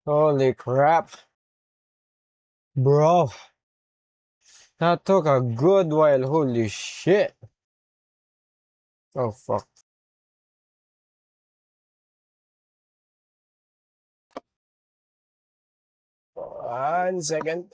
Holy crap. Bro. That took a good while. Holy shit. Oh, fuck. One second.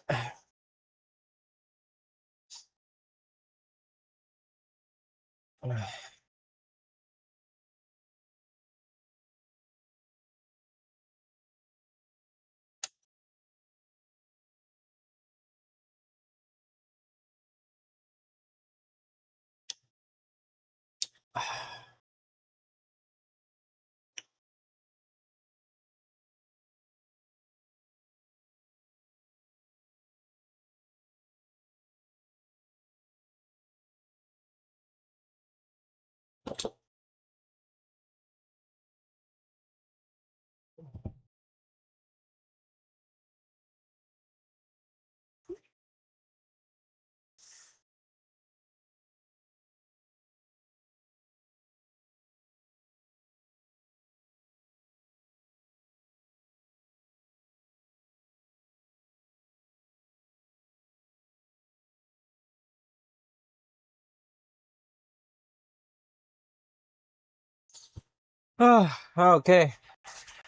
Okay.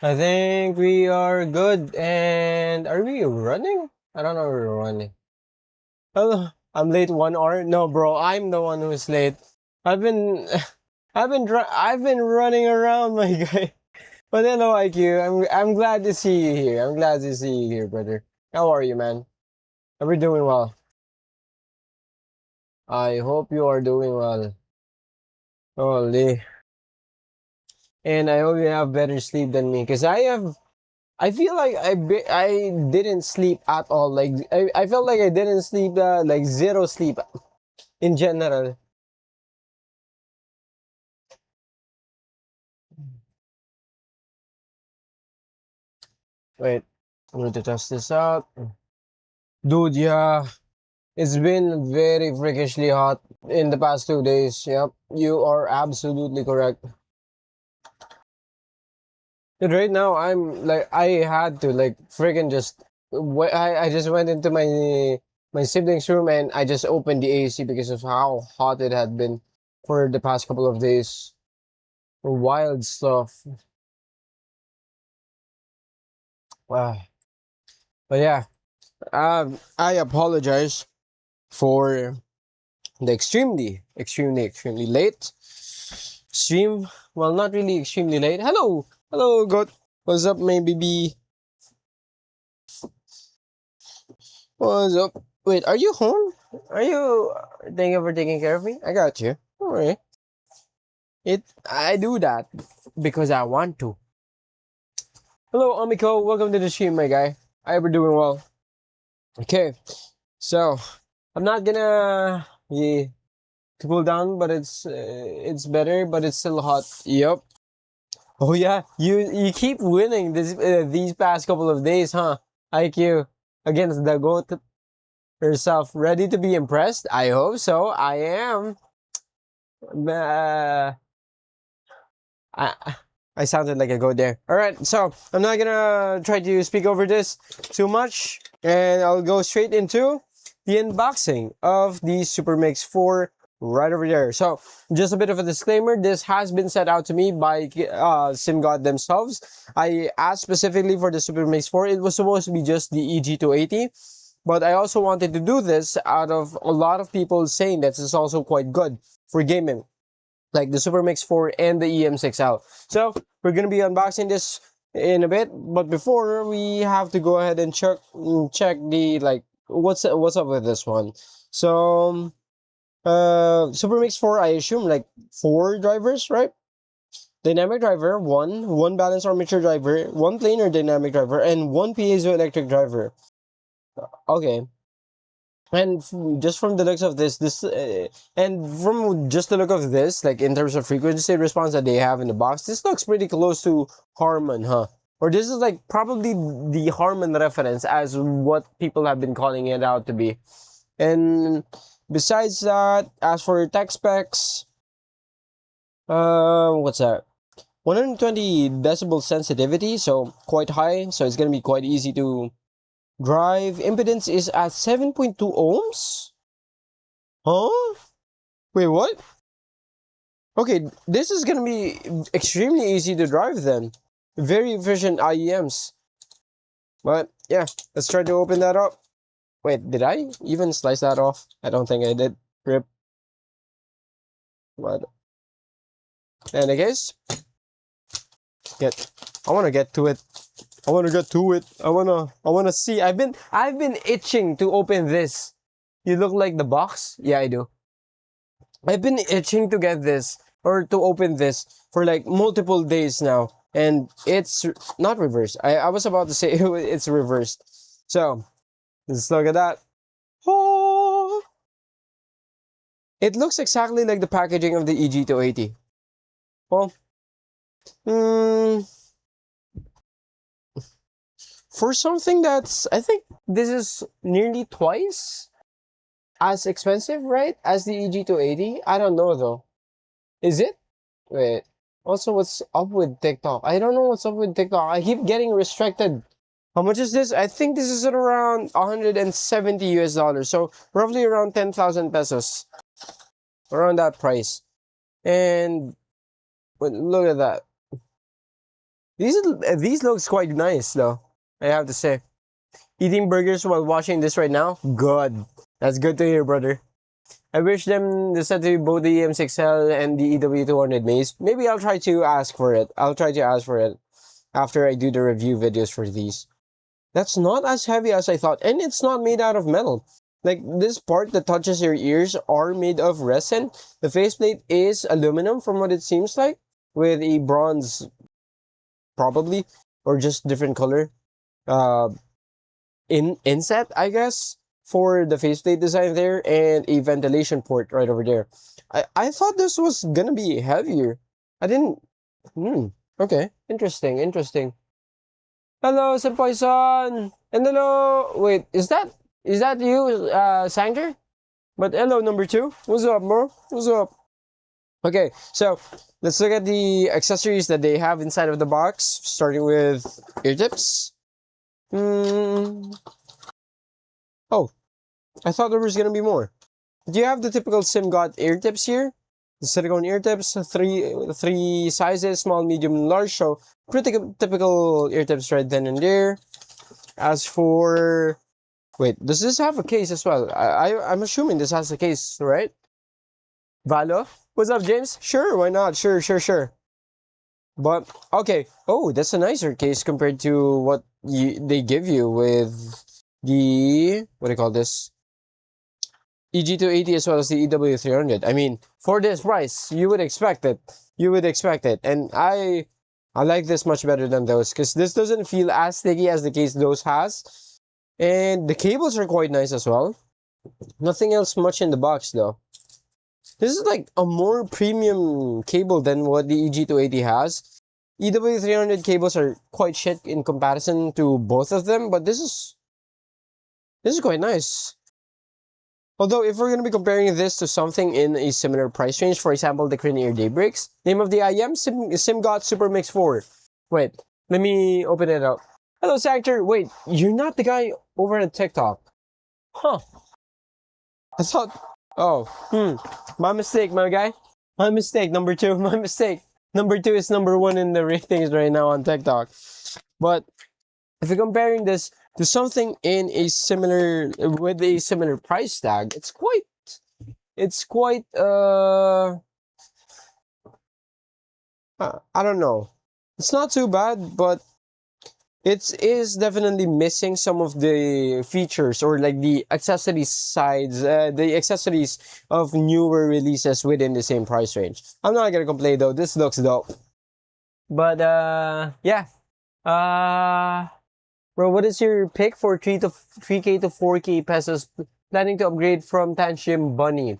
I think we are good. And are we running? I don't know if we're running. Hello. I'm late 1 hour. No, bro. I'm the one who's late. I've been, I've been running around, my guy. But hello, IQ. I'm glad to see you here. I'm glad to see you here, brother. How are you, man? Are we doing well? I hope you are doing well. Holy. And I hope you have better sleep than me, cause I feel like I didn't sleep at all. Like I felt like I didn't sleep. Like zero sleep in general. Wait, I'm going to test this out, dude. Yeah, it's been very freakishly hot in the past 2 days. Yep, you are absolutely correct. And right now, I'm like, I had to like freaking just. I just went into my siblings' room and I just opened the AC because of how hot it had been for the past couple of days. Wild stuff. Wow. But yeah, I apologize for the extremely late stream. Well, not really extremely late. Hello, God. What's up, my baby? What's up? Wait, are you home? Are you? Thank you for taking care of me. I got you. All right. I do that because I want to. Hello, Amiko. Welcome to the stream, my guy. I hope you're doing well. Okay, so I'm not gonna to cool down, but it's better, but it's still hot. Yep. Oh yeah, you keep winning these past couple of days, huh? IQ against the goat herself. Ready to be impressed? I hope so. I am. Uh, I I sounded like a goat there. All right, so I'm not gonna try to speak over this too much, and I'll go straight into the unboxing of the Supermix 4 right over there. So just a bit of a disclaimer, this has been sent out to me by Simgot themselves. I asked specifically for the Supermix 4. It was supposed to be just the EG280, but I also wanted to do this out of a lot of people saying that it's also quite good for gaming, like the Supermix 4 and the EM6L. So we're gonna be unboxing this in a bit, but before we have to go ahead and check the like what's up with this one. So Supermix 4, I assume like 4 drivers, right? Dynamic driver, one balanced armature driver, one planar dynamic driver, and one piezoelectric driver. Okay. And just from the looks of and from just the look of this, like in terms of frequency response that they have in the box, this looks pretty close to Harman, huh? Or this is like probably the Harman reference as what people have been calling it out to be. And besides that, as for tech specs, what's that? 120 decibel sensitivity, so quite high, so it's gonna be quite easy to drive. Impedance is at 7.2 ohms? Huh? Wait, what? Okay, this is gonna be extremely easy to drive then. Very efficient IEMs. But yeah, let's try to open that up. Wait, did I even slice that off? I don't think I did. Rip. But and I guess I wanna get to it. I wanna see. I've been itching to open this. You look like the box? Yeah, I do. I've been itching to get this or to open this for like multiple days now. And it's not reversed. I was about to say it's reversed. So let's look at that. Oh, it looks exactly like the packaging of the EG280. Well, for something that's, I think this is nearly twice as expensive, right, as the EG280. I don't know though. Is it? Wait. Also, what's up with TikTok? I don't know what's up with TikTok. I keep getting restricted. How much is this? I think this is at around 170 US dollars. So roughly around 10,000 pesos. Around that price. And look at that. These looks quite nice though, I have to say. Eating burgers while watching this right now? Good. That's good to hear, brother. I wish them to set to both the EM6L and the EW200 maze. Maybe I'll try to ask for it. I'll try to ask for it after I do the review videos for these. That's not as heavy as I thought, and it's not made out of metal. Like, this part that touches your ears are made of resin. The faceplate is aluminum from what it seems like, with a bronze, probably, or just different color, inset, I guess, for the faceplate design there, and a ventilation port right over there. I thought this was gonna be heavier. I didn't. Okay, interesting. Hello, Senpai-san, and hello. Wait, is that you, Sanger? But hello, number 2. What's up, bro? What's up? Okay, so let's look at the accessories that they have inside of the box, starting with ear tips. Oh, I thought there was gonna be more. Do you have the typical Simgot ear tips here? The silicone ear tips, three sizes, small, medium, and large. So pretty typical ear tips right then and there. As for, wait, does this have a case as well? I'm assuming this has a case, right? Valo, what's up, James? Sure, why not? Sure. But okay. Oh, that's a nicer case compared to what they give you with the, what do you call this, EG280 as well as the EW300. I mean, for this price, you would expect it. And I like this much better than those, because this doesn't feel as sticky as the case those has. And the cables are quite nice as well. Nothing else much in the box though. This is like a more premium cable than what the EG280 has. EW300 cables are quite shit in comparison to both of them, but this is quite nice. Although, if we're going to be comparing this to something in a similar price range, for example, the Cranier Daybreaks, name of the IEM, Simgot Supermix 4. Wait, let me open it up. Hello, Sanctor. Wait, you're not the guy over on TikTok. Huh. I thought, my mistake, my guy. My mistake, number 2, my mistake. Number 2 is number 1 in the ratings right now on TikTok. But if you're comparing this to something in a similar, with a similar price tag, it's quite I don't know. It's not too bad, but it is definitely missing some of the features, or like the accessories sides, the accessories of newer releases within the same price range. I'm not gonna complain though. This looks dope. But yeah. Bro, what is your pick for 3K to 4K pesos? Planning to upgrade from Tanshim Bunny.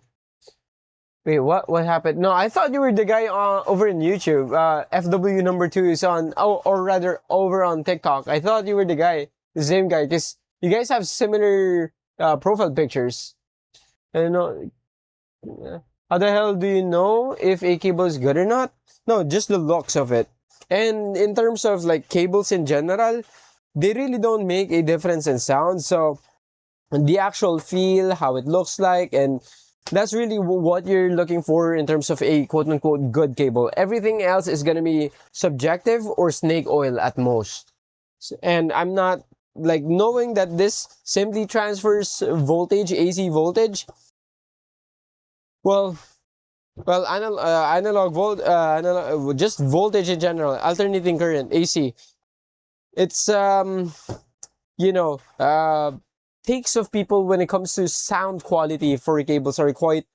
Wait, what happened? No, I thought you were the guy over in YouTube. FW number 2 is on, or rather over on TikTok. I thought you were the guy, the same guy, because you guys have similar profile pictures. I don't know. How the hell do you know if a cable is good or not? No, just the looks of it. And in terms of like cables in general, they really don't make a difference in sound. So the actual feel, how it looks like, and that's really what you're looking for in terms of a quote-unquote good cable. Everything else is going to be subjective or snake oil at most. And I'm not like knowing that this simply transfers voltage, AC voltage. Well, analog volt, just voltage in general, alternating current, AC. It's you know, takes of people when it comes to sound quality for cables are quite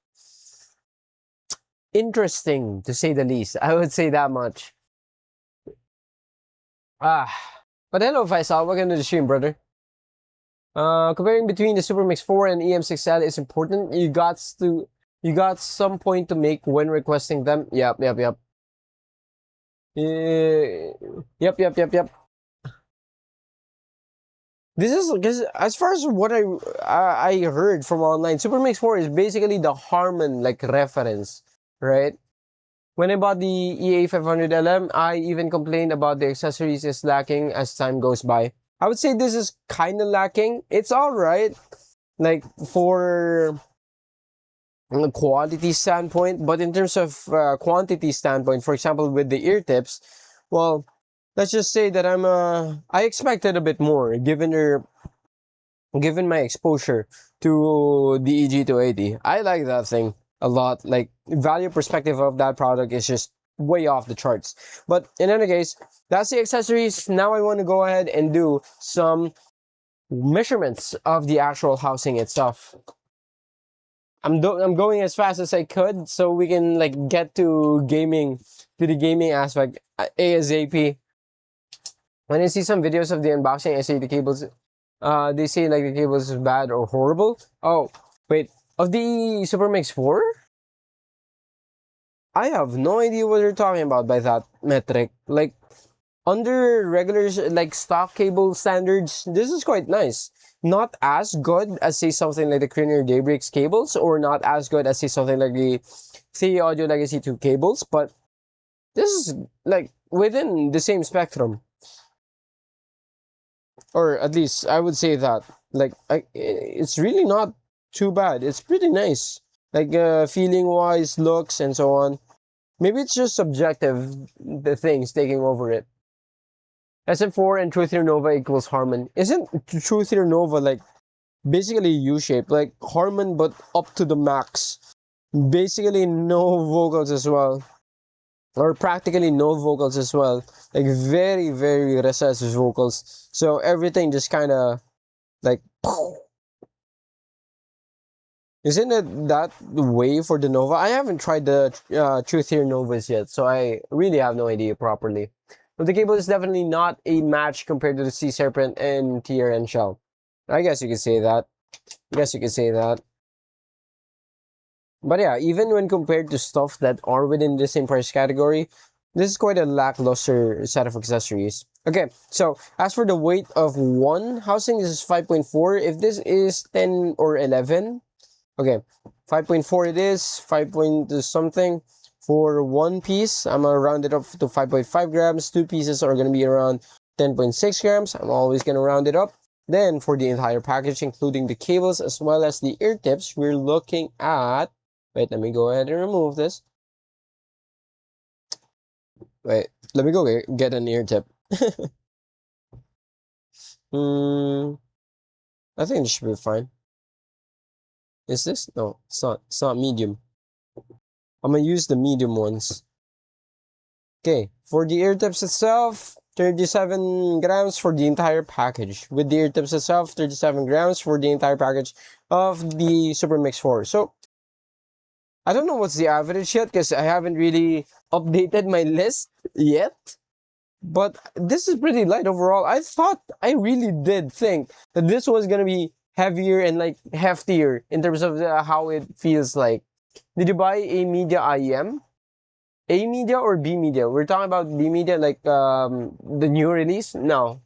interesting, to say the least. I would say that much. But hello Faisal, welcome to the stream, brother. Comparing between the Supermix 4 and EM6L is important. You got some point to make when requesting them. Yep. Yep. This is because as far as what I heard from online, Supermix 4 is basically the Harman like reference, right? When I bought the EA500LM, I even complained about the accessories is lacking as time goes by. I would say this is kind of lacking. It's all right, like for a quality standpoint, but in terms of quantity standpoint, for example, with the ear tips, well, let's just say that I expected a bit more given my exposure to the EG280. I like that thing a lot. Like value perspective of that product is just way off the charts. But in any case, that's the accessories. Now I want to go ahead and do some measurements of the actual housing itself. I'm going as fast as I could so we can like get to the gaming aspect ASAP. When I see some videos of the unboxing, I say the cables, they say like the cables is bad or horrible. Oh, wait, of the Supermix 4? I have no idea what you're talking about by that metric. Like, under regular, like, stock cable standards, this is quite nice. Not as good as, say, something like the Cranier Daybreaks cables, or not as good as, say, something like the CE Audio Legacy 2 cables, but this is, like, within the same spectrum. Or at least, I would say that. Like, it's really not too bad. It's pretty nice. Like, feeling-wise, looks, and so on. Maybe it's just subjective, the things taking over it. SM4 and True Theory Nova equals Harman. Isn't True Theory Nova like basically U-shaped, like Harman but up to the max? Basically no vocals as well, or practically no vocals as well. Like very, very recessed vocals. So everything just kind of like. Isn't it that way for the Nova? I haven't tried the True Theory Novas yet, so I really have no idea properly. But the cable is definitely not a match compared to the Sea Serpent and TRN Shell. I guess you could say that. But yeah, even when compared to stuff that are within the same price category, this is quite a lackluster set of accessories. Okay, so as for the weight of one housing, this is 5.4. If this is 10 or 11, okay, 5.4 it is, 5 point something. For one piece, I'm going to round it up to 5.5 grams. Two pieces are going to be around 10.6 grams. I'm always going to round it up. Then for the entire package, including the cables as well as the ear tips, we're looking at... Wait, let me go ahead and remove this. Wait, let me go get an ear tip. I think this should be fine. Is this? No, it's not. It's not medium. I'm gonna use the medium ones. Okay, for the ear tips itself, 37 grams for the entire package. With the ear tips itself, 37 grams for the entire package of the Supermix 4. So, I don't know what's the average yet because I haven't really updated my list yet. But this is pretty light overall. I really did think that this was gonna be heavier and like heftier in terms of how it feels like. Did you buy a media IEM? A media or B media? We're talking about B media, like the new release? No.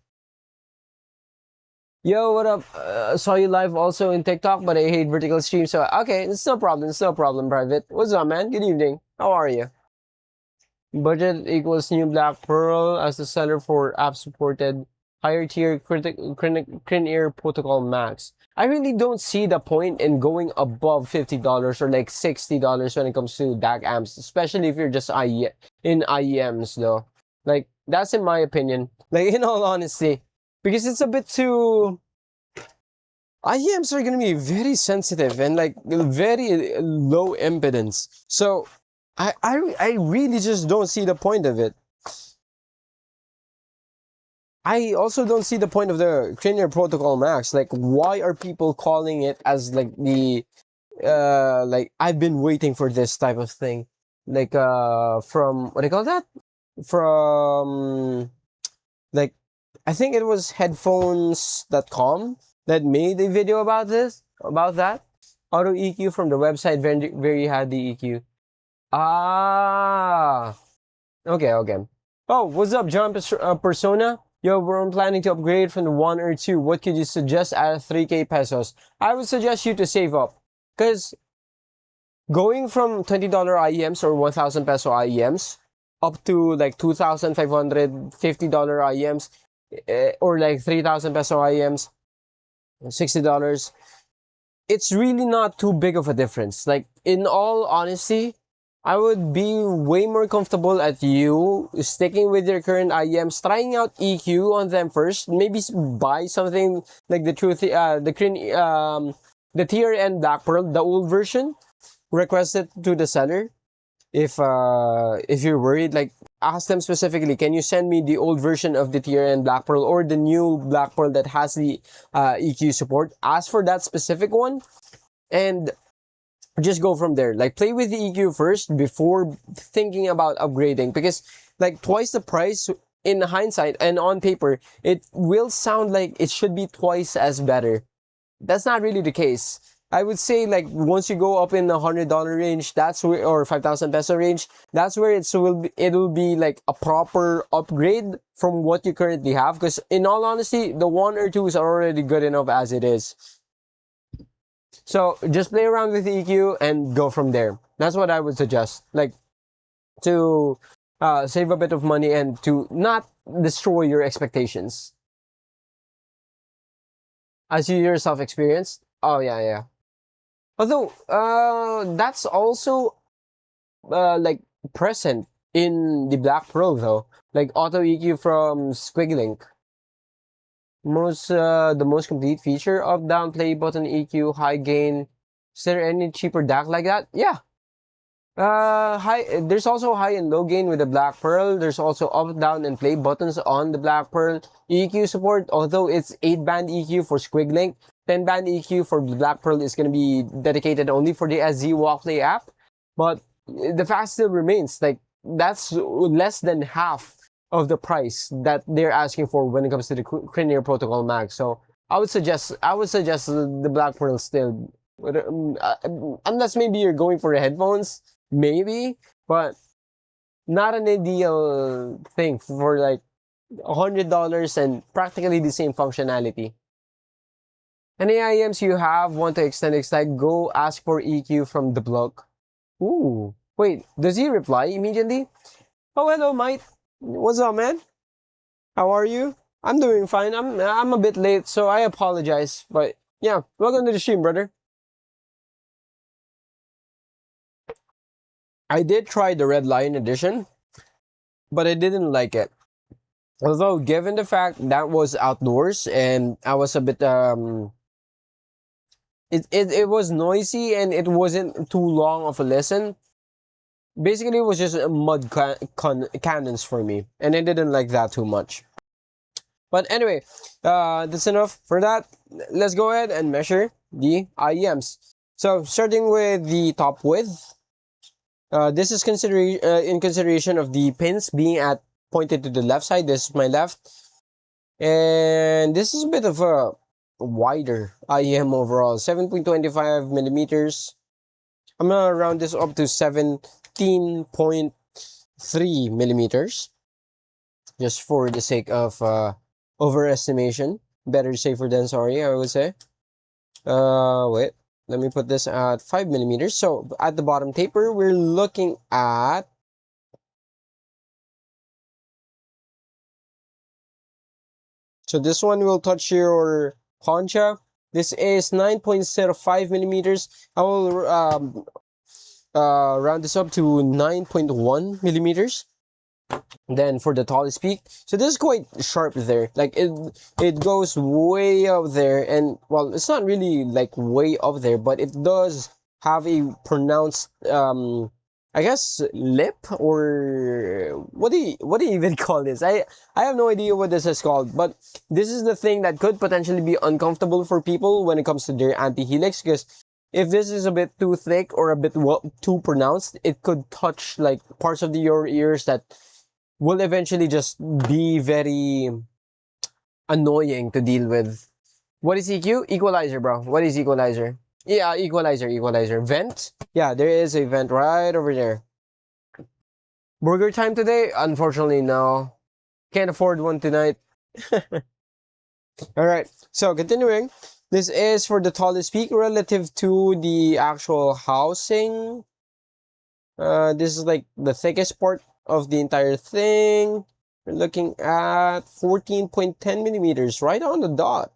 Yo, what up? Saw you live also in TikTok, but I hate vertical stream. So okay, it's no problem. It's no problem, private. What's up, man? Good evening. How are you? Budget equals new black pearl as the seller for app supported higher tier Crane protocol max. I really don't see the point in going above $50 or like $60 when it comes to DAC amps, especially if you're just in IEMs though. Like, that's in my opinion. Like, in all honesty. Because it's a bit too... IEMs are going to be very sensitive and like very low impedance. So, I really just don't see the point of it. I also don't see the point of the Crane Protocol Max. Like, why are people calling it as like the like I've been waiting for this type of thing. Like from what do you call that? From like I think it was headphones.com that made a video about that. Auto EQ from the website very had the EQ. Ah, okay. Oh, what's up, John Persona? Yo, we're planning to upgrade from the 1 or 2. What could you suggest at 3K pesos? I would suggest you to save up. Because going from $20 IEMs or 1,000 peso IEMs up to like $2,550 IEMs or like 3,000 peso IEMs, $60, it's really not too big of a difference. Like, in all honesty, I would be way more comfortable at you sticking with your current IEMs, trying out EQ on them first. Maybe buy something like the tier N Black Pearl, the old version. Request it to the seller. If you're worried, like ask them specifically, can you send me the old version of the tier N Black Pearl or the new Black Pearl that has the EQ support? Ask for that specific one and just go from there. Like, play with the EQ first before thinking about upgrading, because like twice the price in hindsight and on paper, it will sound like it should be twice as better. That's not really the case. I would say like once you go up in the $100 range, that's where, or 5,000 peso range, that's where it'll be like a proper upgrade from what you currently have. Because in all honesty, the 1 or 2s are already good enough as it is. So just play around with the EQ and go from there. That's what I would suggest. Like, to save a bit of money and to not destroy your expectations. As you yourself experienced. Oh yeah. Although that's also like present in the Black Pearl though. Like auto EQ from Squiglink. The most complete feature of down play button EQ high gain. Is there any cheaper DAC like that? Yeah. There's also high and low gain with the Black Pearl. There's also up, down, and play buttons on the Black Pearl. EQ support, although it's 8-band EQ for Squiglink, 10-band EQ for the Black Pearl is going to be dedicated only for the SZ Walkplay app. But the fact still remains, like, that's less than half of the price that they're asking for when it comes to the Crane Protocol Max. So I would suggest the Black Pearl still, unless maybe you're going for the headphones. Maybe, but not an ideal thing for like $100 and practically the same functionality. Any IEMs you have want to extend X-Tag, go ask for EQ from the blog. Ooh, wait, does he reply immediately? Oh, hello, mate. What's up, man? How are you? I'm doing fine. I'm a bit late, so I apologize. But yeah, welcome to the stream, brother. I did try the Red Lion edition, but I didn't like it. Although, given the fact that was outdoors and I was a bit it was noisy and it wasn't too long of a listen. Basically, it was just mud cannons for me, and I didn't like that too much. But anyway, that's enough for that. Let's go ahead and measure the IEMs. So, starting with the top width. This is in consideration of the pins being pointed to the left side. This is my left. And this is a bit of a wider IEM overall. 7.25 millimeters. I'm going to round this up to 17.3 millimeters. Just for the sake of overestimation. Better safer than sorry, I would say. Wait. Let me put this at 5 millimeters. So at the bottom taper, we're looking at So this one will touch your concha. This is 9.05 millimeters. I will round this up to 9.1 millimeters. Then for the tallest peak, so this is quite sharp there. Like it goes way up there, and well, it's not really like way up there, but it does have a pronounced I guess lip, or what do you even call this? I have no idea what this is called, but this is the thing that could potentially be uncomfortable for people when it comes to their anti-helix, because if this is a bit too thick or a bit too pronounced, it could touch like parts of your ears that will eventually just be very annoying to deal with. What is EQ? Equalizer, bro. What is equalizer? Yeah, equalizer. Vent? Yeah, there is a vent right over there. Burger time today? Unfortunately, no. Can't afford one tonight. Alright, so continuing. This is for the tallest peak relative to the actual housing. This is like the thickest part of the entire thing. We're looking at 14.10 millimeters, right on the dot.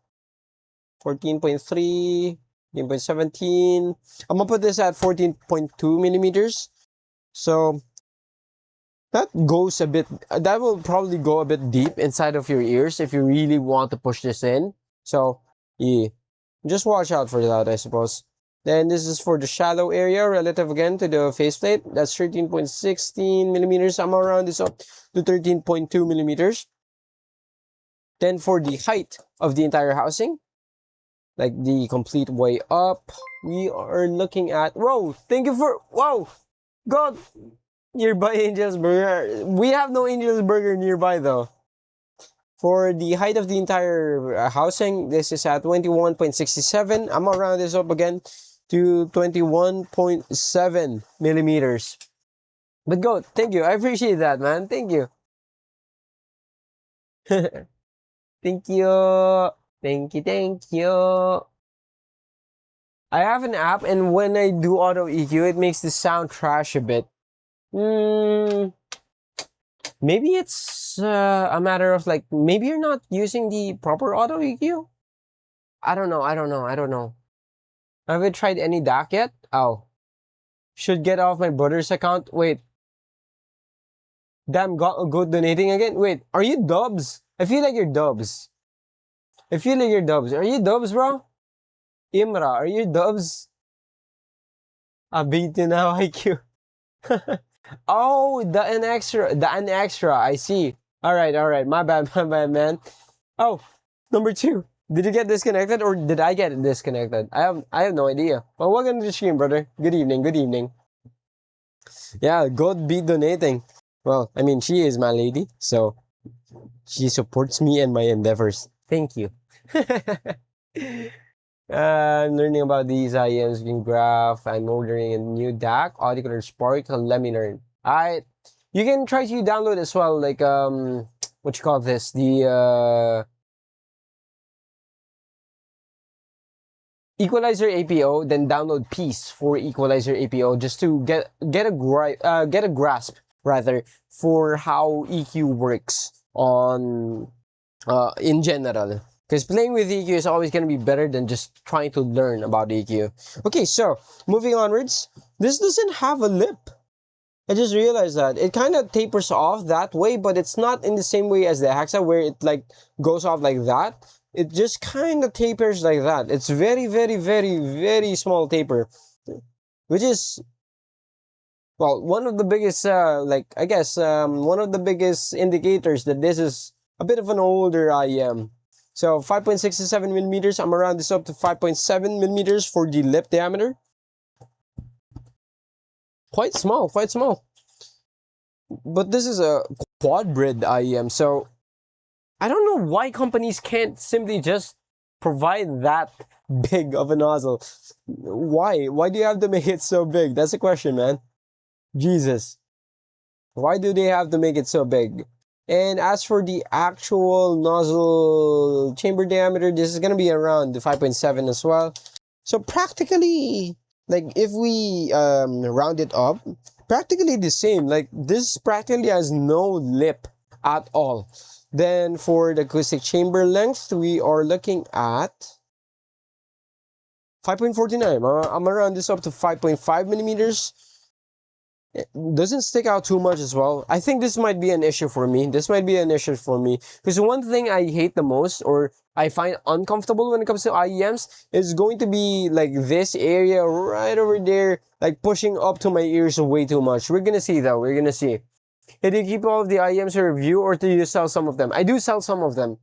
14.3, 14.17. I'm gonna put this at 14.2 millimeters. So that goes a bit, that will probably go a bit deep inside of your ears if you really want to push this in. So yeah, just watch out for that, I suppose. Then this is for the shallow area relative again to the faceplate. That's 13.16 millimeters. I'm around this up to 13.2 millimeters. Then for the height of the entire housing, like the complete way up, we are looking at, whoa, thank you for, whoa, God, nearby Angel's Burger. We have no Angel's Burger nearby though. For the height of the entire housing, this is at 21.67. I'm gonna round this up again to 21.7 millimeters. But go, thank you. I appreciate that, man. Thank you. Thank you. Thank you. I have an app, and when I do auto EQ, it makes the sound trash a bit. Maybe it's a matter of like, maybe you're not using the proper auto EQ? I don't know. Have you tried any DAC yet? Oh. Should get off my brother's account. Wait. Damn, go donating again? Wait, are you dubs? I feel like you're dubs. Are you dubs, bro? Imra, are you dubs? I beat you now, IQ. Oh, the an extra. I see. All right. My bad, man. Oh, number 2. Did you get disconnected or did I get disconnected? I have no idea. Well, welcome to the stream, brother. Good evening. Yeah, God be donating. Well, I mean, she is my lady, so she supports me and my endeavors. Thank you. I'm learning about these IEMs in graph. I'm ordering a new DAC, Audicolor Spark. Let me learn. Alright. You can try to download as well, like, what you call this? The, Equalizer APO, then download Piece for Equalizer APO just to get a grasp rather for how EQ works on in general. Because playing with EQ is always going to be better than just trying to learn about EQ. Okay, so moving onwards, this doesn't have a lip. I just realized that it kind of tapers off that way, but it's not in the same way as the Hexa where it like goes off like that. It just kind of tapers like that. It's very small taper, which is, well, one of the biggest, like, I guess, one of the biggest indicators that this is a bit of an older IEM. So 5.67 millimeters, I'm around this up to 5.7 millimeters for the lip diameter. Quite small. But this is a quad brid IEM, so I don't know why companies can't simply just provide that big of a nozzle. Why? Why do you have to make it so big? That's the question, man. Jesus. Why do they have to make it so big? And as for the actual nozzle chamber diameter, this is going to be around the 5.7 as well. So practically, like if we round it up, practically the same. Like this practically has no lip at all. Then for the acoustic chamber length, we are looking at 5.49. I'm gonna round this up to 5.5 millimeters. It doesn't stick out too much as well. I think this might be an issue for me. This might be an issue for me. Because one thing I hate the most, or I find uncomfortable when it comes to IEMs, is going to be like this area right over there, like pushing up to my ears way too much. We're gonna see though, we're gonna see. Hey, do you keep all of the IEMs to review, or do you sell some of them? I do sell some of them.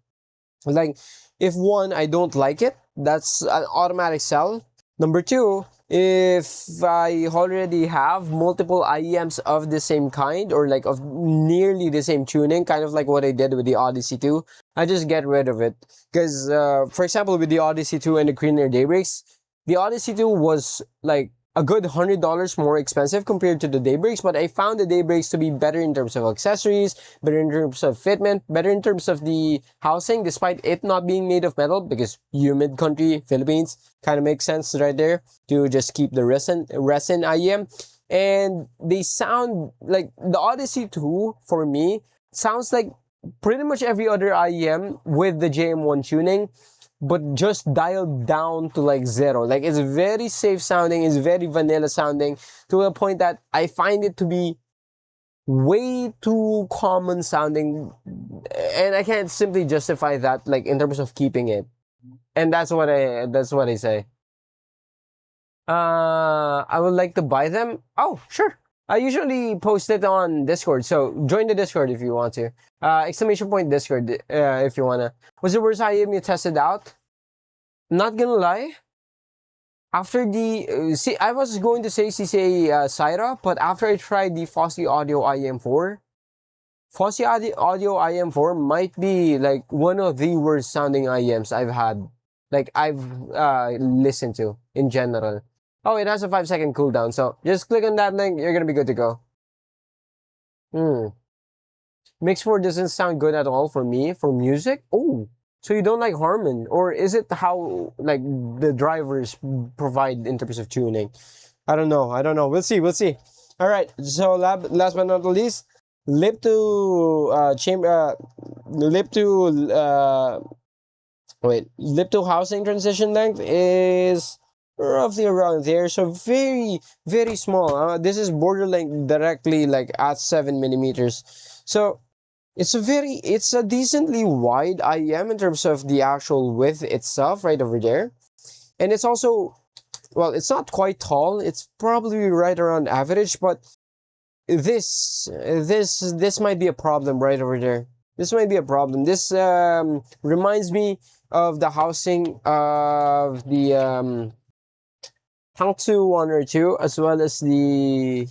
Like, if one, I don't like it, that's an automatic sell. Number two, if I already have multiple IEMs of the same kind, or like of nearly the same tuning, kind of like what I did with the Odyssey 2, I just get rid of it. Because, for example, with the Odyssey 2 and the cleaner daybreaks, the Odyssey 2 was like a good $100 more expensive compared to the daybreaks, but I found the daybreaks to be better in terms of accessories, better in terms of fitment, better in terms of the housing, despite it not being made of metal, because humid country, Philippines, kind of makes sense right there to just keep the resin IEM. And they sound like the Odyssey 2, for me, sounds like pretty much every other IEM with the JM1 tuning, but just dialed down to like 0. Like, it's very safe sounding, it's very vanilla sounding, to a point that I find it to be way too common sounding, and I can't simply justify that, like, in terms of keeping it. And that's what I say. I would like to buy them. Oh, sure. I usually post it on Discord, so join the Discord if you want to. Exclamation point Discord if you wanna. What's the worst IEM you tested out? Not gonna lie. After the see, I was going to say CCA Syra, but after I tried the Fossey Audio IEM4, Fossey Audio IEM4 might be like one of the worst sounding IEMs I've had, like I've listened to in general. Oh, it has a 5-second cooldown, so just click on that link, you're gonna be good to go. Mix 4 doesn't sound good at all for me, for music. Oh, so you don't like Harman? Or is it how, like, the drivers provide in terms of tuning? I don't know, we'll see. Alright, so last but not least, lip to housing transition length is roughly around there, so very, very small. This is borderline directly like at 7 millimeters. So it's a decently wide IEM in terms of the actual width itself, right over there. And it's also, well, it's not quite tall. It's probably right around average, but this might be a problem right over there. This might be a problem. This reminds me of the housing of the Hangzhou 1 or 2, as well as the,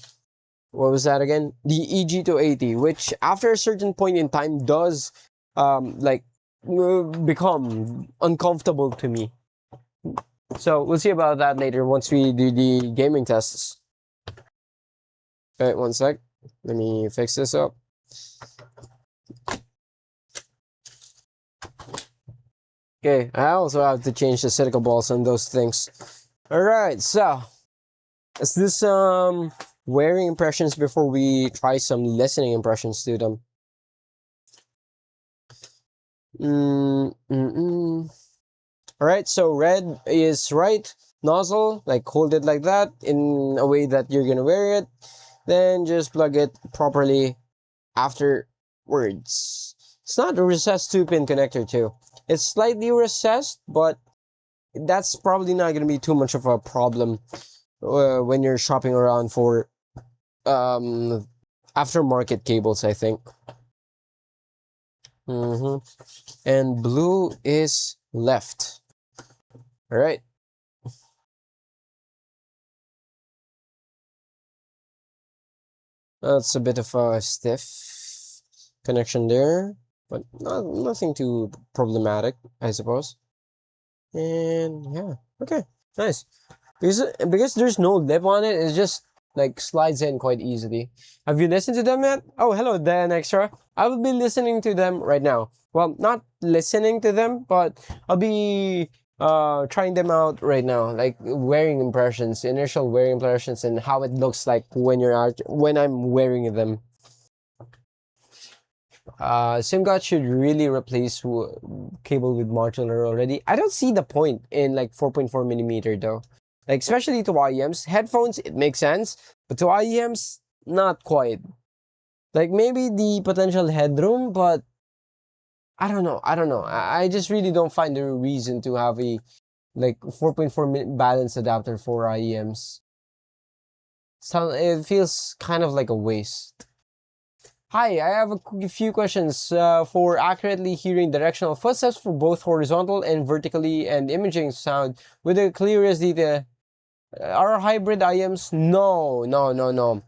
what was that again? The EG280, which after a certain point in time does like become uncomfortable to me. So we'll see about that later once we do the gaming tests. Alright, one sec. Let me fix this up. Okay, I also have to change the Silica balls on those things. Alright, so let's do some wearing impressions before we try some listening impressions to them. Alright, so red is right nozzle, like hold it like that in a way that you're gonna wear it. Then just plug it properly afterwards. It's not a recessed 2-pin connector too. It's slightly recessed, but that's probably not going to be too much of a problem when you're shopping around for aftermarket cables, I think. And blue is left. All right. That's a bit of a stiff connection there, but nothing too problematic, I suppose. And yeah, okay, nice. Because there's no lip on it, it just like slides in quite easily. Have you listened to them yet? Oh, hello, Dan Extra. I will be listening to them right now. Well, not listening to them, but I'll be trying them out right now, like wearing impressions, initial wearing impressions, and how it looks like when I'm wearing them. Simgot should really replace cable with modular already. I don't see the point in like 4.4 millimeter though. Like especially to IEMs. Headphones, it makes sense, but to IEMs, not quite. Like maybe the potential headroom, but I don't know. I don't know. I just really don't find the reason to have a like 4.4 balance adapter for IEMs. So it feels kind of like a waste. Hi, I have a few questions for accurately hearing directional footsteps for both horizontal and vertically and imaging sound with the clearest detail. Are hybrid IEMs? No, no, no, no.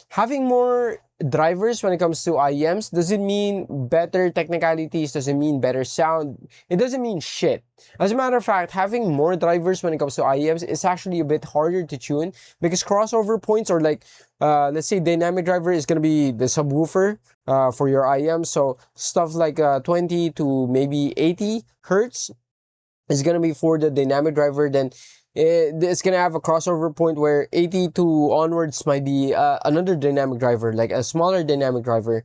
Having more drivers when it comes to IEMs doesn't mean better technicalities, doesn't mean better sound. It doesn't mean shit. As a matter of fact, having more drivers when it comes to IEMs is actually a bit harder to tune because crossover points are like, let's say dynamic driver is going to be the subwoofer for your IEM. So stuff like 20 to maybe 80 hertz is going to be for the dynamic driver. Then it's going to have a crossover point where 80 to onwards might be another dynamic driver, like a smaller dynamic driver.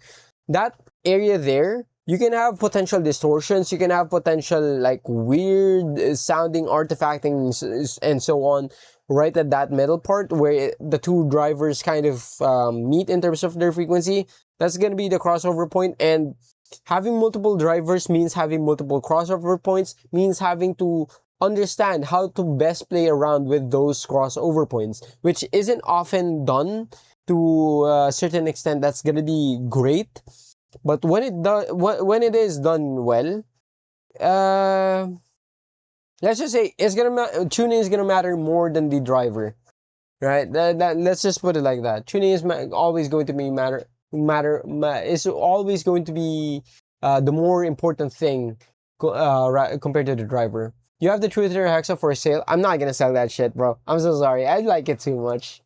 That area there, you can have potential distortions, you can have potential like weird sounding artifacting and so on right at that middle part where the two drivers kind of meet in terms of their frequency. That's going to be the crossover point, and having multiple drivers means having multiple crossover points, means having to understand how to best play around with those crossover points, which isn't often done to a certain extent. That's gonna be great, but when it is done well, let's just say it's gonna tuning is gonna matter more than the driver, right? Let's just put it like that. Tuning is always going to be is always going to be the more important thing compared to the driver. You have the Truth Hero Hexa for sale. I'm not gonna sell that shit, bro. I'm so sorry. I like it too much.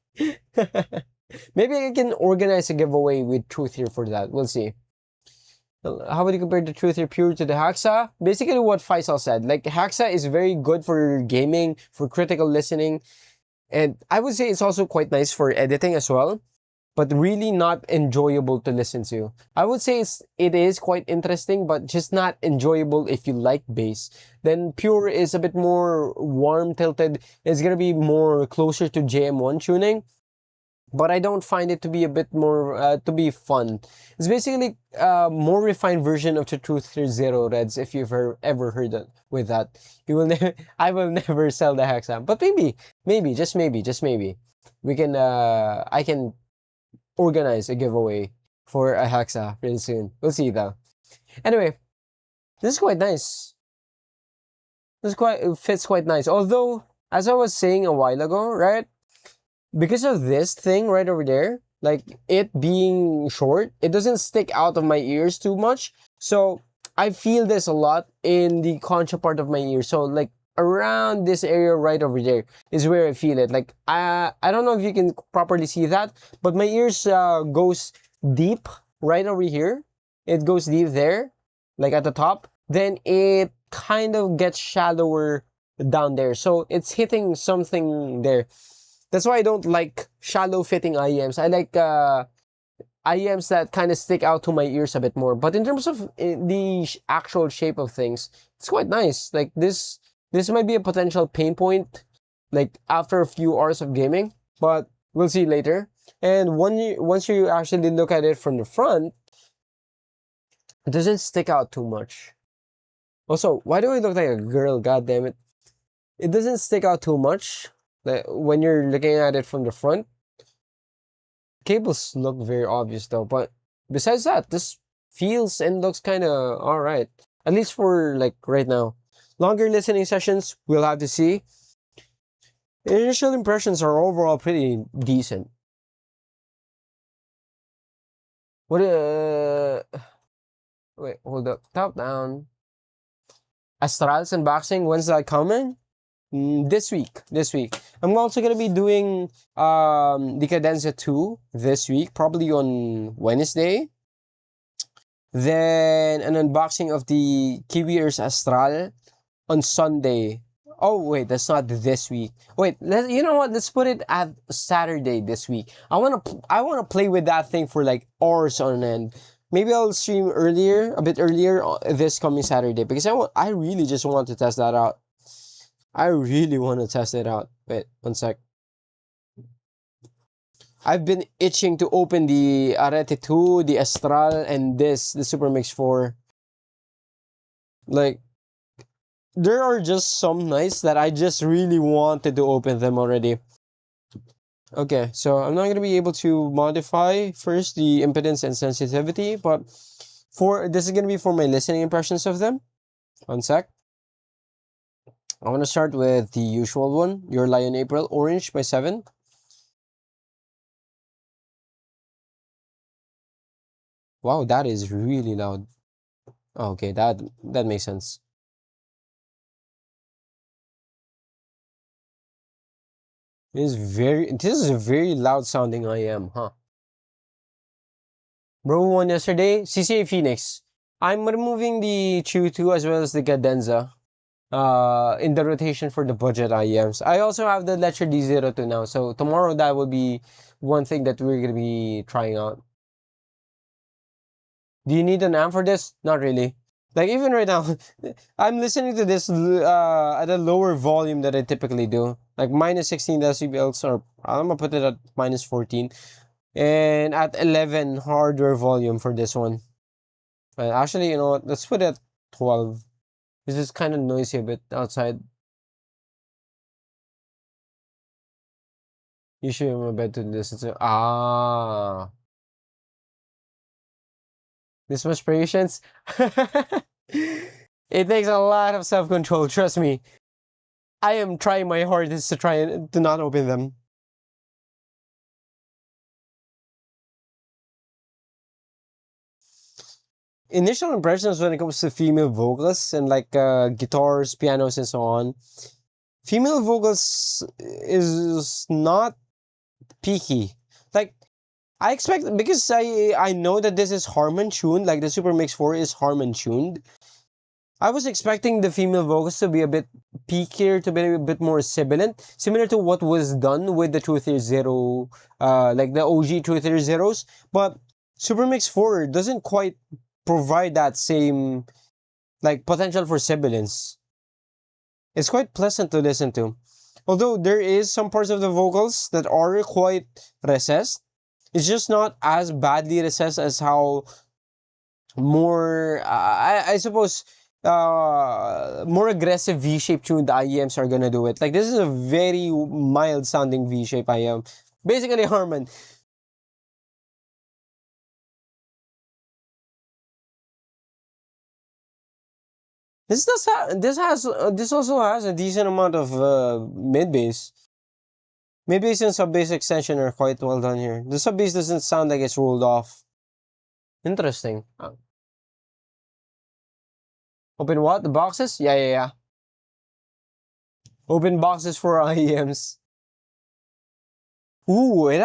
Maybe I can organize a giveaway with Truth Hero for that. We'll see. How would you compare the Truth Hero Pure to the Hexa? Basically what Faisal said. Like, Hexa is very good for gaming, for critical listening. And I would say it's also quite nice for editing as well, but really not enjoyable to listen to. I would say it is quite interesting, but just not enjoyable if you like bass. Then Pure is a bit more warm tilted. It's gonna be more closer to JM1 tuning, but I don't find it to be a bit more to be fun. It's basically a more refined version of the Truth Zero Reds. If you've ever heard it with that, you will never. I will never sell the Hexa, but maybe, just maybe, we can. I can organize a giveaway for a Hexa pretty soon. We'll see though. Anyway, this is quite nice. It fits quite nice. Although, as I was saying a while ago, right? Because of this thing right over there, like it being short, it doesn't stick out of my ears too much. So I feel this a lot in the concha part of my ear. So like around this area right over there is where I feel it. Like I don't know if you can properly see that, but my ears goes deep right over here. It goes deep there, like at the top. Then it kind of gets shallower down there. So it's hitting something there. That's why I don't like shallow fitting IEMs. I like IEMs that kind of stick out to my ears a bit more. But in terms of the actual shape of things, it's quite nice. Like this might be a potential pain point, like after a few hours of gaming, but we'll see later. And once you actually look at it from the front, it doesn't stick out too much. Also, why do I look like a girl? God damn it! It doesn't stick out too much. Like when you're looking at it from the front. Cables look very obvious though, but besides that, this feels and looks kind of alright. At least for like right now. Longer listening sessions, we'll have to see. Initial impressions are overall pretty decent. What wait, hold up. Top down. Astral's unboxing, when's that coming? This week. I'm also gonna be doing the Cadenza 2 this week, probably on Wednesday. Then an unboxing of the Kiwi Ears Astral on Sunday. Oh wait, that's not this week. Wait, you know what? Let's put it at Saturday this week. I wanna play with that thing for like hours on end. maybe I'll stream earlier, a bit earlier this coming Saturday, because I really just want to test that out. I really want to test it out. Wait, one sec. I've been itching to open the Arete 2, the Astral, and the Supermix 4. Like, there are just some nights that I just really wanted to open them already. Okay, so I'm not going to be able to modify first the impedance and sensitivity, but this is going to be for my listening impressions of them. One sec. I want to start with the usual one, Your Lion April, Orange by 7. Wow, that is really loud. Oh, okay, that makes sense. This is a very loud sounding IEM, huh? Bro won yesterday, CCA Phoenix. I'm removing the Chew 2 as well as the Cadenza in the rotation for the budget IEMs. I also have the Lecture D02 now, so tomorrow that will be one thing that we're going to be trying out. Do you need an amp for this? Not really. Like, even right now, I'm listening to this at a lower volume than I typically do. Like, minus 16 decibels, or I'm gonna put it at minus 14. And at 11 hardware volume for this one. Actually, you know what? Let's put it at 12. This is kind of noisy a bit outside. Usually I'm in bed to listen to. This much patience? It takes a lot of self-control, trust me. I am trying my hardest to try and to not open them. Initial impressions when it comes to female vocals and like guitars, pianos, and so on. Female vocals is not peaky. Like, I expect, because I know that this is Harman tuned, like the Supermix 4 is Harman tuned. I was expecting the female vocals to be a bit peakier, to be a bit more sibilant, similar to what was done with the 230, like the OG 230s. But Supermix 4 doesn't quite provide that same like potential for sibilance. It's quite pleasant to listen to. Although there is some parts of the vocals that are quite recessed, it's just not as badly recessed as how more, I suppose, more aggressive V-shape tuned IEMs are gonna do it. Like, this is a very mild sounding V-shape IEM. Basically Harman. This also has a decent amount of mid bass. Mid bass and sub bass extension are quite well done here. The sub bass doesn't sound like it's rolled off. Interesting. Open what? The boxes? Yeah. Open boxes for IEMs. Ooh, it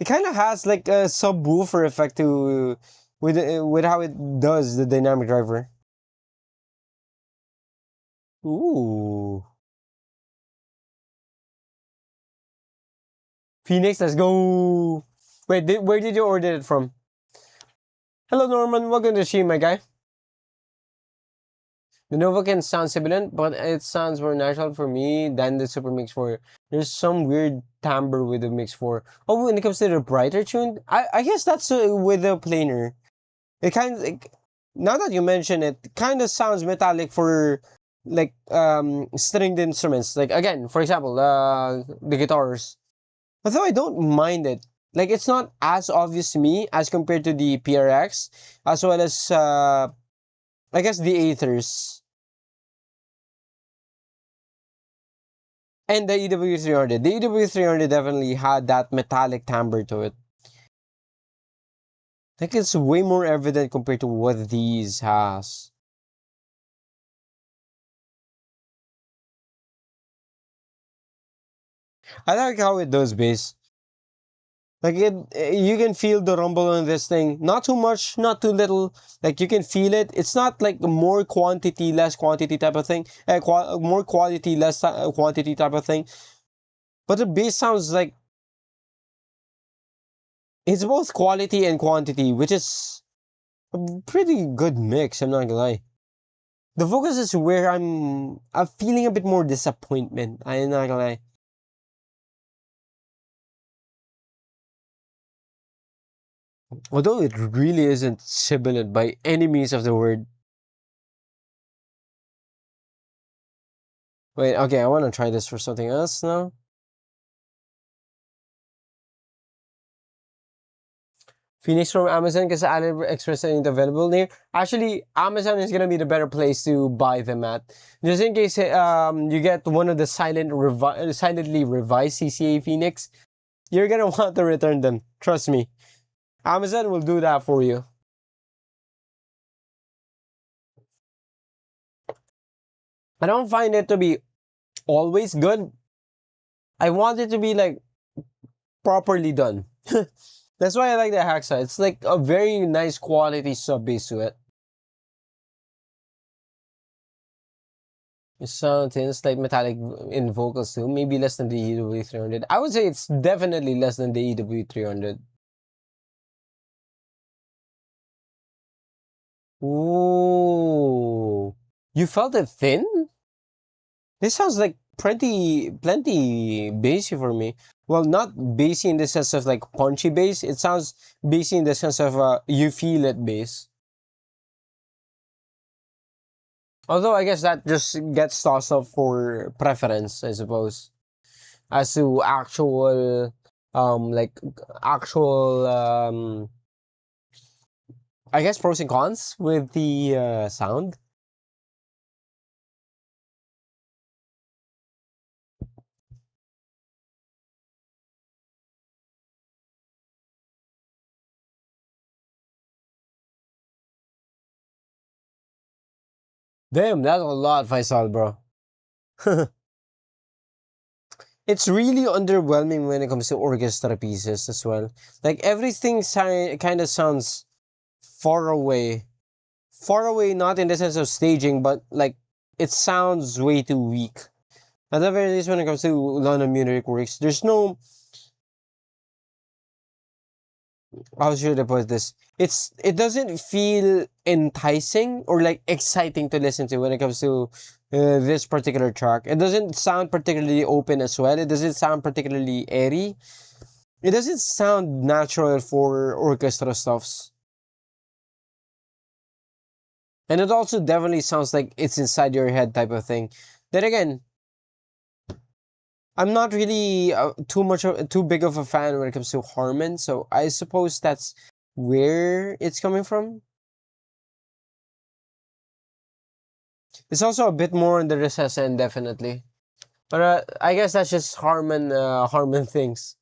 kind of has like a subwoofer effect to with how it does the dynamic driver. Ooh. Phoenix, let's go. Wait, where did you order it from? Hello, Norman. Welcome to the stream, my guy. The Nova can sound sibilant, but it sounds more natural for me than the Super Mix 4. There's some weird timbre with the Mix 4. Oh, when it comes to the brighter tune, I guess that's with the planar. It kind of, like, now that you mention it, kind of sounds metallic for like stringed instruments. Like, again, for example, the guitars. Although I don't mind it. Like, it's not as obvious to me as compared to the PRX, as well as I guess the Aethers. And the EW300. The EW300 definitely had that metallic timbre to it. Like, it's way more evident compared to what these has. I like how it does bass. Like, you can feel the rumble on this thing. Not too much, not too little. Like, you can feel it. It's not like more quantity, less quantity type of thing. More quality, less quantity type of thing. But the bass sounds like it's both quality and quantity, which is a pretty good mix, I'm not gonna lie. The vocals is where I'm feeling a bit more disappointment. I'm not gonna lie. Although it really isn't sibilant by any means of the word. Wait, okay, I want to try this for something else now. Phoenix from Amazon because AliExpress ain't available near. Actually, Amazon is gonna be the better place to buy them at. Just in case you get one of the silently revised CCA Phoenix, you're gonna want to return them. Trust me. Amazon will do that for you. I don't find it to be always good. I want it to be like properly done. That's why I like the Haxa. It's like a very nice quality sub bass to it. It sounds it's like metallic in vocals too. Maybe less than the EW300. I would say it's definitely less than the EW300. Ooh. You felt it thin? This sounds like plenty bassy for me. Well, not bassy in the sense of like punchy bass. It sounds bassy in the sense of you feel it bass. Although I guess that just gets tossed up for preference, I suppose, as to actual, like actual, I guess pros and cons with the sound. Damn, that's a lot, Faisal, bro. It's really underwhelming when it comes to orchestra pieces as well. Like everything kind of sounds far away. Far away, not in the sense of staging, but like it sounds way too weak. At the very least, when it comes to London Music Works, there's no. How should I put this? It doesn't feel enticing or like exciting to listen to when it comes to this particular track. It doesn't sound particularly open as well. It doesn't sound particularly airy. It doesn't sound natural for orchestra stuffs. And it also definitely sounds like it's inside your head type of thing. Then again, I'm not really too big of a fan when it comes to Harman, so I suppose that's where it's coming from. It's also a bit more on the recess end, definitely. But I guess that's just Harman things.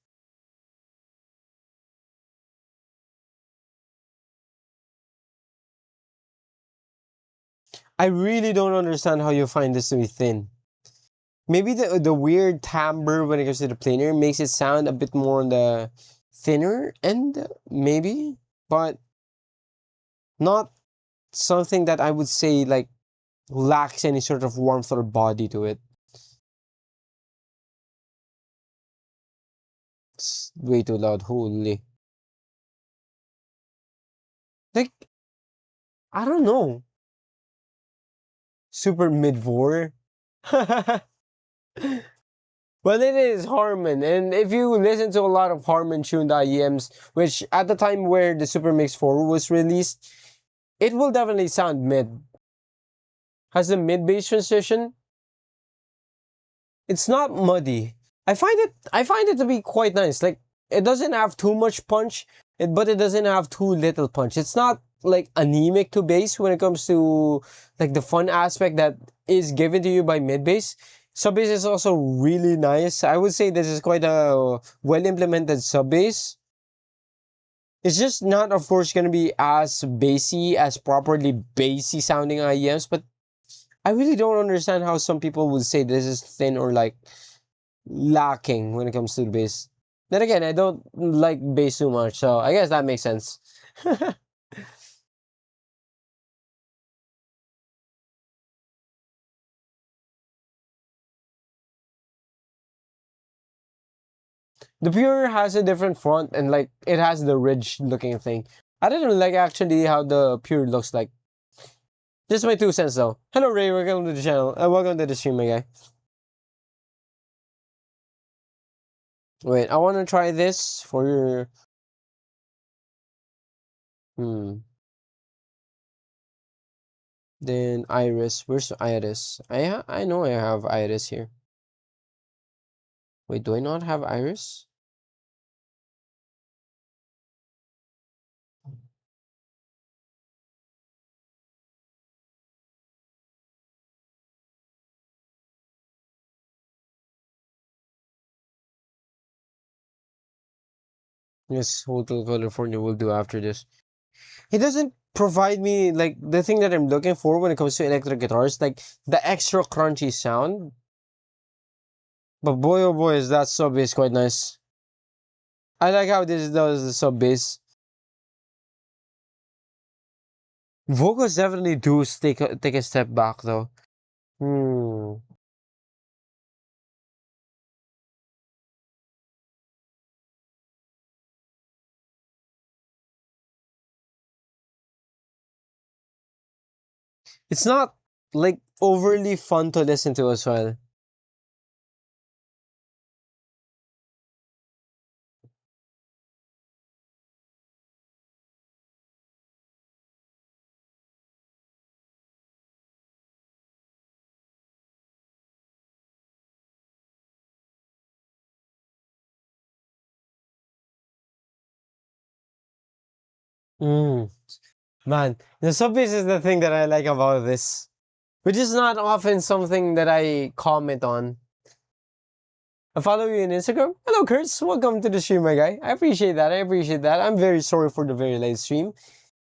I really don't understand how you find this to be thin. Maybe the weird timbre when it comes to the planer makes it sound a bit more on the thinner end, maybe, but not something that I would say like lacks any sort of warmth or body to it. It's way too loud, holy. Like, I don't know. Super mid-vor. Well, it is Harman, and if you listen to a lot of Harman tuned IEMs, which at the time where the Supermix 4 was released, it will definitely sound mid. Has a mid bass transition. It's not muddy. I find it to be quite nice. Like it doesn't have too much punch, but it doesn't have too little punch. It's not like anemic to bass when it comes to like the fun aspect that is given to you by mid bass. Sub bass is also really nice. I would say this is quite a well implemented sub bass. It's just not, of course, gonna be as bassy as properly bassy sounding IEMs, but I really don't understand how some people would say this is thin or like lacking when it comes to the bass. Then again, I don't like bass too much, so I guess that makes sense. The Pure has a different front and like it has the ridge looking thing. I don't like actually how the pure looks like. Just my 2 cents though. Hello Ray, welcome to the channel. Welcome to the stream, my guy. Wait, I want to try this for your. Then Iris. Where's Iris? I know I have Iris here. Wait, do I not have Iris? Yes, Hotel California will do after this. It doesn't provide me like the thing that I'm looking for when it comes to electric guitars, like the extra crunchy sound. But boy, oh boy, is that sub bass quite nice. I like how this does the sub bass. Vocals definitely do take a step back though. Hmm. It's not like overly fun to listen to as well. Hmm. Man, the sub bass is the thing that I like about this, which is not often something that I comment on. I follow you on Instagram. Hello, Kurtz. Welcome to the stream, my guy. I appreciate that. I appreciate that. I'm very sorry for the very late stream.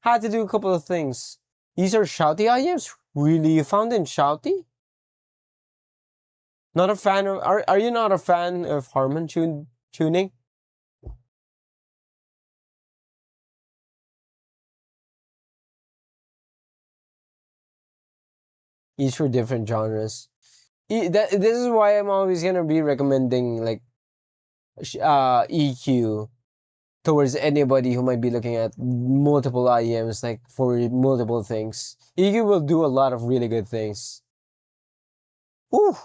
Had to do a couple of things. These are shouty IEMs? Really? You found them shouty? Not a fan of... Are you not a fan of Harman tuning? Each for different genres. This is why I'm always gonna be recommending like EQ towards anybody who might be looking at multiple IEMs like for multiple things. EQ will do a lot of really good things. Ooh,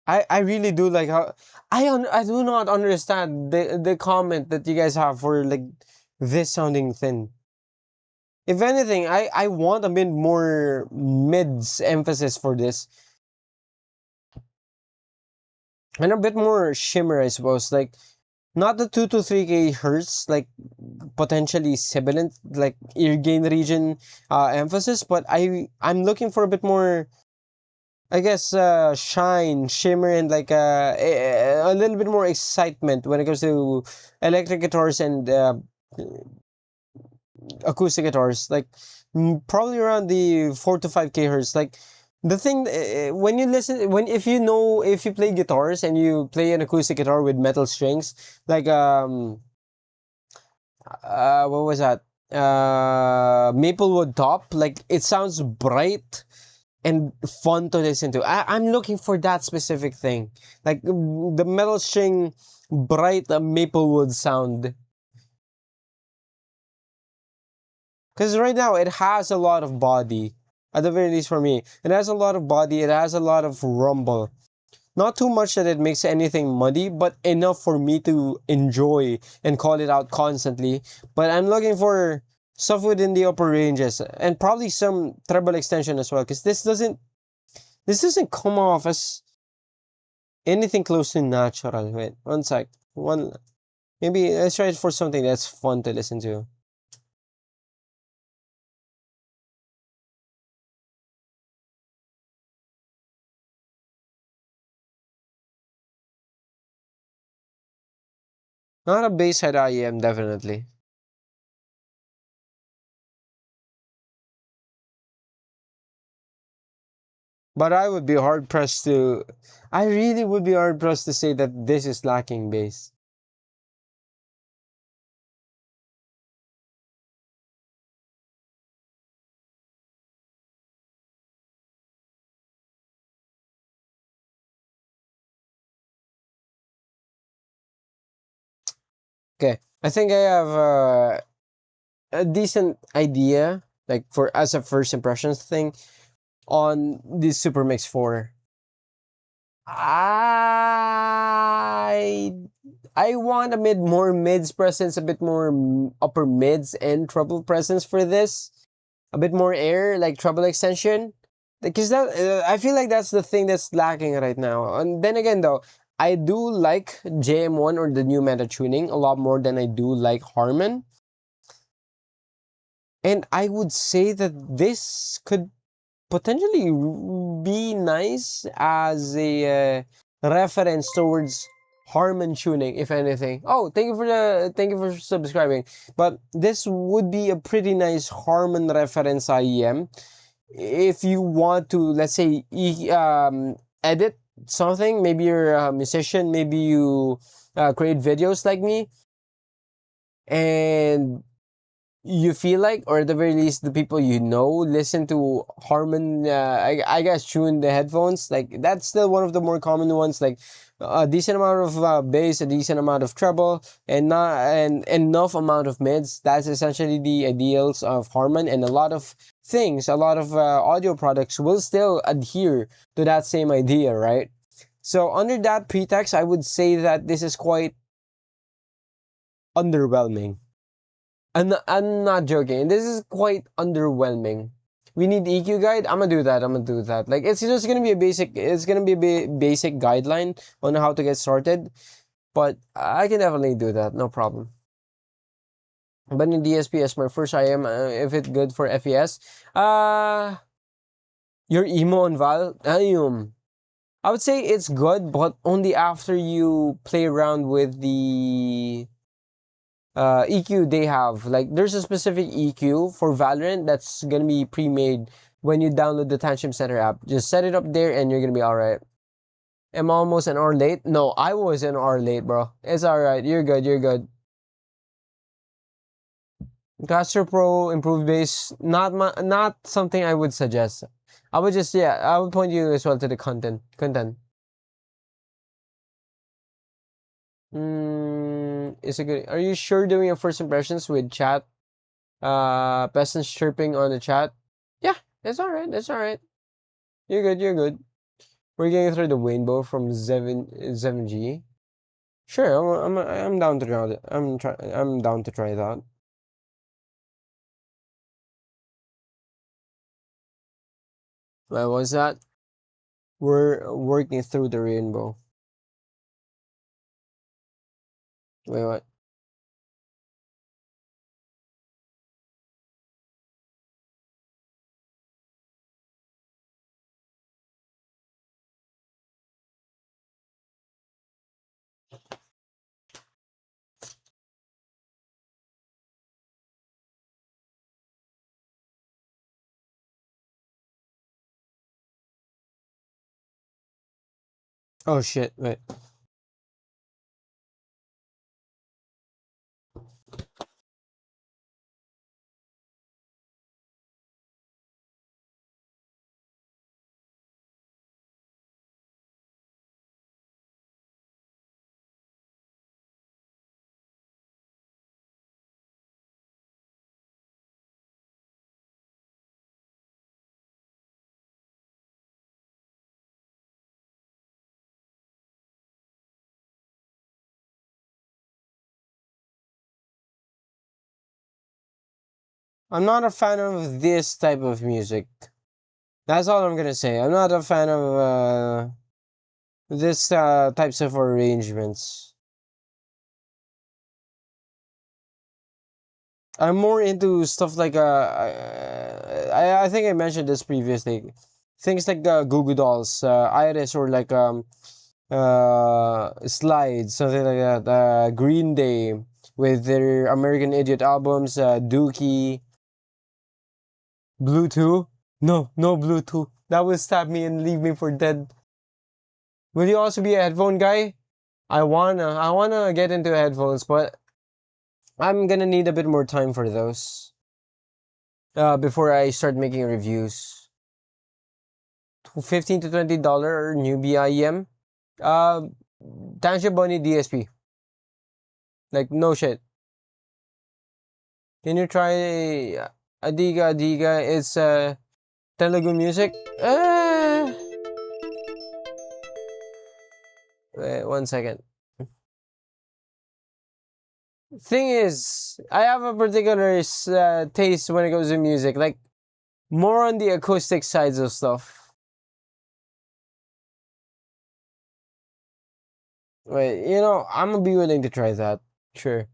I really do like how I do not understand the comment that you guys have for like this sounding thin. If anything, I want a bit more mids emphasis for this. And a bit more shimmer, I suppose. Like not the 2 to 3K hertz, like potentially sibilant, like ear gain region emphasis, but I'm looking for a bit more, I guess, shine, shimmer, and like a little bit more excitement when it comes to electric guitars and acoustic guitars. Like probably around the 4 to 5K hertz. Like the thing when you listen, when if you play guitars and you play an acoustic guitar with metal strings, like what was that? Maplewood top. Like it sounds bright and fun to listen to. I'm looking for that specific thing, like the metal string, bright Maplewood sound. Because right now it has a lot of body. At the very least for me, it has a lot of body. It has a lot of rumble. Not too much that it makes anything muddy, but enough for me to enjoy and call it out constantly. But I'm looking for stuff within the upper ranges and probably some treble extension as well, because this doesn't come off as anything close to natural. Wait, one sec. Maybe let's try it for something that's fun to listen to. Not a bass head IEM, definitely. But I would be hard pressed to. I really would be hard pressed to say that this is lacking bass. Okay, I think I have a decent idea, like for as a first impressions thing on this Supermix 4. I I want a more mids presence, a bit more upper mids and treble presence for this. A bit more air, like treble extension. Because that I feel like that's the thing that's lacking right now. And then again, though, I do like JM1 or the new meta tuning a lot more than I do like Harman. And I would say that this could potentially be nice as a reference towards Harman tuning, if anything. Oh, thank you for subscribing. But this would be a pretty nice Harman reference IEM if you want to, let's say, edit something. Maybe you're a musician, maybe you create videos like me, and you feel like, or at the very least, the people you know listen to Harman, I guess, tune the headphones. Like, that's still one of the more common ones. Like, a decent amount of bass, a decent amount of treble, and not and enough amount of mids. That's essentially the ideals of Harman, and a lot of things, a lot of audio products will still adhere to that same idea, right? So under that pretext, I would say that this is quite underwhelming. I'm not joking. This is quite underwhelming. We need EQ guide. I'm gonna do that. I'm gonna do that. Like, it's just gonna be a basic. It's gonna be a basic guideline on how to get started. But I can definitely do that. No problem. But in DSP as my first IM, if it's good for FES, your emo and Val, I would say it's good, but only after you play around with the EQ they have. Like, there's a specific EQ for Valorant that's gonna be pre-made when you download the Tantrum Center app. Just set it up there and you're gonna be alright. Am I almost an hour late? No, I was an hour late, bro. It's alright. You're good. You're good. Caster Pro improved bass, not something I would suggest. I would just, yeah, I would point you as well to the content. Is it good? Are you sure doing your first impressions with chat? Peasants chirping on the chat. Yeah, it's alright. It's alright. You're good. You're good. We're getting through the rainbow from 7G. Sure, I'm down to try it. I'm down to try that. What was that? We're working through the rainbow. Wait, what? Oh shit! Wait. I'm not a fan of this type of music. That's all I'm gonna say. I'm not a fan of this types of arrangements. I'm more into stuff like I think I mentioned this previously. Things like Goo Goo Dolls, Iris, or like Slides, something like that. Green Day with their American Idiot albums, Dookie, Bluetooth. No, no Bluetooth. That will stab me and leave me for dead. Will you also be a headphone guy? I wanna get into headphones, but I'm gonna need a bit more time for those. Before I start making reviews. $15 to $20 newbie IEM. Uh, Tangent Bunny DSP. Like, no shit. Can you try Adiga Adiga? It's Telugu music. Wait, 1 second. Thing is, I have a particular taste when it comes to music, like more on the acoustic sides of stuff. Wait, I'm gonna be willing to try that. Sure.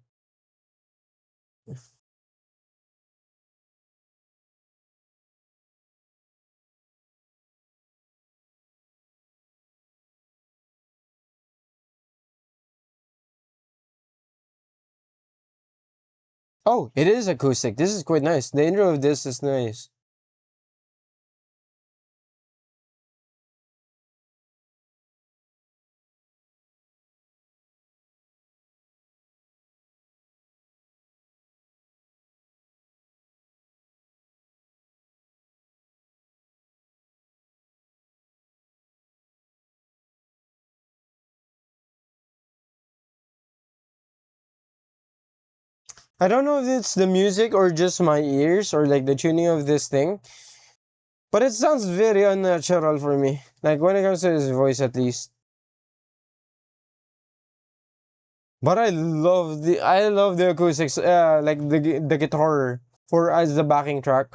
Oh, it is acoustic. This is quite nice. The intro of this is nice. I don't know if it's the music or just my ears or like the tuning of this thing, but it sounds very unnatural for me. Like when it comes to his voice, at least. But I love the acoustics, like the guitar for as the backing track.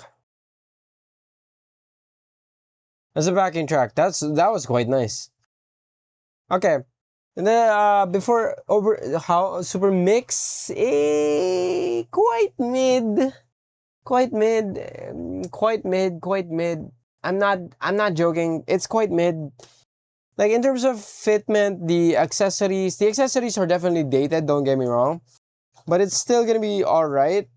As a backing track, that was quite nice. Okay, and then before over how super mix, quite mid, quite mid, quite mid, quite mid. I'm not joking. It's quite mid. Like in terms of fitment, the accessories are definitely dated. Don't get me wrong, but it's still gonna be all right.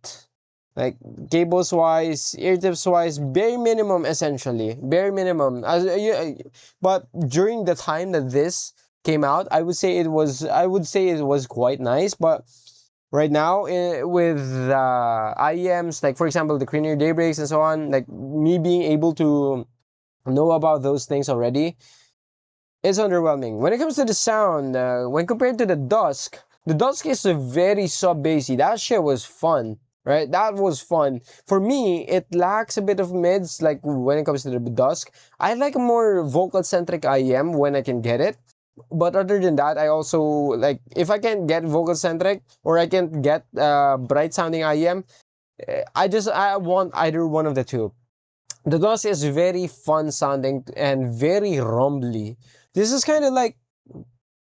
Like cables wise, ear tips wise, bare minimum essentially, bare minimum. But during the time that this came out, I would say it was quite nice. But right now, with IEMs, like for example the cranial daybreaks and so on, like me being able to know about those things already, it's underwhelming. When it comes to the sound, when compared to the Dusk is a very sub bassy. That shit was fun, right? That was fun. For me, it lacks a bit of mids, like when it comes to the Dusk. I like a more vocal centric IEM when I can get it. But other than that, I also like if I can get vocal centric or I can get bright sounding IEM, I want either one of the two. The DOS is very fun sounding and very rumbly. This is kind of like,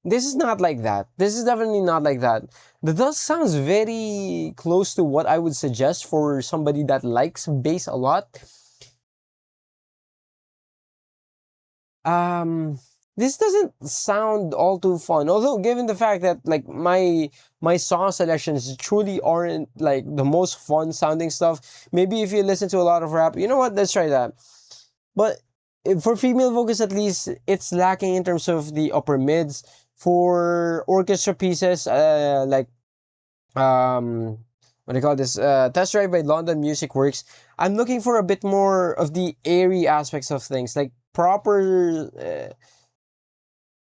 this is not like that. This is definitely not like that. The DOS sounds very close to what I would suggest for somebody that likes bass a lot. Um, this doesn't sound all too fun. Although, given the fact that like my song selections truly aren't like the most fun sounding stuff, maybe if you listen to a lot of rap, you know what? Let's try that. But for female vocals, at least, it's lacking in terms of the upper mids. For orchestra pieces, like what do you call this? Test Drive by London Music Works. I'm looking for a bit more of the airy aspects of things, like proper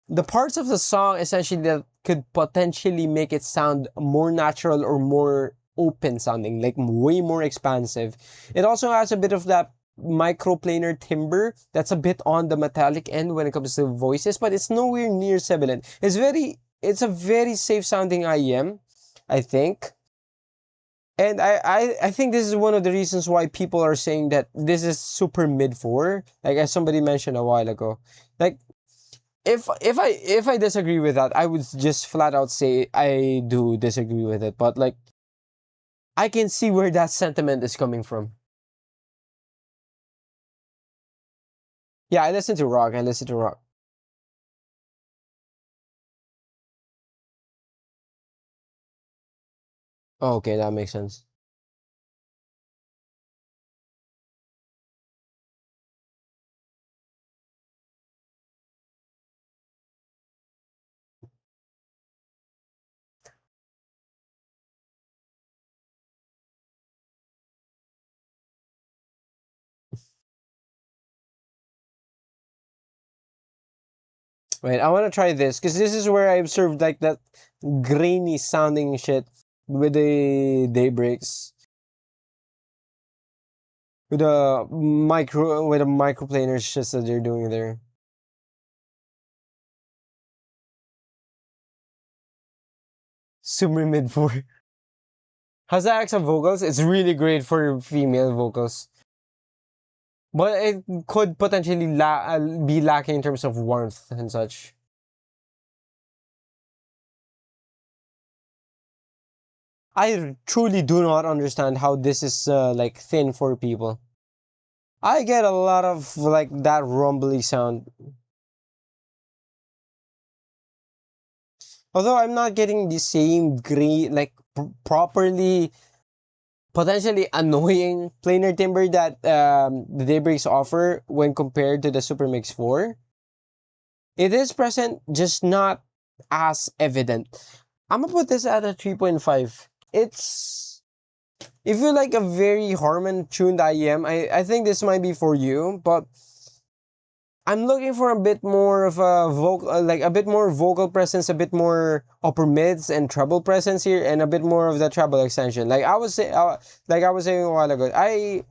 the parts of the song essentially that could potentially make it sound more natural or more open sounding, like way more expansive. It also has a bit of that microplanar timbre that's a bit on the metallic end when it comes to voices, but it's nowhere near sibilant. It's a very safe sounding IEM, I think. And I think this is one of the reasons why people are saying that this is super mid four, like as somebody mentioned a while ago. Like if I disagree with that, I would just flat out say I do disagree with it. But like I can see where that sentiment is coming from. Yeah, I listen to rock. I listen to rock. Oh, okay, that makes sense. Wait, I want to try this because this is where I observed like that grainy sounding shit with the daybreaks. With the microplaners shit that they're doing there. Super mid 4. Has that extra vocals? It's really great for female vocals. But it could potentially be lacking in terms of warmth and such. I truly do not understand how this is like thin for people. I get a lot of like that rumbly sound. Although I'm not getting the same green, like properly, potentially annoying planar timbre that the Daybreaks offer when compared to the Supermix 4. It is present, just not as evident. I'm gonna put this at a 3.5. It's, if you like a very Harman tuned IEM, I think this might be for you, but I'm looking for a bit more of a vocal, like a bit more vocal presence, a bit more upper mids and treble presence here, and a bit more of the treble extension. Like I was saying a while ago, I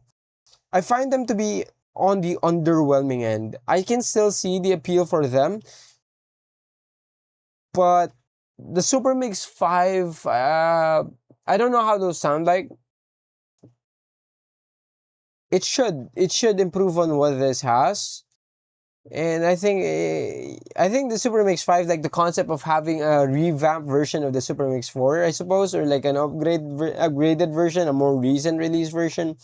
find them to be on the underwhelming end. I can still see the appeal for them, but the Supermix 5, I don't know how those sound like. It should improve on what this has. And I think the Supermix 5, like the concept of having a revamped version of the Supermix 4, I suppose, or like an upgraded version, a more recent release version,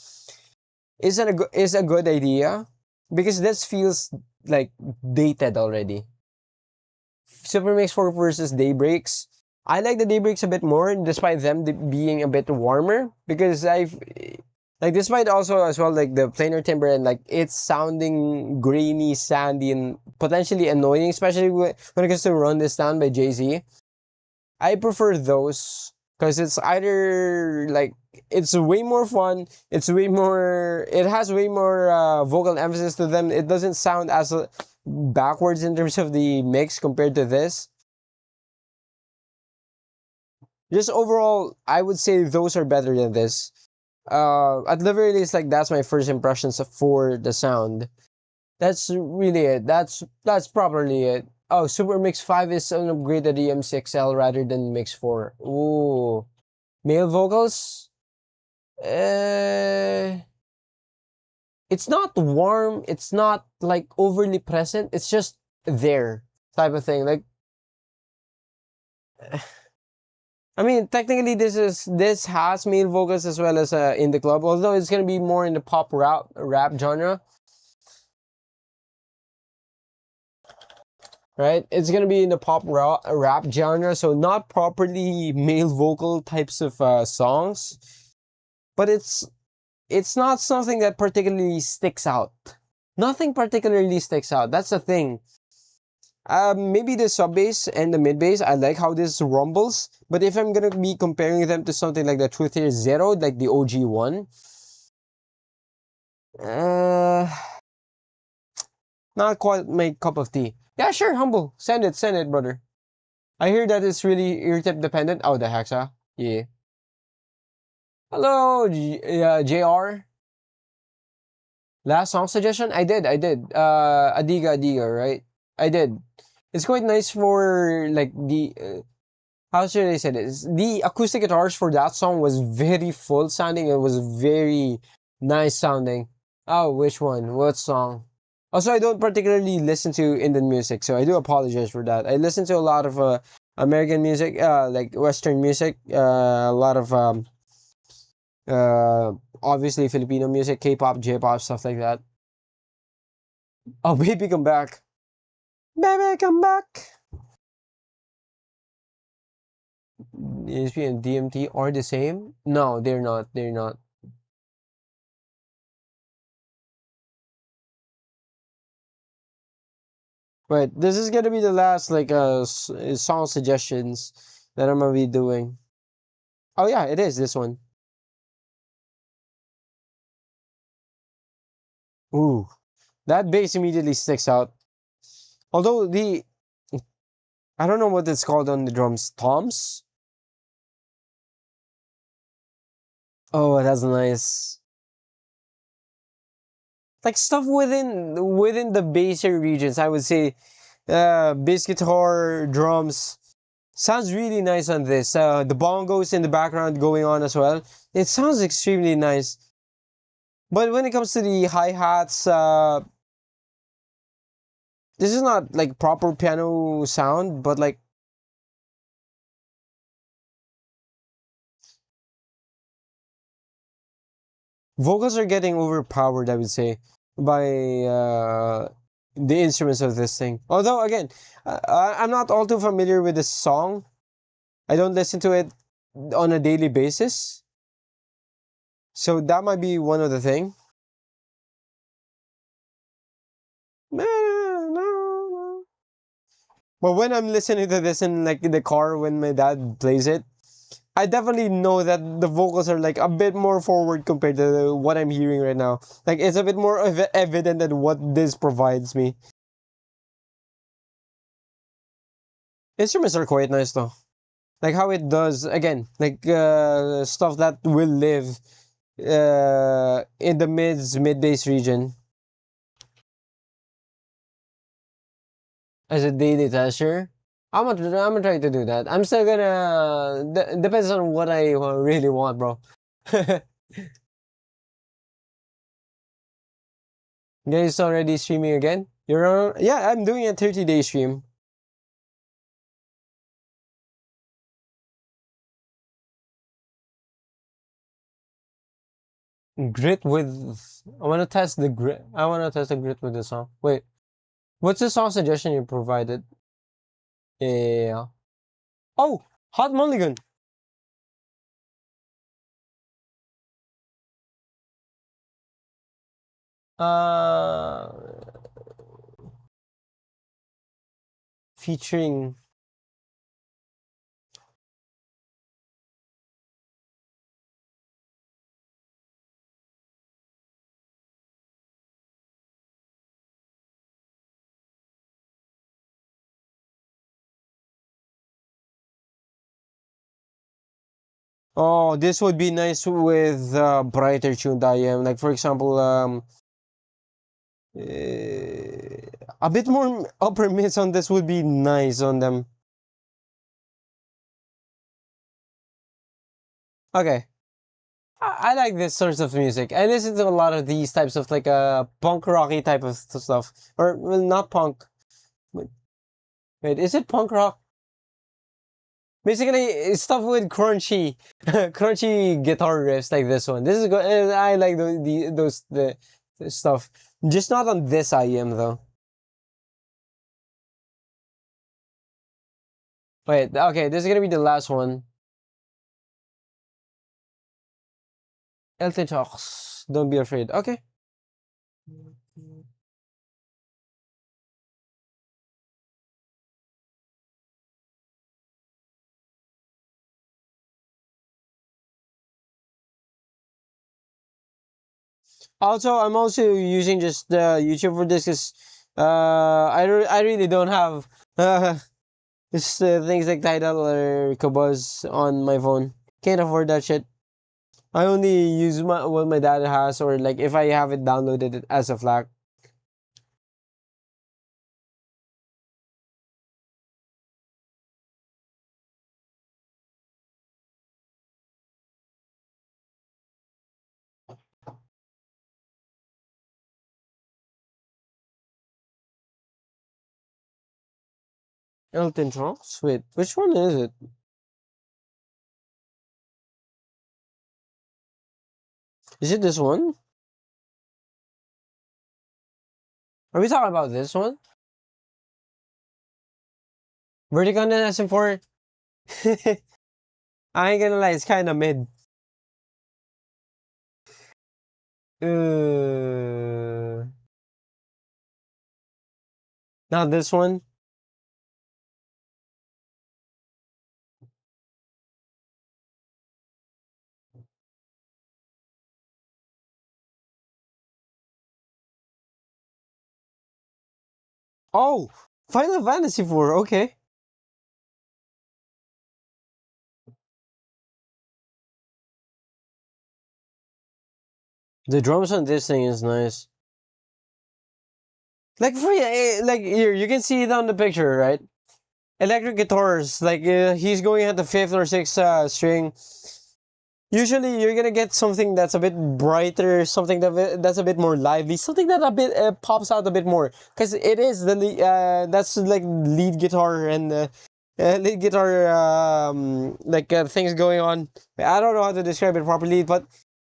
is a good idea, because this feels like dated already. Supermix 4 versus Daybreaks. I like the Daybreaks a bit more, despite them being a bit warmer, because I've like, despite also as well like the planar timbre and like it's sounding grainy, sandy, and potentially annoying, especially when it comes to Run This Down by Jay-Z. I prefer those because it's either like it's way more fun, it has way more vocal emphasis to them. It doesn't sound as backwards in terms of the mix compared to this. Just overall, I would say those are better than this. At the very least, like that's my first impressions for the sound. That's really it. That's properly it. Oh, Super Mix 5 is an upgraded EM6L rather than Mix 4. Ooh. Male vocals? It's not warm, it's not like overly present, it's just there type of thing. Like, I mean, technically this has male vocals as well as in the club, although it's gonna be more in the pop rap genre. Right? It's gonna be in the pop rap genre, so not properly male vocal types of songs, but it's not something that particularly sticks out. Nothing particularly sticks out. That's the thing. Maybe the sub bass and the mid bass, I like how this rumbles, but if I'm gonna be comparing them to something like the Truth Here Zero, like the OG one, not quite my cup of tea. Yeah, sure, humble. Send it, brother. I hear that it's really ear tip dependent. Oh, the hexa. Yeah. Hello, JR. Last song suggestion? I did. Adiga, right? I did. It's quite nice for, like, the, how should I say this? The acoustic guitars for that song was very full sounding. It was very nice sounding. Oh, which one? What song? Also, I don't particularly listen to Indian music, so I do apologize for that. I listen to a lot of American music, like Western music, a lot of obviously Filipino music, K-pop, J-pop, stuff like that. Oh, baby, come back. Baby, come back. ESP and DMT are the same? No, they're not. They're not. Right, this is gonna be the last like song suggestions that I'm gonna be doing. Oh yeah, it is this one. Ooh, that bass immediately sticks out. Although I don't know what it's called on the drums. Toms? Oh, that's nice. Like stuff within the bassier regions, I would say bass guitar, drums sounds really nice on this. The bongos in the background going on as well. It sounds extremely nice. But when it comes to the hi-hats, this is not like proper piano sound, but like vocals are getting overpowered, I would say, by the instruments of this thing. Although, again, I'm not all too familiar with this song. I don't listen to it on a daily basis. So that might be one of the thing. But when I'm listening to this in like in the car when my dad plays it, I definitely know that the vocals are like a bit more forward compared to what I'm hearing right now. Like it's a bit more evident than what this provides me. Instruments are quite nice though. Like how it does again, like stuff that will live in the mid bass region as a daily tester. I'm gonna try to do that. I'm still gonna depends on what I really want, bro. Guys, already streaming again? You're on? Yeah, I'm doing a 30-day stream. Grit with. I want to test the grit. I want to test the grit with the song. Wait, what's the song suggestion you provided? Yeah. Oh, Hot Mulligan. Uh, featuring. Oh, this would be nice with brighter tuned IEM. Like for example, a bit more upper mids on this would be nice on them. Okay. I like this sort of music. I listen to a lot of these types of like punk rocky type of stuff. Or well, not punk. Wait, is it punk rock? Basically, it's stuff with crunchy, crunchy guitar riffs like this one. This is good. I like the stuff. Just not on this IEM though. Wait, okay, this is gonna be the last one. LT Talks. Don't be afraid. Okay. Also, I'm also using just YouTube for this because I really don't have just things like Tidal or Kabuz on my phone. Can't afford that shit. I only use what my dad has or like if I have it downloaded as a FLAC. Elton John? Sweet. Which one is it? Is it this one? Are we talking about this one? Verticon and SM4? I ain't gonna lie, it's kinda mid. Uh, Not this one. Oh! Final Fantasy 4, okay. The drums on this thing is nice. Like like here, you can see it on the picture, right? Electric guitars, like he's going at the 5th or 6th string. Usually, you're gonna get something that's a bit brighter, something that's a bit more lively, something that a bit pops out a bit more, because it is that's like lead guitar and lead guitar things going on. I don't know how to describe it properly, but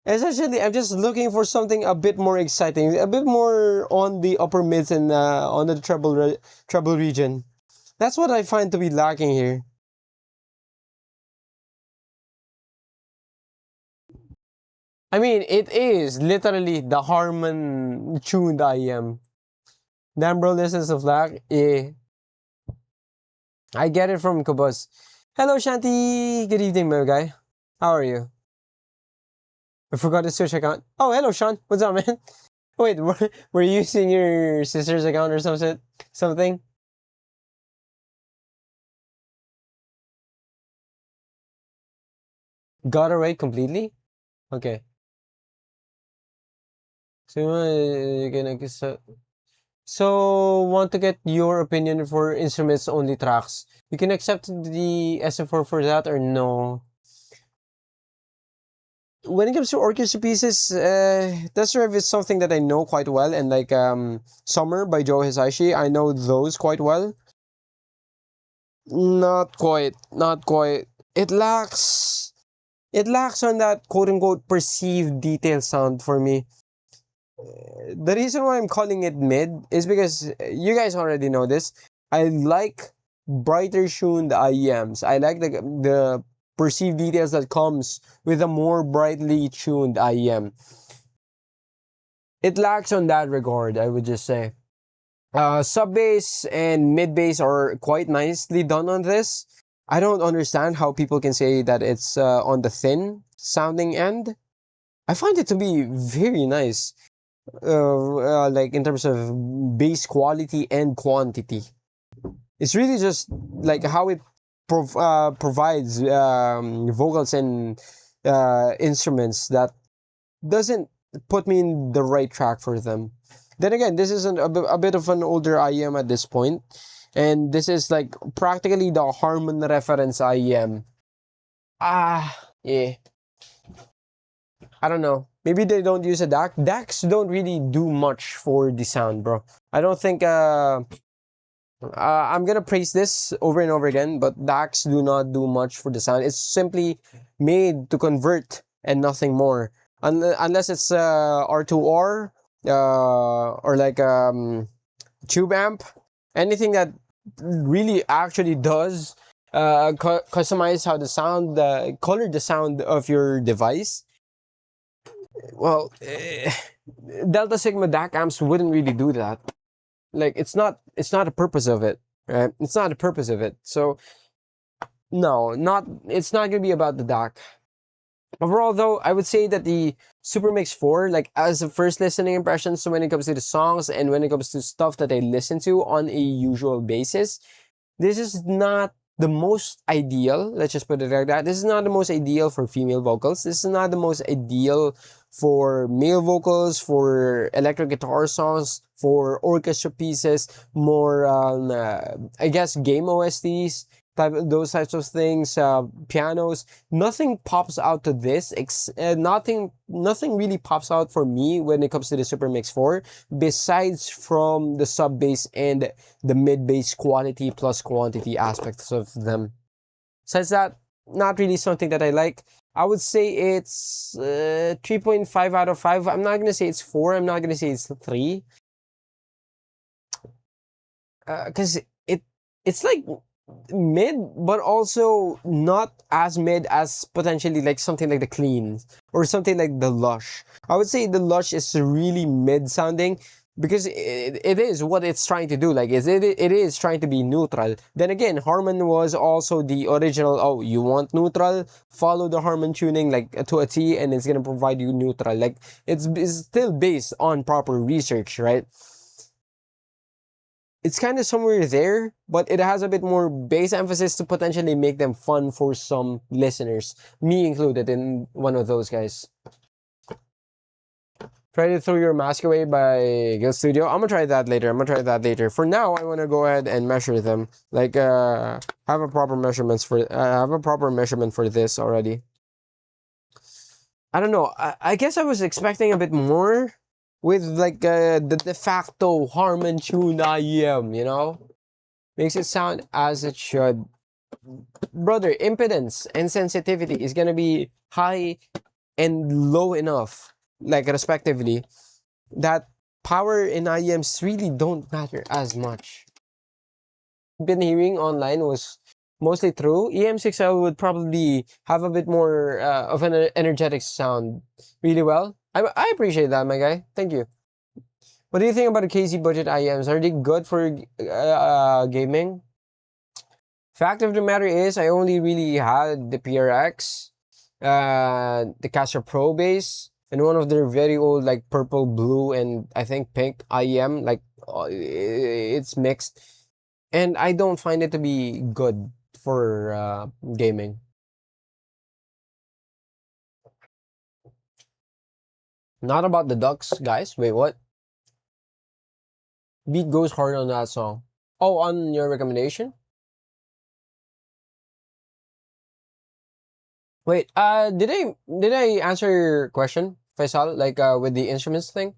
essentially, I'm just looking for something a bit more exciting, a bit more on the upper mids and on the treble region. That's what I find to be lacking here. I mean, it is literally the Harman tuned IEM. Damn, bro, listens to Flack. Yeah. I get it from Kubus. Hello, Shanti. Good evening, my guy. How are you? I forgot to switch account. Oh, hello, Sean. What's up, man? Wait, were you using your sister's account or something? Got away completely? Okay. So you're gonna want to get your opinion for instruments only tracks. You can accept the SM4 for that or no? When it comes to orchestra pieces, Test Drive is something that I know quite well, and like Summer by Joe Hisaishi, I know those quite well. Not quite, not quite. It lacks on that quote unquote perceived detail sound for me. The reason why I'm calling it mid is because you guys already know this. I like brighter tuned IEMs. I like the perceived details that comes with a more brightly tuned IEM. It lacks on that regard, I would just say. Sub bass and mid bass are quite nicely done on this. I don't understand how people can say that it's on the thin sounding end. I find it to be very nice, like in terms of bass quality and quantity. It's really just like how it provides vocals and instruments that doesn't put me in the right track for them. Then again, this is a bit of an older IEM at this point, and this is like practically the Harman reference IEM. Yeah. I don't know. Maybe they don't use a DAC. DACs don't really do much for the sound, bro. I don't think I'm gonna praise this over and over again, but DACs do not do much for the sound. It's simply made to convert and nothing more. Unless it's R2R or like tube amp, anything that really actually does customize how the sound, color the sound of your device. Well, Delta Sigma DAC amps wouldn't really do that. Like it's not a purpose of it, right? It's not a purpose of it. So no, it's not gonna be about the DAC. Overall though, I would say that the Supermix 4, like as a first listening impression, so when it comes to the songs and when it comes to stuff that I listen to on a usual basis, this is not the most ideal. Let's just put it like that. This is not the most ideal for female vocals. This is not the most ideal for male vocals, for electric guitar songs, for orchestra pieces, more I guess game OSTs, those types of things, pianos. Nothing pops out to this. Nothing really pops out for me when it comes to the Supermix 4, besides from the sub bass and the mid bass quality plus quantity aspects of them. Besides that, not really something that I like. I would say it's 3.5 out of 5. I'm not gonna say it's 4. I'm not gonna say it's 3. Because it's like mid, but also not as mid as potentially like something like the Clean or something like the Lush. I would say the Lush is really mid sounding because it is what it's trying to do. Like it is trying to be neutral. Then again, Harman was also the original. Oh, you want neutral? Follow the Harman tuning like to a T, and it's gonna provide you neutral. Like it's still based on proper research, right? It's kind of somewhere there, but it has a bit more bass emphasis to potentially make them fun for some listeners, me included in one of those guys. Try to throw your mask away by Guild Studio. I'm gonna try that later. For now, I wanna go ahead and measure them. Like have a proper measurement for this already. I don't know. I guess I was expecting a bit more with like the de facto Harman tuned IEM, you know? Makes it sound as it should. Brother, impedance and sensitivity is gonna be high and low enough, like respectively, that power in IEMs really don't matter as much. Been hearing online was mostly true. EM6L would probably have a bit more of an energetic sound really well. I appreciate that, my guy. Thank you. What do you think about the KZ budget IEMs? Are they good for gaming? Fact of the matter is, I only really had the PRX, the Caster Pro base, and one of their very old like purple, blue, and I think pink IEM. Like it's mixed, and I don't find it to be good for gaming. Not about the ducks, guys. Wait, what? Beat goes hard on that song. Oh, on your recommendation? Wait, did I answer your question, Faisal? Like with the instruments thing?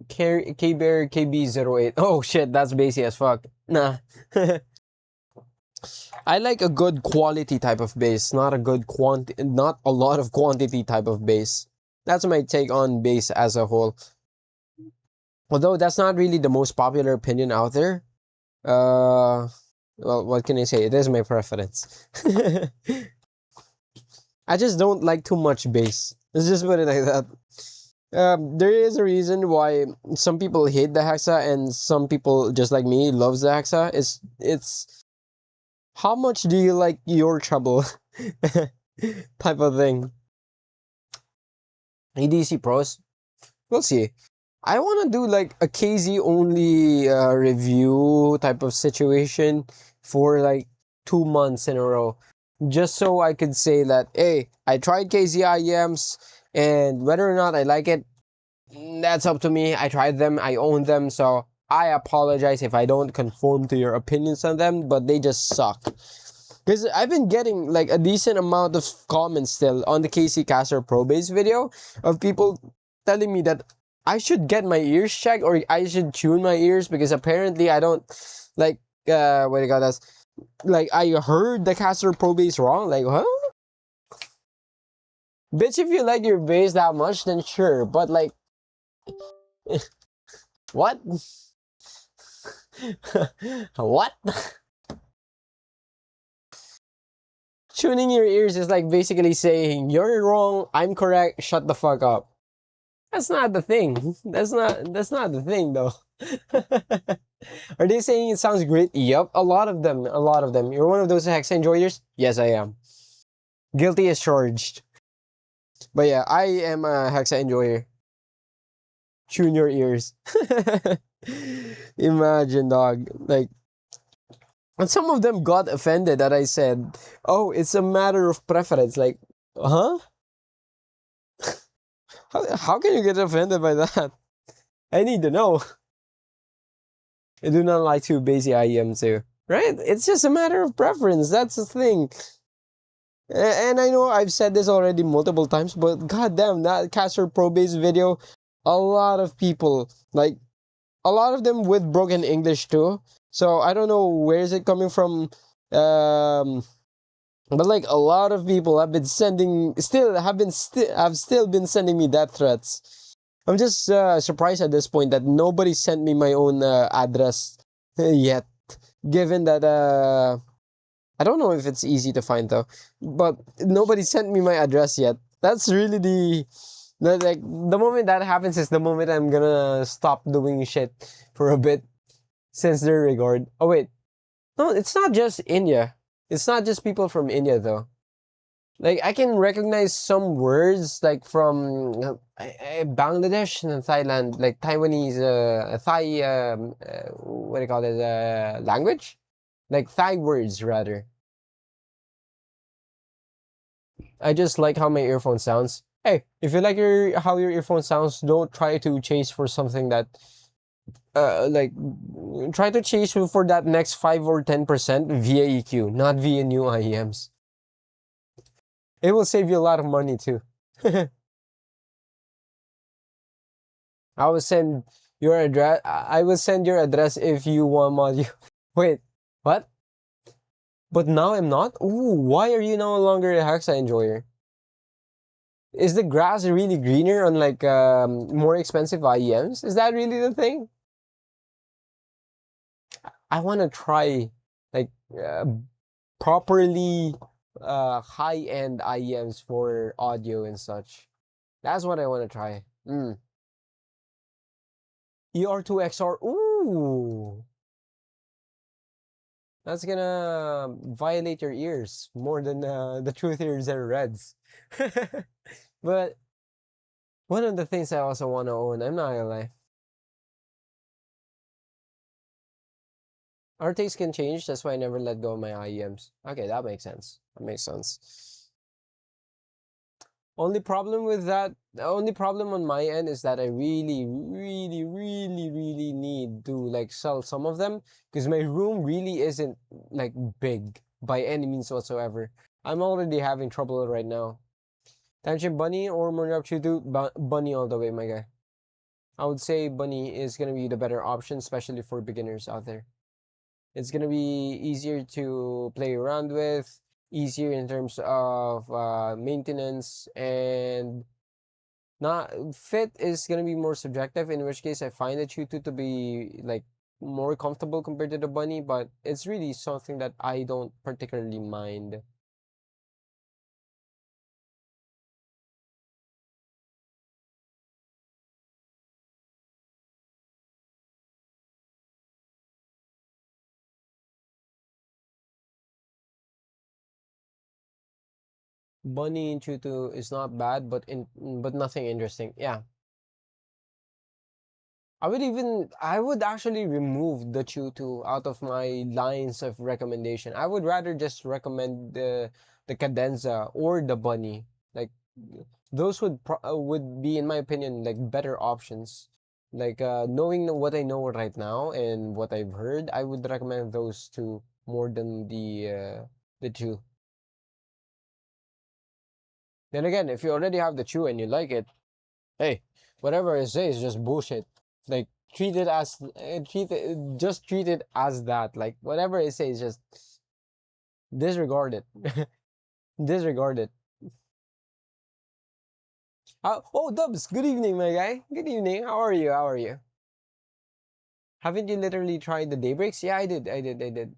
K-Bear KB08. Oh shit, that's basic as fuck. Nah. I like a good quality type of bass, not not a lot of quantity type of bass. That's my take on bass as a whole. Although that's not really the most popular opinion out there. Well, what can I say? It is my preference. I just don't like too much bass. Let's just put it like that. There is a reason why some people hate the Hexa and some people, just like me, loves the Hexa. It's how much do you like your treble type of thing. EDC Pros, we'll see. I want to do like a KZ only review type of situation for like 2 months in a row, just so I could say that, hey, I tried KZ IEMs, and whether or not I like it, that's up to me. I tried them, I own them, so I apologize if I don't conform to your opinions on them, but they just suck. Because I've been getting like a decent amount of comments still on the KC Caster Pro Base video of people telling me that I should get my ears checked or I should tune my ears because apparently I don't like what do you call that? Like I heard the Caster Pro Base wrong. Like, huh? Bitch, if you like your bass that much, then sure. But like, what? What? Tuning your ears is like basically saying you're wrong, I'm correct, shut the fuck up. That's not the thing. That's not the thing though. Are they saying it sounds great? Yup, a lot of them. You're one of those Hexa enjoyers? Yes, I am. Guilty as charged. But yeah, I am a Hexa enjoyer. Tune your ears. Imagine, dog. Like, and some of them got offended that I said, oh, it's a matter of preference. Like, huh? How can you get offended by that? I need to know. I do not like too basic IEM too. Right? It's just a matter of preference. That's the thing. And I know I've said this already multiple times, but goddamn, that Caster Pro Base video, a lot of people, like, a lot of them with broken English too. So I don't know where is it coming from. But like a lot of people have been sending, have still been sending me death threats. I'm just surprised at this point that nobody sent me my own address yet. Given that I don't know if it's easy to find though, but nobody sent me my address yet. That's really like the moment that happens is the moment I'm gonna stop doing shit for a bit, since their regard. Oh wait, no, it's not just India. It's not just people from India though. Like I can recognize some words like from Bangladesh and Thailand, like Taiwanese, Thai, what do you call it, language, like Thai words rather. I just like how my earphone sounds. Hey, if you like how your earphone sounds, don't try to chase for something that like try to chase for that next 5 or 10% via EQ, not via new IEMs. It will save you a lot of money too. I will send your address. I will send your address if you want module. Wait, what? But now I'm not? Ooh, why are you no longer a Hexa enjoyer? Is the grass really greener on like more expensive IEMs? Is that really the thing? I want to try like properly high-end IEMs for audio and such. That's what I want to try. ER2XR. Ooh. That's gonna violate your ears more than the Truth Ears and Reds. But one of the things I also want to own, I'm not gonna lie. Our taste can change, that's why I never let go of my IEMs. Okay, that makes sense. That makes sense. Only problem with that, the only problem on my end is that I really need to like sell some of them because my room really isn't like big by any means whatsoever. I'm already having trouble right now. Tangent Bunny or Monrap Chudu? Bunny all the way, my guy. I would say Bunny is gonna be the better option, especially for beginners out there. It's gonna be easier to play around with, easier in terms of maintenance, and not fit is gonna be more subjective. In which case, I find the Chutu to be like more comfortable compared to the Bunny, but it's really something that I don't particularly mind. Bunny and Chutu is not bad, but nothing interesting. Yeah. I would actually remove the Chutu out of my lines of recommendation. I would rather just recommend the Cadenza or the Bunny. Like those would be, in my opinion, like better options. Like knowing what I know right now and what I've heard, I would recommend those two more than the two. Then again, if you already have the chew and you like it, hey, whatever I say is just bullshit. Like treat it as just treat it as that. Like whatever I say is just disregard it. Disregard it. Oh, Dubs, good evening, my guy. Good evening. How are you? How are you? Haven't you literally tried the daybreaks? Yeah, I did. I did. I did.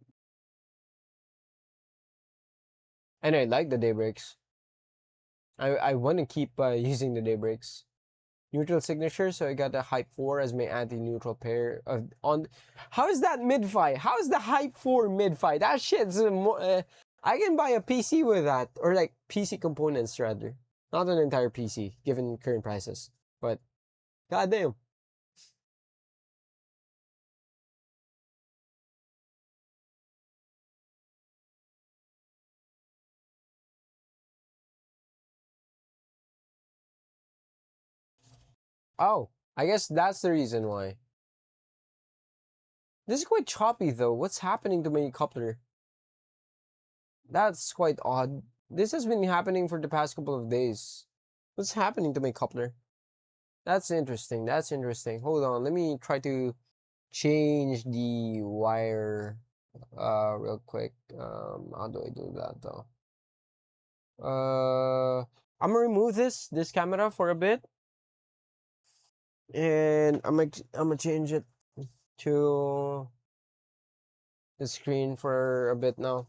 And I like the daybreaks. I want to keep using the daybreaks. Neutral signature, so I got a Hype 4 as my anti-neutral pair on. How is that mid-fi? How is the Hype 4 mid-fi? That shit's I can buy a PC with that, or like PC components rather, not an entire PC given current prices. But goddamn. Oh, I guess that's the reason why. This is quite choppy though. What's happening to my coupler? That's quite odd. This has been happening for the past couple of days. What's happening to my coupler? That's interesting. That's interesting. Hold on. Let me try to change the wire real quick. How do I do that though? I'm gonna remove this camera for a bit, and I'm gonna change it to the screen for a bit now.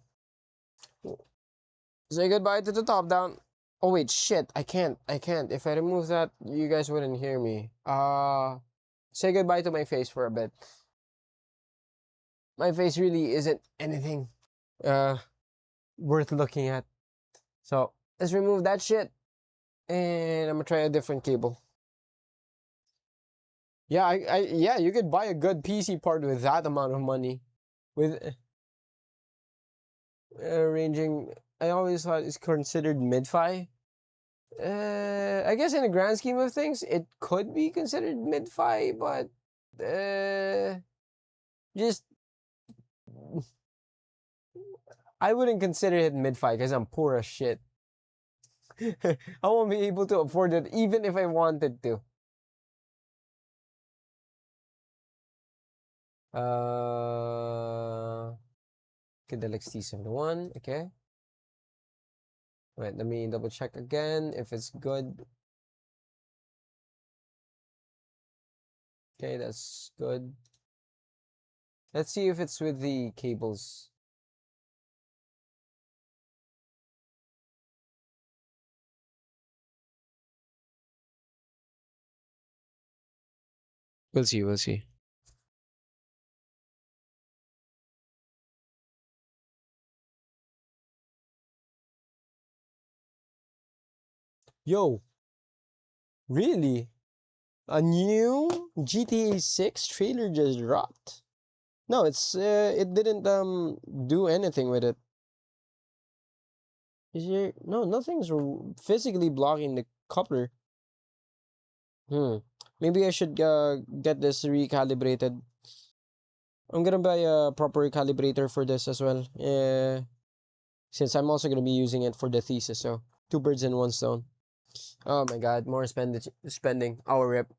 Say goodbye to the top down. Oh wait, shit! I can't. If I remove that, you guys wouldn't hear me. Say goodbye to my face for a bit. My face really isn't anything uh worth looking at. So let's remove that shit, and I'm gonna try a different cable. Yeah, yeah, you could buy a good PC part with that amount of money, with ranging I always thought is considered mid-fi. I guess in the grand scheme of things, it could be considered mid-fi, but just I wouldn't consider it mid-fi because I'm poor as shit. I won't be able to afford it even if I wanted to. Okay, the XT71, okay. Wait, let me double check again if it's good. Okay, that's good. Let's see if it's with the cables. We'll see, we'll see. Yo, really? A new GTA 6 trailer just dropped? No, it didn't do anything with it. Is there no nothing's physically blocking the coupler. Maybe I should get this recalibrated. I'm gonna buy a proper calibrator for this as well. Since I'm also gonna be using it for the thesis, so two birds in one stone. Oh my god, more spending. Our rip.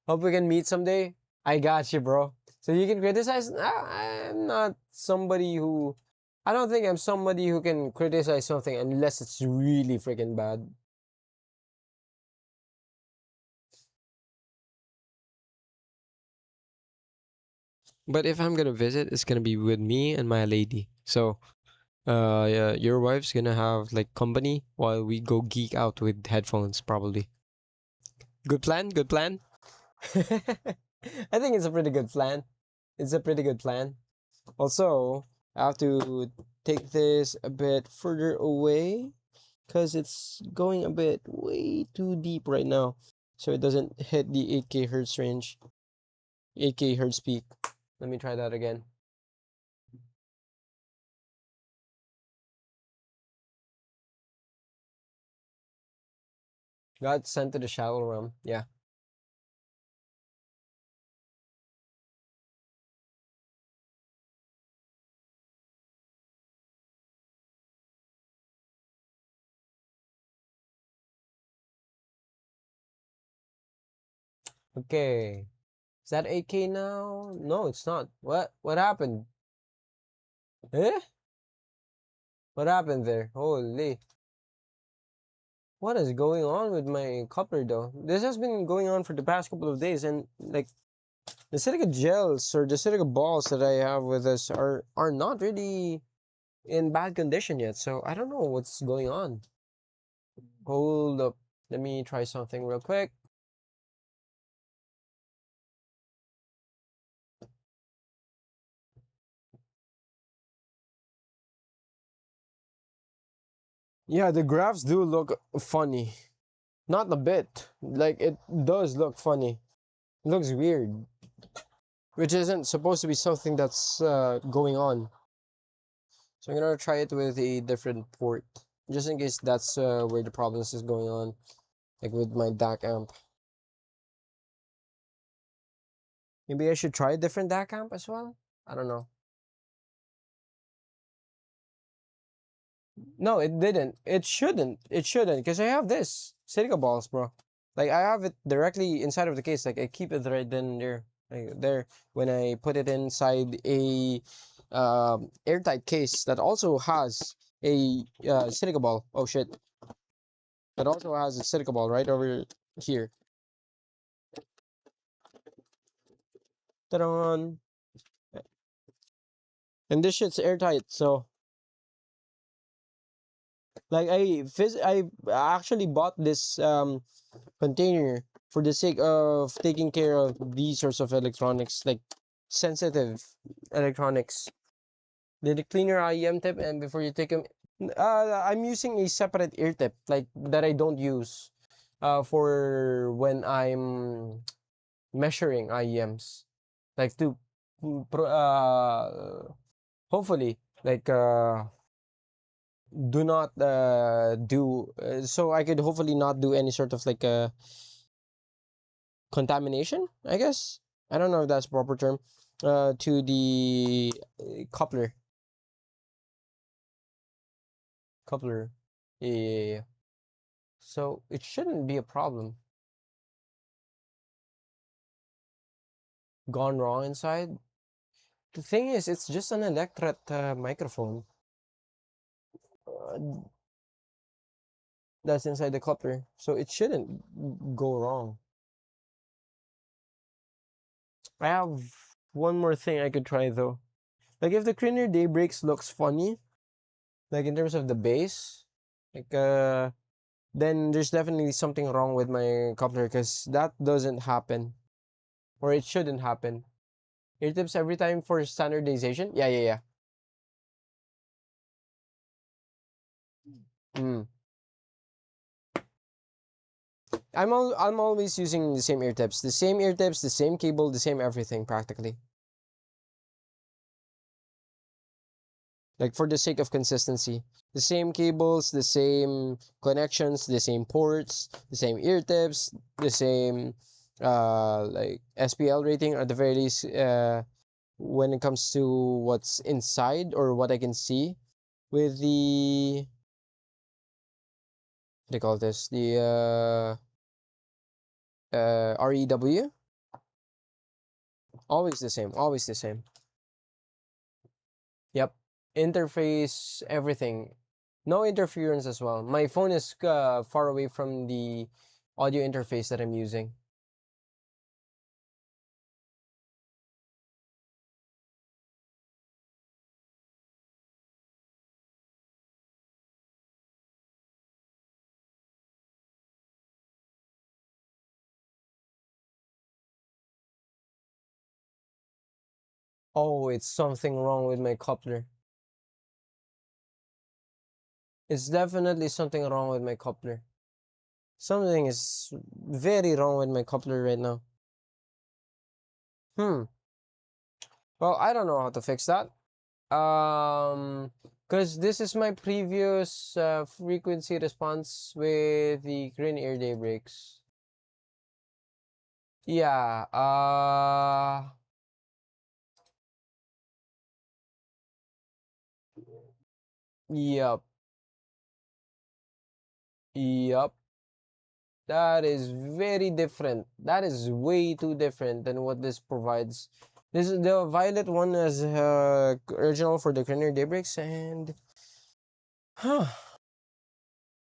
Hope we can meet someday. I got you, bro. So you can criticize. I'm not somebody who. I don't think I'm somebody who can criticize something unless it's really freaking bad. But if I'm gonna visit, it's gonna be with me and my lady. So, yeah, your wife's gonna have like company while we go geek out with headphones, probably. Good plan. Good plan. I think it's a pretty good plan. It's a pretty good plan. Also, I have to take this a bit further away because it's going a bit way too deep right now. So it doesn't hit the 8K hertz range. 8K hertz peak. Let me try that again. Got sent to the shallow realm. Yeah. Okay. Is that 8K now? No, it's not. What happened? Eh? What happened there? Holy. What is going on with my coupler though? This has been going on for the past couple of days, and like the silica gels or the silica balls that I have with us are not really in bad condition yet. So I don't know what's going on. Hold up. Let me try something real quick. Yeah, the graphs do look funny. Not a bit. Like it does look funny. It looks weird. Which isn't supposed to be something that's going on. So I'm gonna try it with a different port. Just in case that's where the problems is going on. Like with my DAC amp. Maybe I should try a different DAC amp as well? I don't know. No, it didn't. It shouldn't. It shouldn't. Because I have this. Silica balls, bro. Like, I have it directly inside of the case. Like, I keep it right then and there. Like, there. When I put it inside a airtight case that also has a silica ball. Oh, shit. That also has a silica ball right over here. Ta-da! And this shit's airtight, so like I actually bought this container for the sake of taking care of these sorts of electronics, like sensitive electronics. Did you clean your IEM tip and before you take them? I'm using a separate ear tip, like that I don't use for when I'm measuring IEMs, like to hopefully like do not do so I could hopefully not do any sort of like contamination, I guess. I don't know if that's proper term. To the coupler. Coupler. Yeah, yeah, yeah. So it shouldn't be a problem. Gone wrong inside. The thing is, it's just an electret microphone uh, that's inside the coupler, so it shouldn't go wrong. I have one more thing I could try though. Like if the Cranier Daybreaks looks funny, like in terms of the bass, like then there's definitely something wrong with my coupler because that doesn't happen, or it shouldn't happen. Ear tips every time for standardization. Yeah, yeah, yeah. Mm. I'm always using the same ear tips, the same cable, the same everything practically. Like for the sake of consistency, the same cables, the same connections, the same ports, the same ear tips, the same like SPL rating, or the very least when it comes to what's inside or what I can see with the what do you call this, the REW. Always the same, always the same. Yep. Interface, everything. No interference as well. My phone is far away from the audio interface that I'm using. Oh, it's something wrong with my coupler. It's definitely something wrong with my coupler. Something is very wrong with my coupler right now. Hmm. Well, I don't know how to fix that. Because this is my previous frequency response with the green ear daybreaks. Yeah. Yep. Yep. That is very different. That is way too different than what this provides. This is the violet one as original for the Cranier Daybreaks, and huh,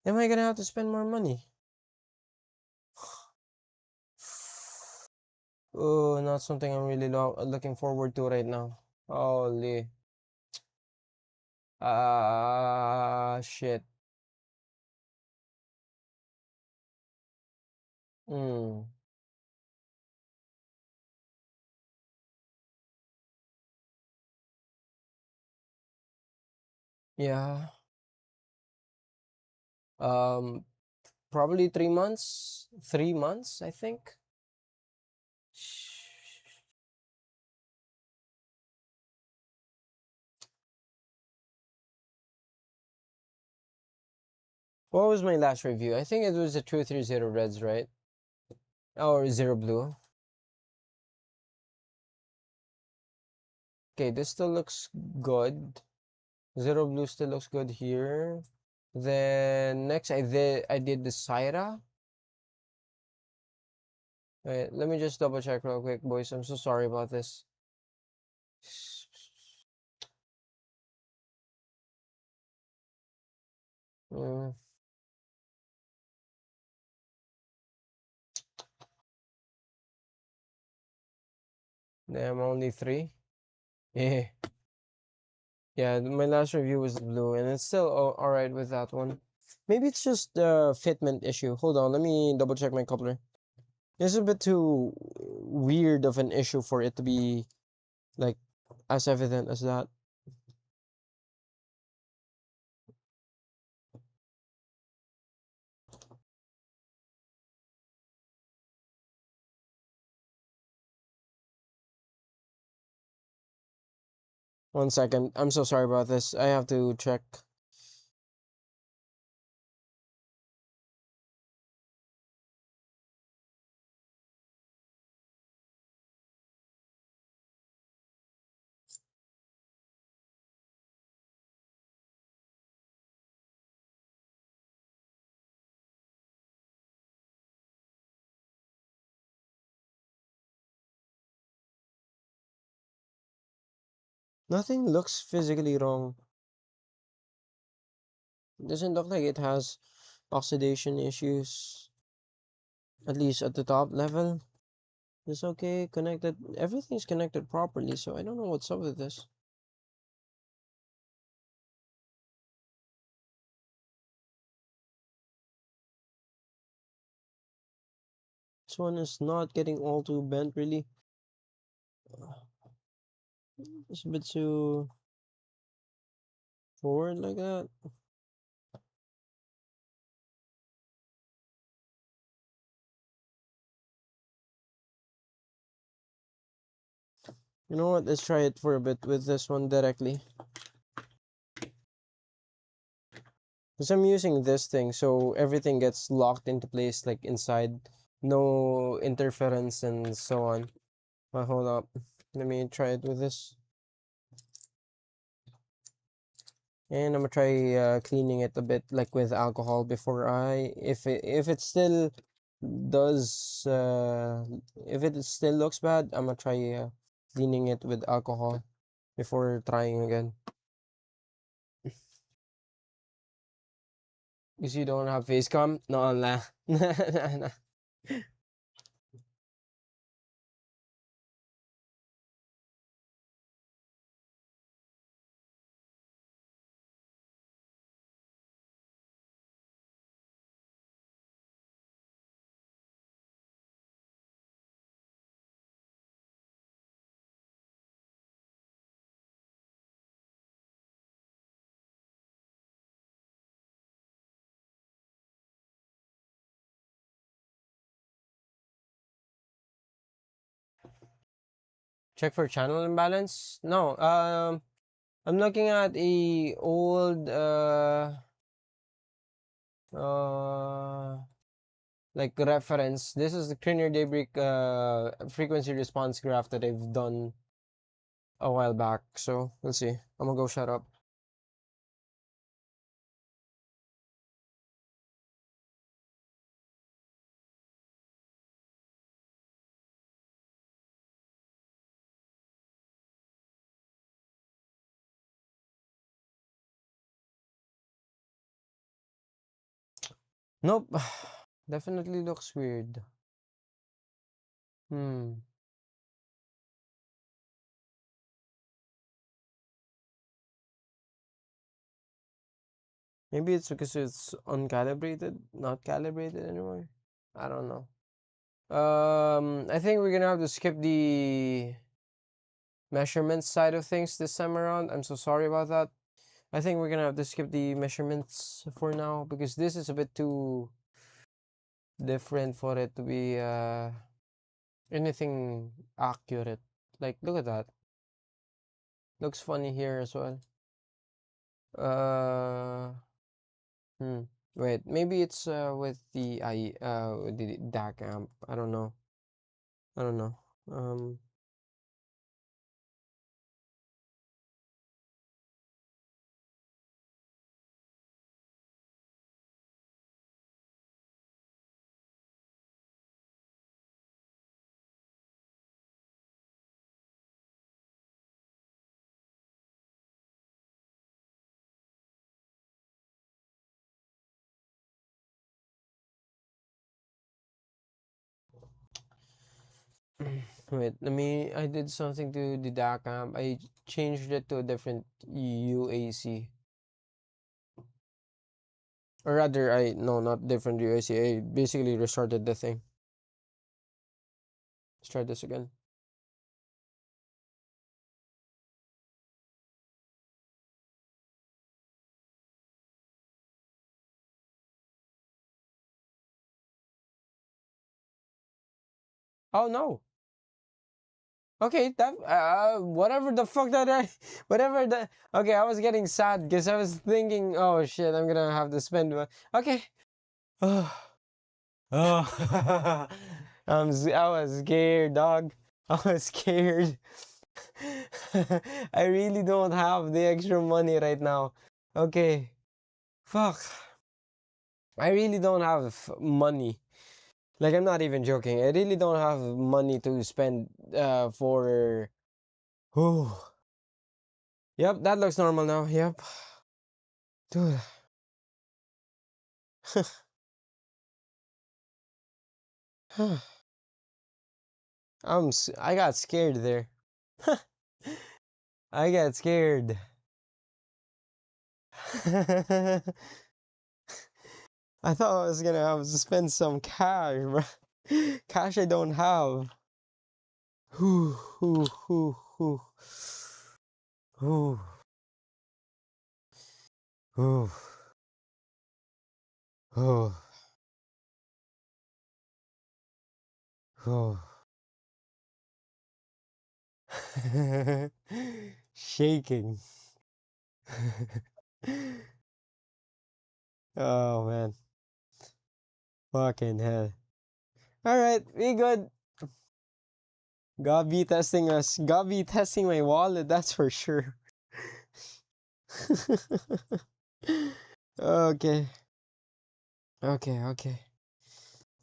am I gonna have to spend more money? Oh, not something I'm really looking forward to right now. Holy. Shit. Hmm. Yeah. Um, Probably 3 months. 3 months, I think. What was my last review? I think it was the 230 Reds, right? Or Zero Blue. Okay, this still looks good. Zero Blue still looks good here. Then next I did the Syra. Wait, let me just double check real quick, boys. I'm so sorry about this. Mm, damn, only three. Yeah. Yeah, my last review was blue, and it's still alright with that one. Maybe it's just a fitment issue. Hold on, let me double check my coupler. It's a bit too weird of an issue for it to be like as evident as that. 1 second. I'm so sorry about this. I have to check. Nothing looks physically wrong. It doesn't look like it has oxidation issues. At least at the top level. It's okay, connected. Everything's connected properly, so I don't know what's up with this. This one is not getting all too bent, really. It's a bit too forward like that. You know what? Let's try it for a bit with this one directly. Because I'm using this thing, so everything gets locked into place, like inside. No interference and so on. But hold up. Let me try it with this. And I'm gonna try cleaning it a bit, like with alcohol before if it still does, if it still looks bad, I'm gonna try cleaning it with alcohol before trying again. Because you don't have face cam? No, lah. Check for channel imbalance? No, I'm looking at a old uh like reference. This is the cranial daybreak frequency response graph that I've done a while back. So let's see. I'm gonna go shut up. Nope. Definitely looks weird. Hmm. Maybe it's because it's uncalibrated, not calibrated anymore. I don't know. I think we're gonna have to skip the measurements side of things this time around. I'm so sorry about that. I think we're gonna have to skip the measurements for now because this is a bit too different for it to be anything accurate. Like, look at that. Looks funny here as well. Uh, hmm. Wait, maybe it's with the with the DAC amp. I don't know. I don't know. Um, wait, let me. I did something to the DAC amp. I changed it to a different UAC. Or rather, I no, not different UAC. I basically restarted the thing. Let's try this again. Oh no! Okay, that whatever the fuck that I, whatever the. Okay, I was getting sad because I was thinking, oh shit, I'm gonna have to spend. Okay. Oh, oh. I was scared, dog. I was scared. I really don't have the extra money right now. Okay. Fuck. I really don't have money. Like, I'm not even joking. I really don't have money to spend for. Whew. Yep, that looks normal now. Yep. Dude. I got scared there. I got scared. I thought I was gonna have to spend some cash, bro. Cash I don't have. Whew, whew, whew, whew. Whew, whew, whew, whew. Shaking. Oh man. Fucking hell. Alright, we good. God be testing us. God be testing my wallet, that's for sure. Okay. Okay, okay.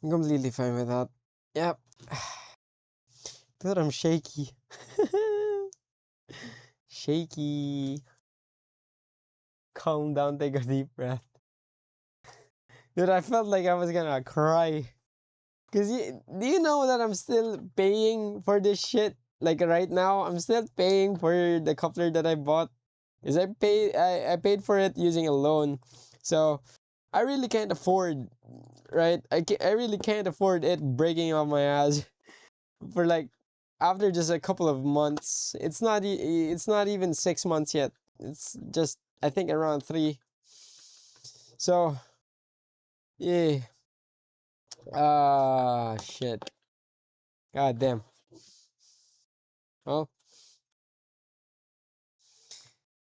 I'm completely fine with that. Yep. Dude, I'm shaky. Shaky. Calm down, take a deep breath. Dude, I felt like I was gonna cry. Cause do you know that I'm still paying for this shit? Like right now, I'm still paying for the coupler that I bought. Cause I paid for it using a loan. So I really can't afford, right? I really can't afford it breaking on my ass for like after just a couple of months. It's not even 6 months yet. It's just I think around 3. So yeah. Ah shit. God damn. Oh.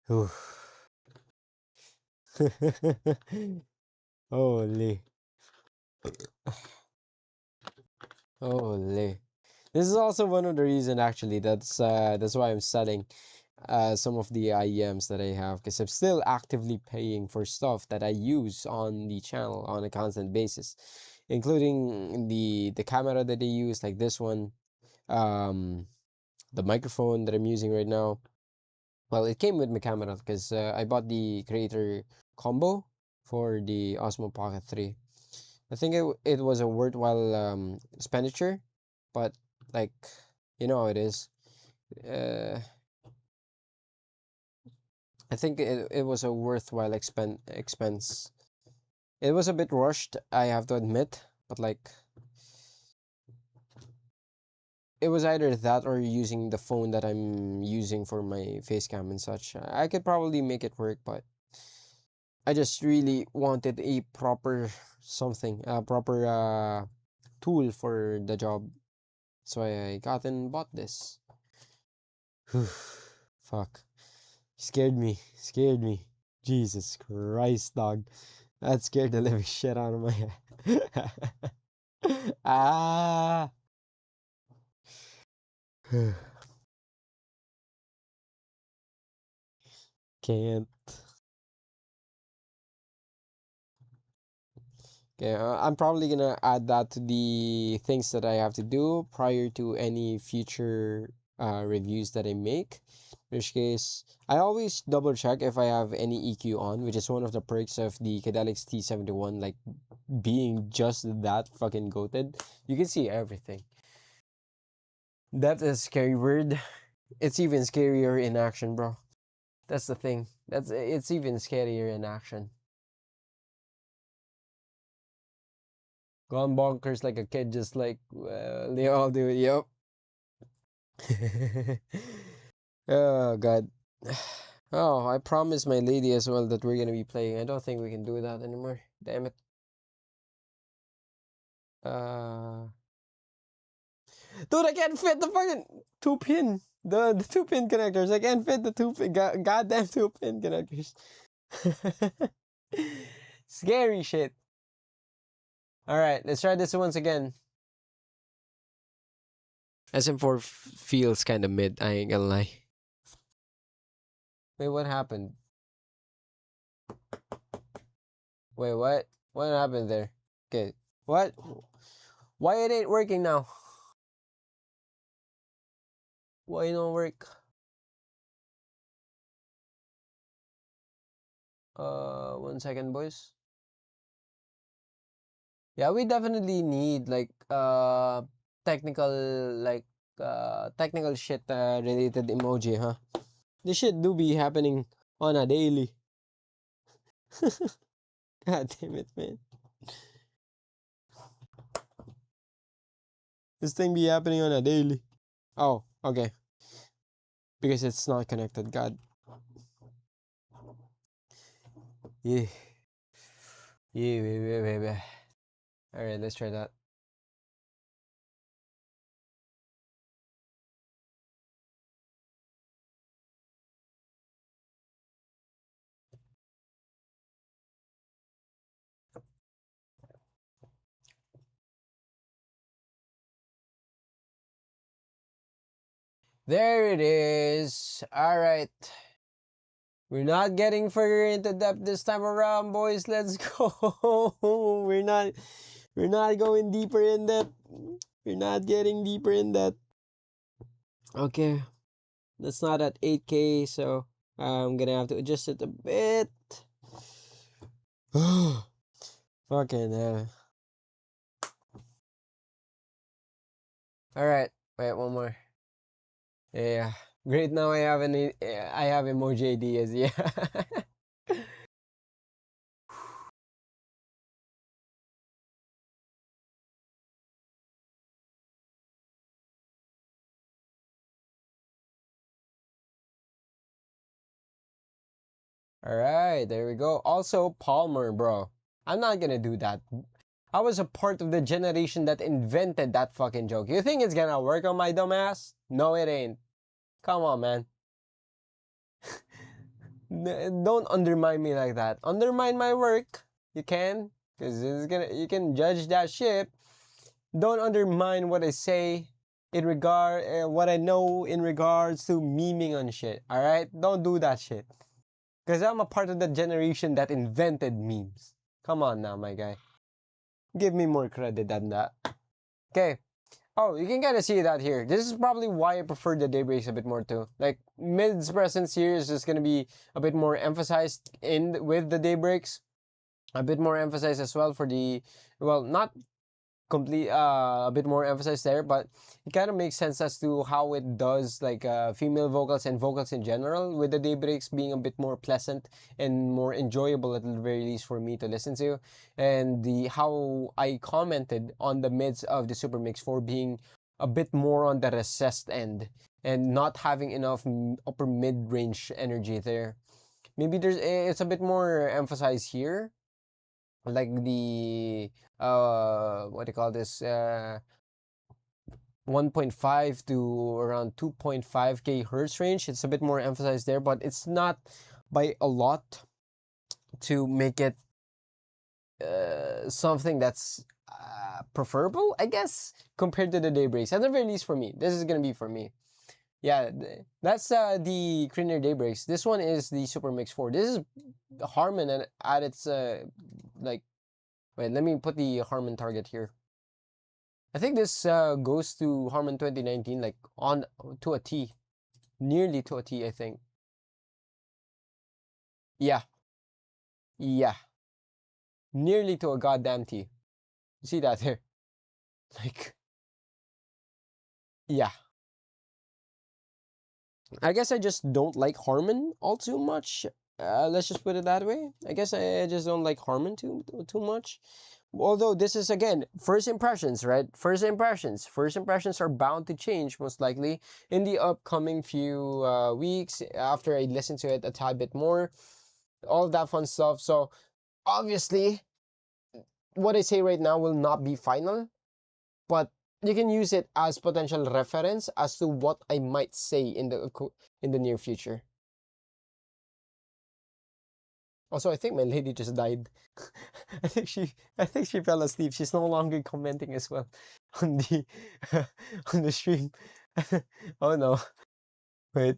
Whew. Holy. Holy. This is also one of the reason actually that's why I'm selling some of the IEMs that I have because I'm still actively paying for stuff that I use on the channel on a constant basis, including the camera that I use like this one, um, the microphone that I'm using right now. Well, it came with my camera because I bought the creator combo for the Osmo Pocket 3. I think it was a worthwhile expenditure, but like you know how it is. Uh, I think it was a worthwhile expense. It was a bit rushed, I have to admit, but like it was either that or using the phone that I'm using for my face cam and such. I could probably make it work, but I just really wanted a proper something, a proper tool for the job. So I got and bought this. Fuck. Scared me. Scared me. Jesus Christ, dog. That scared the living shit out of my head. Ah. Can't. Okay, I'm probably gonna add that to the things that I have to do prior to any future reviews that I make. In which case, I always double check if I have any EQ on, which is one of the perks of the Cadelix T71, like being just that fucking goated. You can see everything. That's a scary word. It's even scarier in action, bro. That's the thing. It's even scarier in action. Gone bonkers like a kid, just like they all do. Yep. Oh God. Oh, I promised my lady as well that we're gonna be playing. I don't think we can do that anymore. Damn it. Uh. Dude, I can't fit the fucking 2-pin. The 2-pin connectors. I can't fit the 2-pin. Goddamn 2-pin connectors. Scary shit. Alright, let's try this once again. SM4 feels kind of mid, I ain't gonna lie. Wait, what happened? Wait, what? What happened there? Okay, what? Why it ain't working now? Why it don't work? 1 second, boys. Yeah, we definitely need like technical technical shit related emoji, huh? This shit do be happening on a daily. God damn it, man. This thing be happening on a daily. Oh, okay. Because it's not connected, God. Yeah. Yeah, baby. Alright, let's try that. There it is. Alright. We're not getting further into depth this time around, boys. Let's go. We're not going deeper in depth. We're not getting deeper in that. Okay. That's not at 8K, so I'm gonna have to adjust it a bit. Fucking hell. Alright. Wait, one more. Yeah. Great, now I have emoji ideas, yeah. Alright, there we go. Also, Palmer, bro. I'm not gonna do that. I was a part of the generation that invented that fucking joke. You think it's gonna work on my dumb ass? No, it ain't. Come on, man. Don't undermine me like that. Undermine my work. You can. Because you can judge that shit. Don't undermine what I say what I know in regards to memeing on shit. Alright? Don't do that shit. Because I'm a part of the generation that invented memes. Come on now, my guy. Give me more credit than that. Okay. Oh, you can kind of see that here. This is probably why I prefer the daybreaks a bit more too. Like, mid's presence here is just going to be a bit more emphasized with the daybreaks. A bit more emphasized as well for the, well, not complete a bit more emphasis there, but it kind of makes sense as to how it does like female vocals and vocals in general, with the daybreaks being a bit more pleasant and more enjoyable at the very least for me to listen to. And the how I commented on the mids of the Supermix for being a bit more on the recessed end and not having enough upper mid-range energy there. Maybe it's a bit more emphasized here, like the what do you call this, 1.5 to around 2.5k hertz range. It's a bit more emphasized there, but it's not by a lot to make it something that's preferable, I guess, compared to the daybreaks. At the very least for me, this is gonna be for me. Yeah, that's the Criner daybreaks. This one is the Supermix 4. This is Harman at its like, wait, let me put the Harman target here. I think this goes to Harman 2019, like on to a T, nearly to a T, I think. Yeah, yeah, nearly to a goddamn T. You see that here? Like, yeah. I guess I just don't like Harman all too much. Let's just put it that way. I guess I just don't like Harman too much. Although this is, again, first impressions, right? First impressions are bound to change most likely in the upcoming few weeks after I listen to it a tad bit more, all that fun stuff. So obviously what I say right now will not be final, but you can use it as potential reference as to what I might say in the near future. Also, I think my lady just died. I think she fell asleep. She's no longer commenting as well on the on the stream. Oh no. Wait.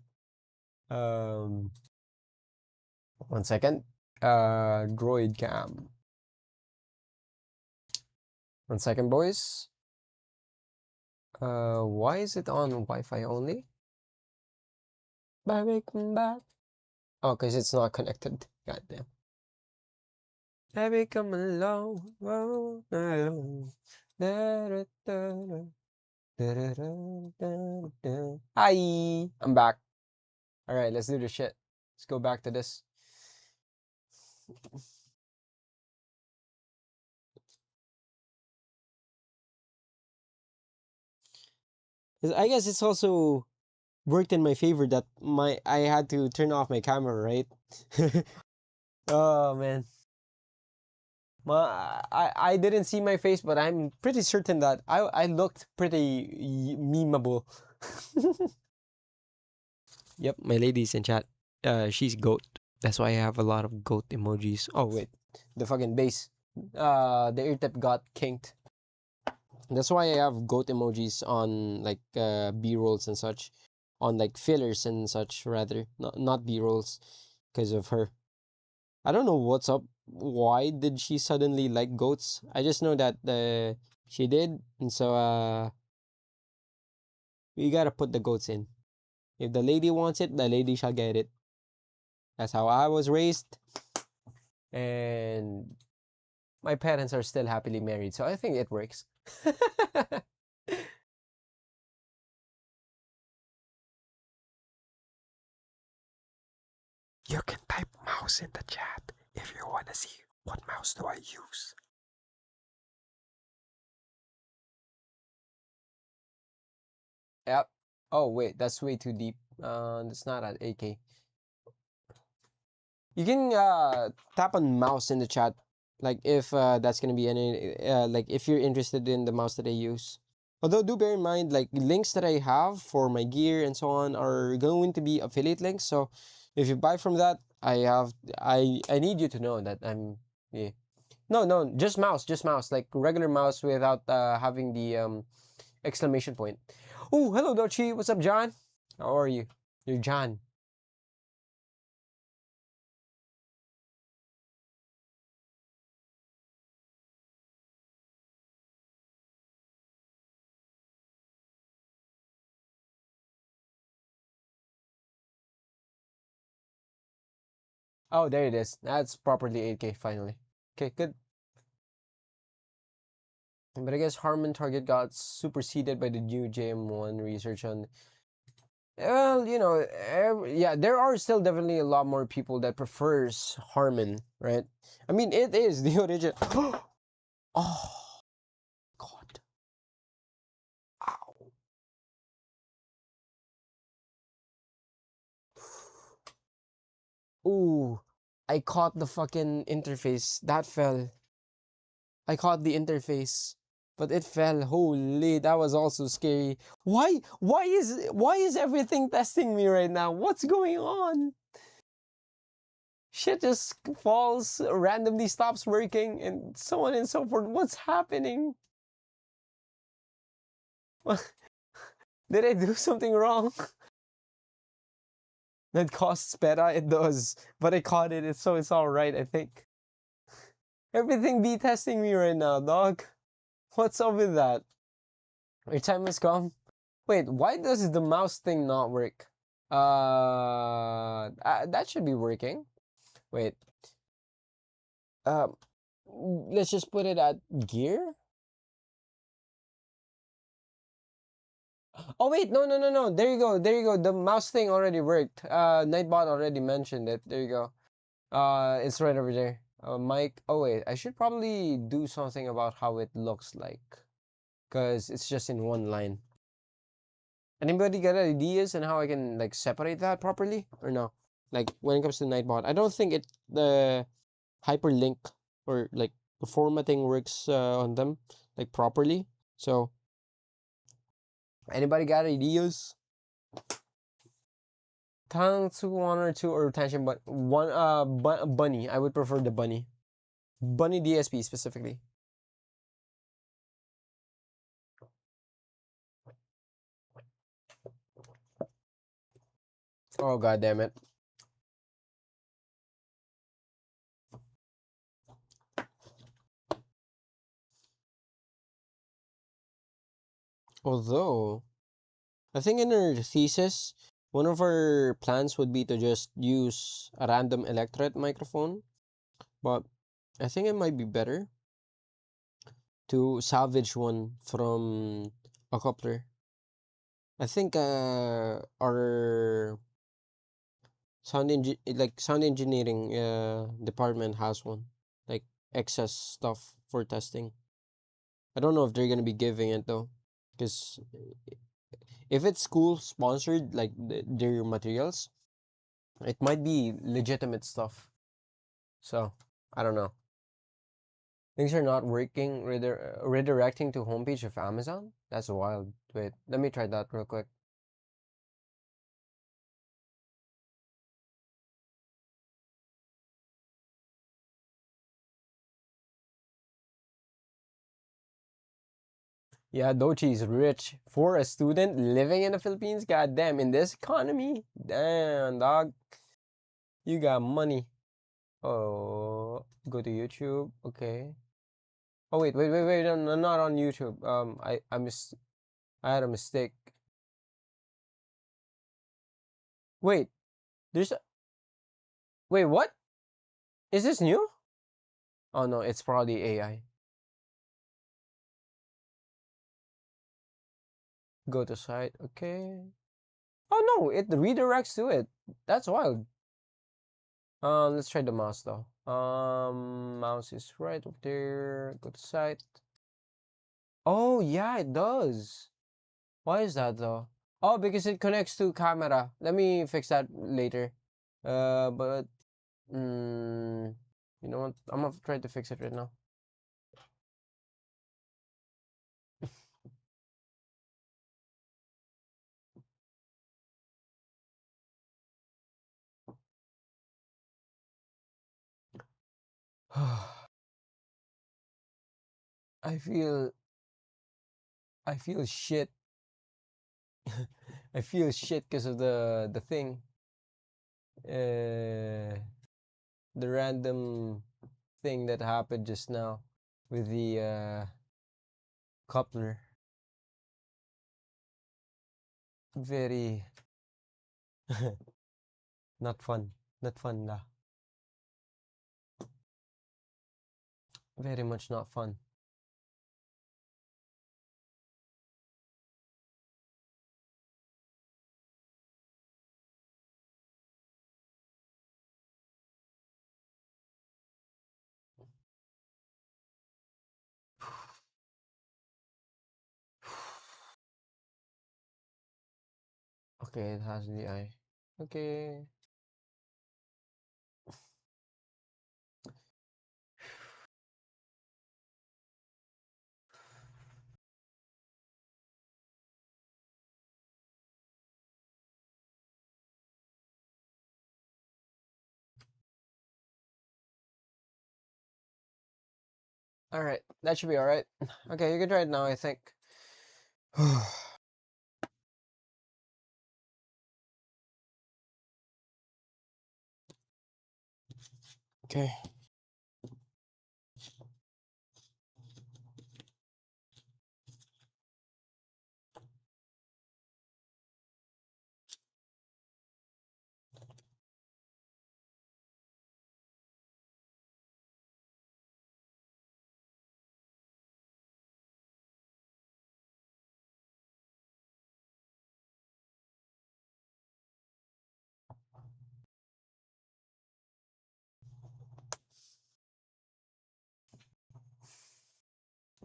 1 second. Droid cam. 1 second, boys. Why is it on Wi-Fi only? Baby, come back. Oh, because it's not connected. Goddamn. Baby, come along. Oh, along. Hi, I'm back. All right, let's do the shit. Let's go back to this. I guess it's also worked in my favor that I had to turn off my camera, right? Oh man. I didn't see my face, but I'm pretty certain that I looked pretty memeable. Yep, my lady's in chat. She's goat. That's why I have a lot of goat emojis. Oh wait, the fucking base. The ear tip got kinked. That's why I have goat emojis on like B-rolls and such, on like fillers and such rather, not B-rolls, because of her. I don't know what's up. Why did she suddenly like goats? I just know that she did, and so we gotta put the goats in. If the lady wants it, the lady shall get it. That's how I was raised, and my parents are still happily married, so I think it works. You can type mouse in the chat if you want to see what mouse do I use. Yep. Oh wait, that's way too deep. It's not at 8K. You can tap on mouse in the chat, like if that's gonna be any like if you're interested in the mouse that I use. Although do bear in mind, like links that I have for my gear and so on are going to be affiliate links. So if you buy from that, I need you to know that I'm yeah. No, just mouse, like regular mouse without having the exclamation point. Oh, hello Dochi, what's up, John? How are you? You're John. Oh, there it is. That's properly 8K finally. Okay, good. But I guess Harman Target got superseded by the new JM1 research on. Well, you know, yeah, there are still definitely a lot more people that prefers Harman, right? I mean, it is the original. Oh, God. Ow. Ooh, I caught the fucking interface. That fell. I caught the interface, but it fell. Holy, that was also scary. Why is everything testing me right now? What's going on? Shit just falls, randomly stops working, and so on and so forth. What's happening? Did I do something wrong? That costs beta? It does. But I caught it, so it's alright, I think. Everything be testing me right now, dog. What's up with that? Your time has come. Wait, why does the mouse thing not work? That should be working. Wait. Let's just put it at gear. Oh wait, no. There you go. There you go. The mouse thing already worked. Nightbot already mentioned it. There you go. It's right over there. Mike. Oh wait, I should probably do something about how it looks like, cause it's just in one line. Anybody got ideas on how I can like separate that properly or no? Like when it comes to Nightbot, I don't think the hyperlink or like the formatting works on them like properly. So Anybody got ideas? Tongue to one or two or retention, but one bunny. I would prefer the bunny. Bunny DSP specifically. Oh god damn it. Although I think in our thesis, one of our plans would be to just use a random electret microphone, but I think it might be better to salvage one from a coupler. I think our sound engineering department has one, like excess stuff for testing. I don't know if they're gonna be giving it though, because if it's school sponsored, like their materials, it might be legitimate stuff. So I don't know. Things are not working. Redirecting to homepage of Amazon. That's wild. Wait, let me try that real quick. Yeah, Dochi is rich for a student living in the Philippines. God damn, in this economy, damn dog, you got money. Oh, go to YouTube. Okay. Oh wait. No, not on YouTube. I had a mistake. Wait, there's a, wait, what? Is this new? Oh no, it's probably AI. Go to site. Okay. Oh no, it redirects to it. That's wild. Let's try the mouse though. Mouse is right up there. Go to site. Oh yeah, it does. Why is that though? Oh, because it connects to camera. Let me fix that later. But you know what? I'm gonna try to fix it right now. I feel I feel shit. I feel shit because of the thing. The random thing that happened just now with the coupler. Very not fun. Not fun lah. Very much not fun. Okay, it has the eye. Okay. Alright, that should be alright. Okay, you can try it now, I think. Okay.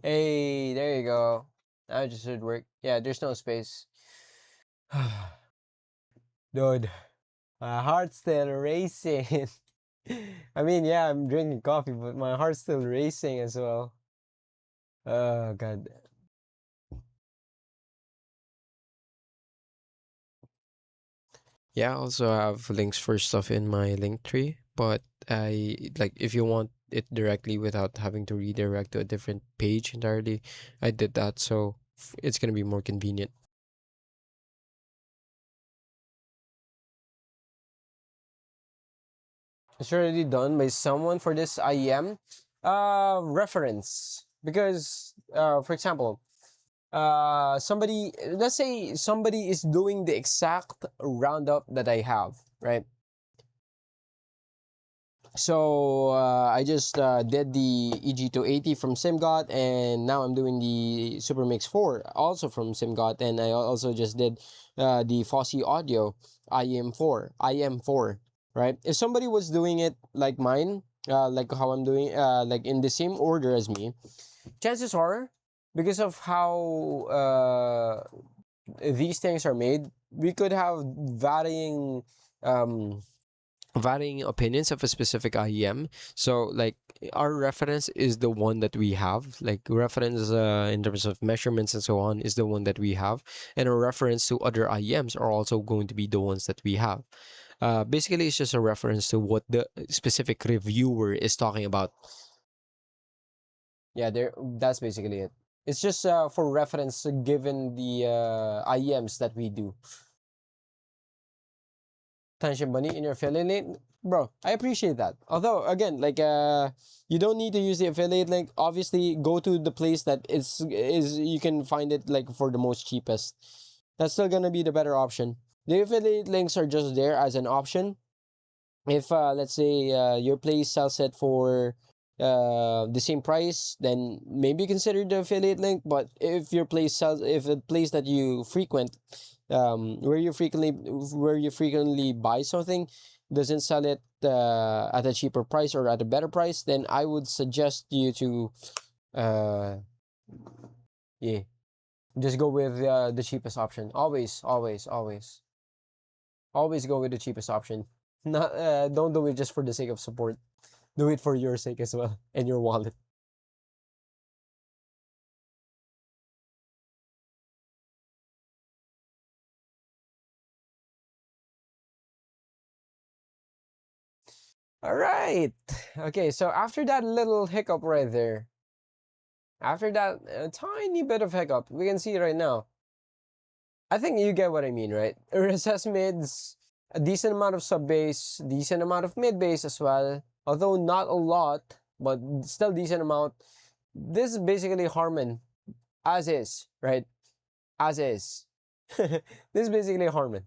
Hey, there you go. That just should work. Yeah, there's no space. Dude, my heart's still racing. I mean, yeah, I'm drinking coffee, but my heart's still racing as well. Oh, God. Yeah, I also have links for stuff in my link tree, but I like if you want it directly without having to redirect to a different page entirely, I did that so it's gonna be more convenient. It's already done by someone for this IEM reference because for example somebody, let's say somebody is doing the exact roundup that I have, right? So I just did the EG280 from Simgot, and now I'm doing the Supermix 4 also from Simgot, and I also just did the Fossey Audio IEM4, right? If somebody was doing it like mine, like how I'm doing, like in the same order as me, chances are, because of how these things are made, we could have um, varying opinions of a specific IEM. So like our reference is the one that we have. Like reference in terms of measurements and so on is the one that we have, and our reference to other IEMs are also going to be the ones that we have. Basically, it's just a reference to what the specific reviewer is talking about. Yeah, there. That's basically it. It's just for reference given the IEMs that we do. Attention bunny in your affiliate link, bro, I appreciate that. Although again, like you don't need to use the affiliate link. Obviously go to the place that is you can find it like for the most cheapest. That's still gonna be the better option. The affiliate links are just there as an option. If let's say your place sells it for the same price, then maybe consider the affiliate link. But if your place sells, if the place that you frequent, where you frequently buy something doesn't sell it at a cheaper price or at a better price, then I would suggest you to uh yeah, just go with the cheapest option. Always go with the cheapest option. Not don't do it just for the sake of support. Do it for your sake as well and your wallet. All right. Okay, so after that little hiccup right there, after that tiny bit of hiccup, we can see right now. I think you get what I mean, right? RSS mids, a decent amount of sub bass, decent amount of mid bass as well. Although not a lot, but still decent amount. This is basically Harman, as is, right? As is. This is basically Harman.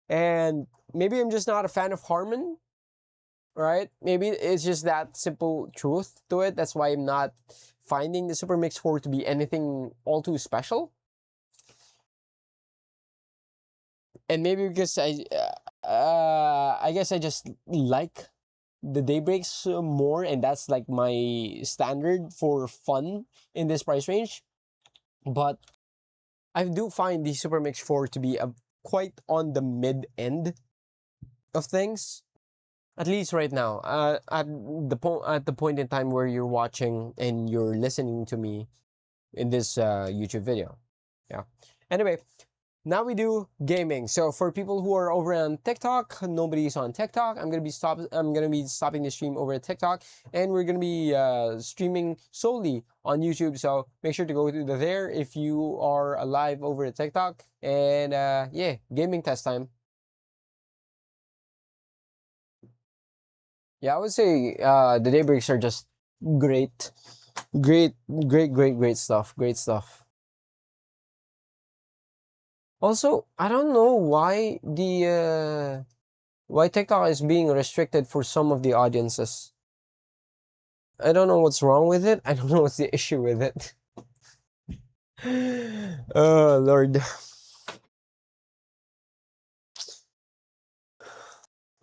And maybe I'm just not a fan of Harman, right? Maybe it's just that simple truth to it. That's why I'm not finding the Supermix 4 to be anything all too special. And maybe because I guess I just like the daybreaks more, and that's like my standard for fun in this price range. But I do find the Supermix 4 to be a quite on the mid end of things, at least right now. At the point in time where you're watching and you're listening to me in this YouTube video. Yeah. Anyway, now we do gaming. So for people who are over on TikTok, nobody's on TikTok. I'm gonna be stopping the stream over at TikTok, and we're gonna be streaming solely on YouTube. So make sure to go to there if you are alive over at TikTok. And yeah, gaming test time. Yeah, I would say the daybreaks are just great, great stuff. Great stuff. Also, I don't know why TikTok is being restricted for some of the audiences. I don't know what's wrong with it. I don't know what's the issue with it. Oh Lord.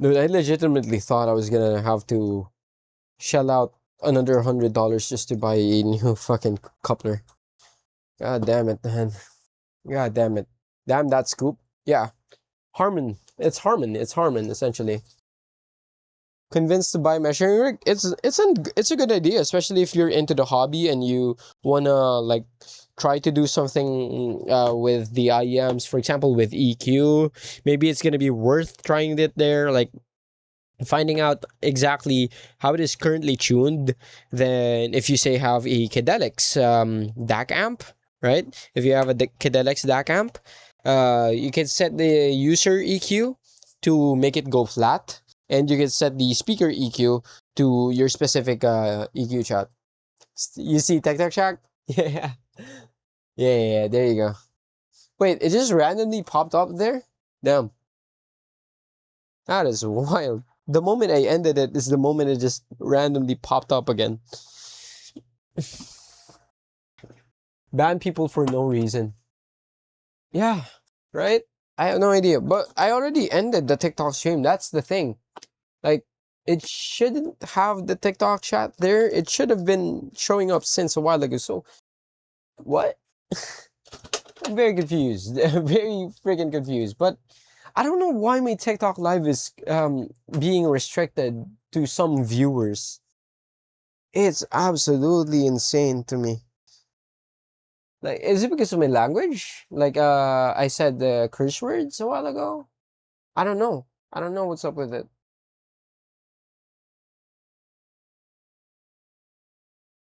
Dude, I legitimately thought I was gonna have to shell out another $100 just to buy a new fucking coupler. God damn it, man. God damn it. Damn that scoop. Yeah. Harman. It's Harman. It's Harman, essentially. convinced to buy measuring rig, it's a good idea, especially if you're into the hobby and you wanna like try to do something with the IEMs, for example, with EQ. Maybe it's gonna be worth trying it there, like finding out exactly how it is currently tuned. Then if you say have a Cadelix DAC amp, right? If you have a Cadelix DAC amp, you can set the user EQ to make it go flat, and you can set the speaker EQ to your specific EQ chat. You see Tech Tech Shack? Yeah. Yeah, there you go. Wait, it just randomly popped up there? Damn. That is wild. The moment I ended it is the moment it just randomly popped up again. Ban people for no reason. Yeah, right? I have no idea. But I already ended the TikTok stream. That's the thing. Like, it shouldn't have the TikTok chat there. It should have been showing up since a while ago. So, what? I'm very confused. Very freaking confused. But I don't know why my TikTok live is being restricted to some viewers. It's absolutely insane to me. Like, is it because of my language? Like, I said the curse words a while ago? I don't know. I don't know what's up with it.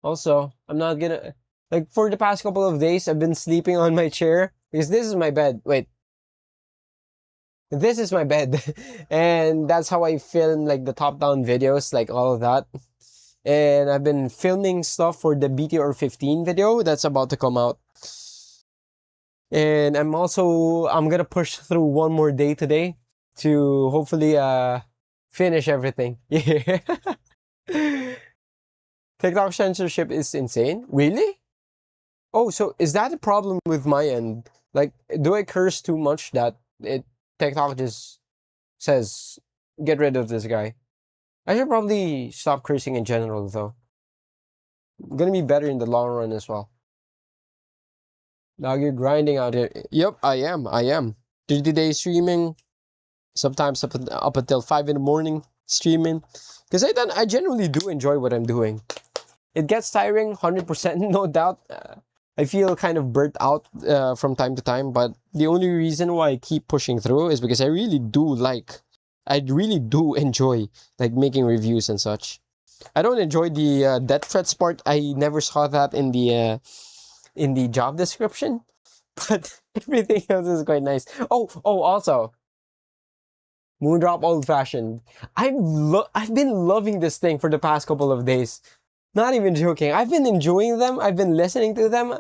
Also, I'm not gonna... Like, for the past couple of days, I've been sleeping on my chair. Because this is my bed. Wait. This is my bed. And that's how I film, like, the top-down videos, like, all of that. And I've been filming stuff for the BTR 15 video that's about to come out. And I'm gonna push through one more day today to hopefully finish everything. Yeah. TikTok censorship is insane. Really? Oh, so is that a problem with my end? Like, do I curse too much that TikTok just says, get rid of this guy? I should probably stop cursing in general, though. I'm gonna be better in the long run as well. Now you're grinding out here. Yep, I am. 30-day streaming. Sometimes up until 5 in the morning streaming. Because I genuinely do enjoy what I'm doing. It gets tiring, 100%, no doubt. I feel kind of burnt out from time to time. But the only reason why I keep pushing through is because I really do enjoy like making reviews and such. I don't enjoy the death threats part. I never saw that in the job description, but everything else is quite nice. Oh, also, Moondrop Old Fashioned. I've been loving this thing for the past couple of days. Not even joking. I've been enjoying them. I've been listening to them.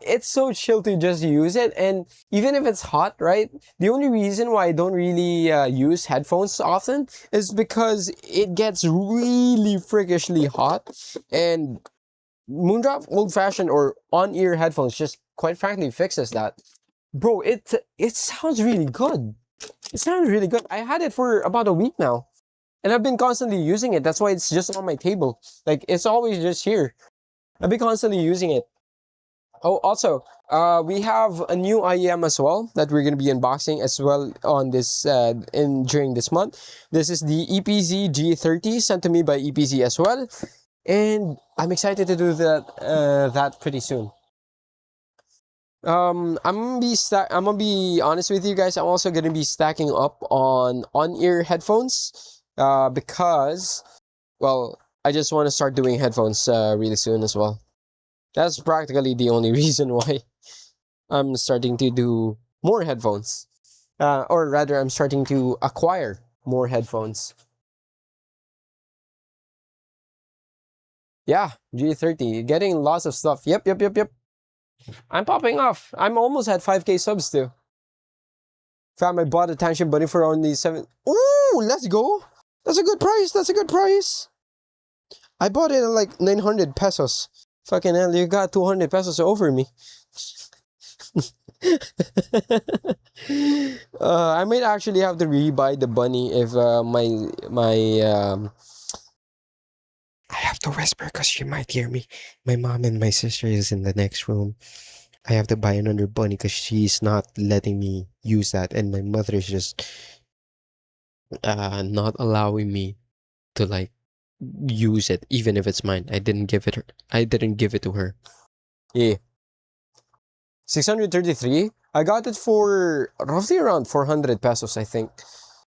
It's so chill to just use it. And even if it's hot, right? The only reason why I don't really use headphones often is because it gets really freakishly hot. And Moondrop Old Fashioned or on-ear headphones just quite frankly fixes that. Bro, it sounds really good. It sounds really good. I had it for about a week now. And I've been constantly using it. That's why it's just on my table. Like, it's always just here. I've been constantly using it. Oh, also, we have a new IEM as well that we're going to be unboxing as well on this during this month. This is the EPZ G30 sent to me by EPZ as well. And I'm excited to do that pretty soon. I'm gonna be honest with you guys. I'm also gonna be stacking up on-ear headphones. Because, well, I just want to start doing headphones really soon as well. That's practically the only reason why I'm starting to do more headphones. Or rather, I'm starting to acquire more headphones. Yeah, G30, getting lots of stuff. Yep. I'm popping off. I'm almost at 5K subs too. Fam, I bought a Tension Bunny for only 7. Ooh, let's go. That's a good price. I bought it at like 900 pesos. Fucking hell, you got 200 pesos over me. I might actually have to rebuy the bunny if I have to whisper because she might hear me. My mom and my sister is in the next room. I have to buy another bunny because she's not letting me use that, and my mother is just not allowing me to like use it, even if it's mine. I didn't give it to her. Yeah. 633. I got it for roughly around 400 pesos, I think.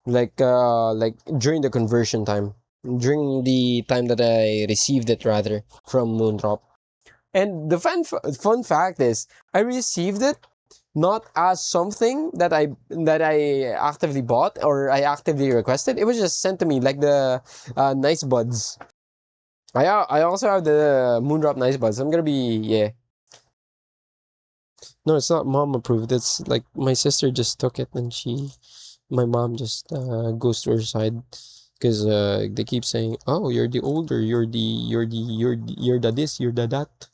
Like during the conversion time. During the time that I received it, rather, from Moondrop. And the fun fact is, I received it not as something that I actively bought or I actively requested. It was just sent to me like the nice buds. I also have the Moondrop nice buds. I'm gonna be, yeah. No, it's not mom approved. It's like my sister just took it and my mom just goes to her side because they keep saying, "Oh, you're the older. You're the this. You're the that.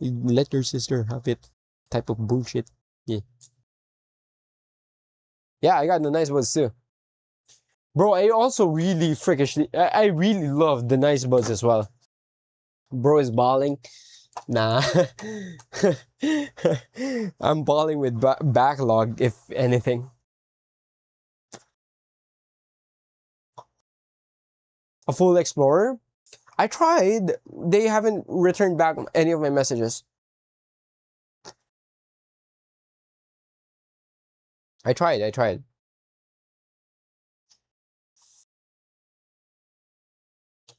Let your sister have it." Type of bullshit. Yeah. Yeah, I got the nice buds too. Bro, I also really freakishly, I really love the nice buds as well. Bro is balling. Nah. I'm balling with backlog, if anything. A full Explorer? I tried. They haven't returned back any of my messages. I tried.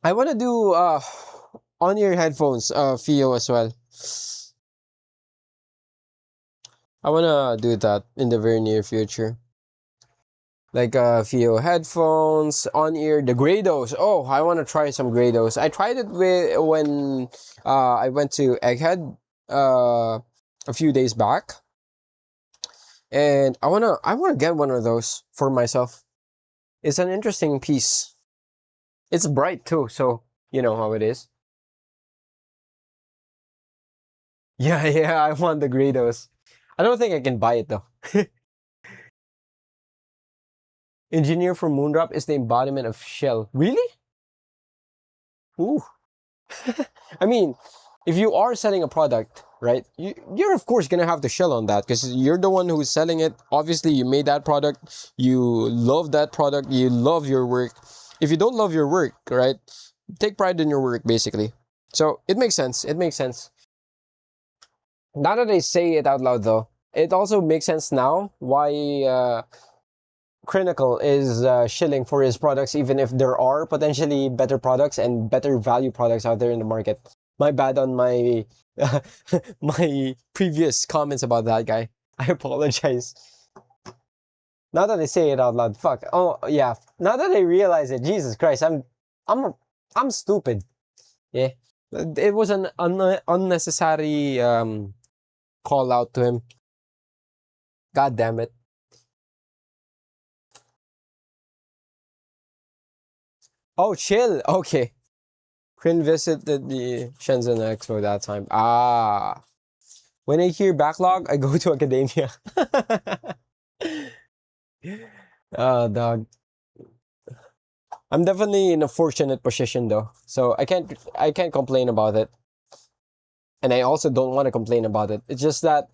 I want to do on-ear headphones, Fio as well. I want to do that in the very near future. Like Fio headphones, on-ear, the Grados. Oh, I want to try some Grados. I tried it when I went to Egghead a few days back. And I wanna get one of those for myself. It's an interesting piece. It's bright too, so you know how it is. Yeah, yeah, I want the Grados. I don't think I can buy it though. Engineer for Moondrop is the embodiment of Shell. Really? Ooh. I mean, if you are selling a product, right, you're of course gonna have to shell on that because you're the one who's selling it. Obviously, you made that product. You love that product. You love your work. If you don't love your work, right, take pride in your work, basically. So it makes sense. It makes sense. Now that I say it out loud, though, it also makes sense now why Critical is shilling for his products, even if there are potentially better products and better value products out there in the market. My bad on my my previous comments about that guy. I apologize. Now that I say it out loud, fuck. Oh yeah. Now that I realize it, Jesus Christ, I'm stupid. Yeah, it was an unnecessary call out to him. God damn it. Oh, chill. Okay. Quinn visited the Shenzhen Expo that time. Ah. When I hear backlog, I go to academia. Oh, dog. I'm definitely in a fortunate position though. So I can't complain about it. And I also don't want to complain about it. It's just that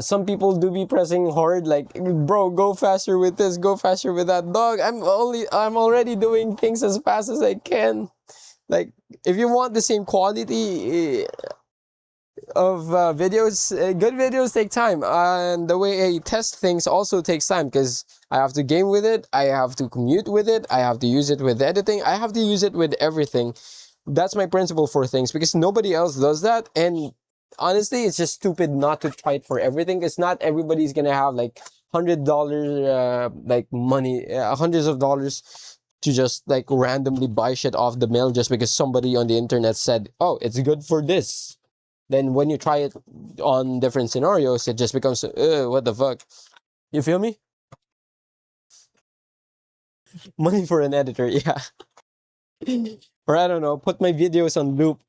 some people do be pressing hard, like, bro, go faster with this, go faster with that. Dog, I'm already doing things as fast as I can. Like, if you want the same quality of videos, good videos take time, and the way I test things also takes time because I have to game with it, I have to commute with it, I have to use it with editing, I have to use it with everything. That's my principle for things because nobody else does that, and honestly, it's just stupid not to try it for everything because not everybody's gonna have like $100 like money, hundreds of dollars to just like randomly buy shit off the mail just because somebody on the internet said, oh, it's good for this. Then when you try it on different scenarios, it just becomes, what the fuck? You feel me? Money for an editor, yeah. Or I don't know, put my videos on loop.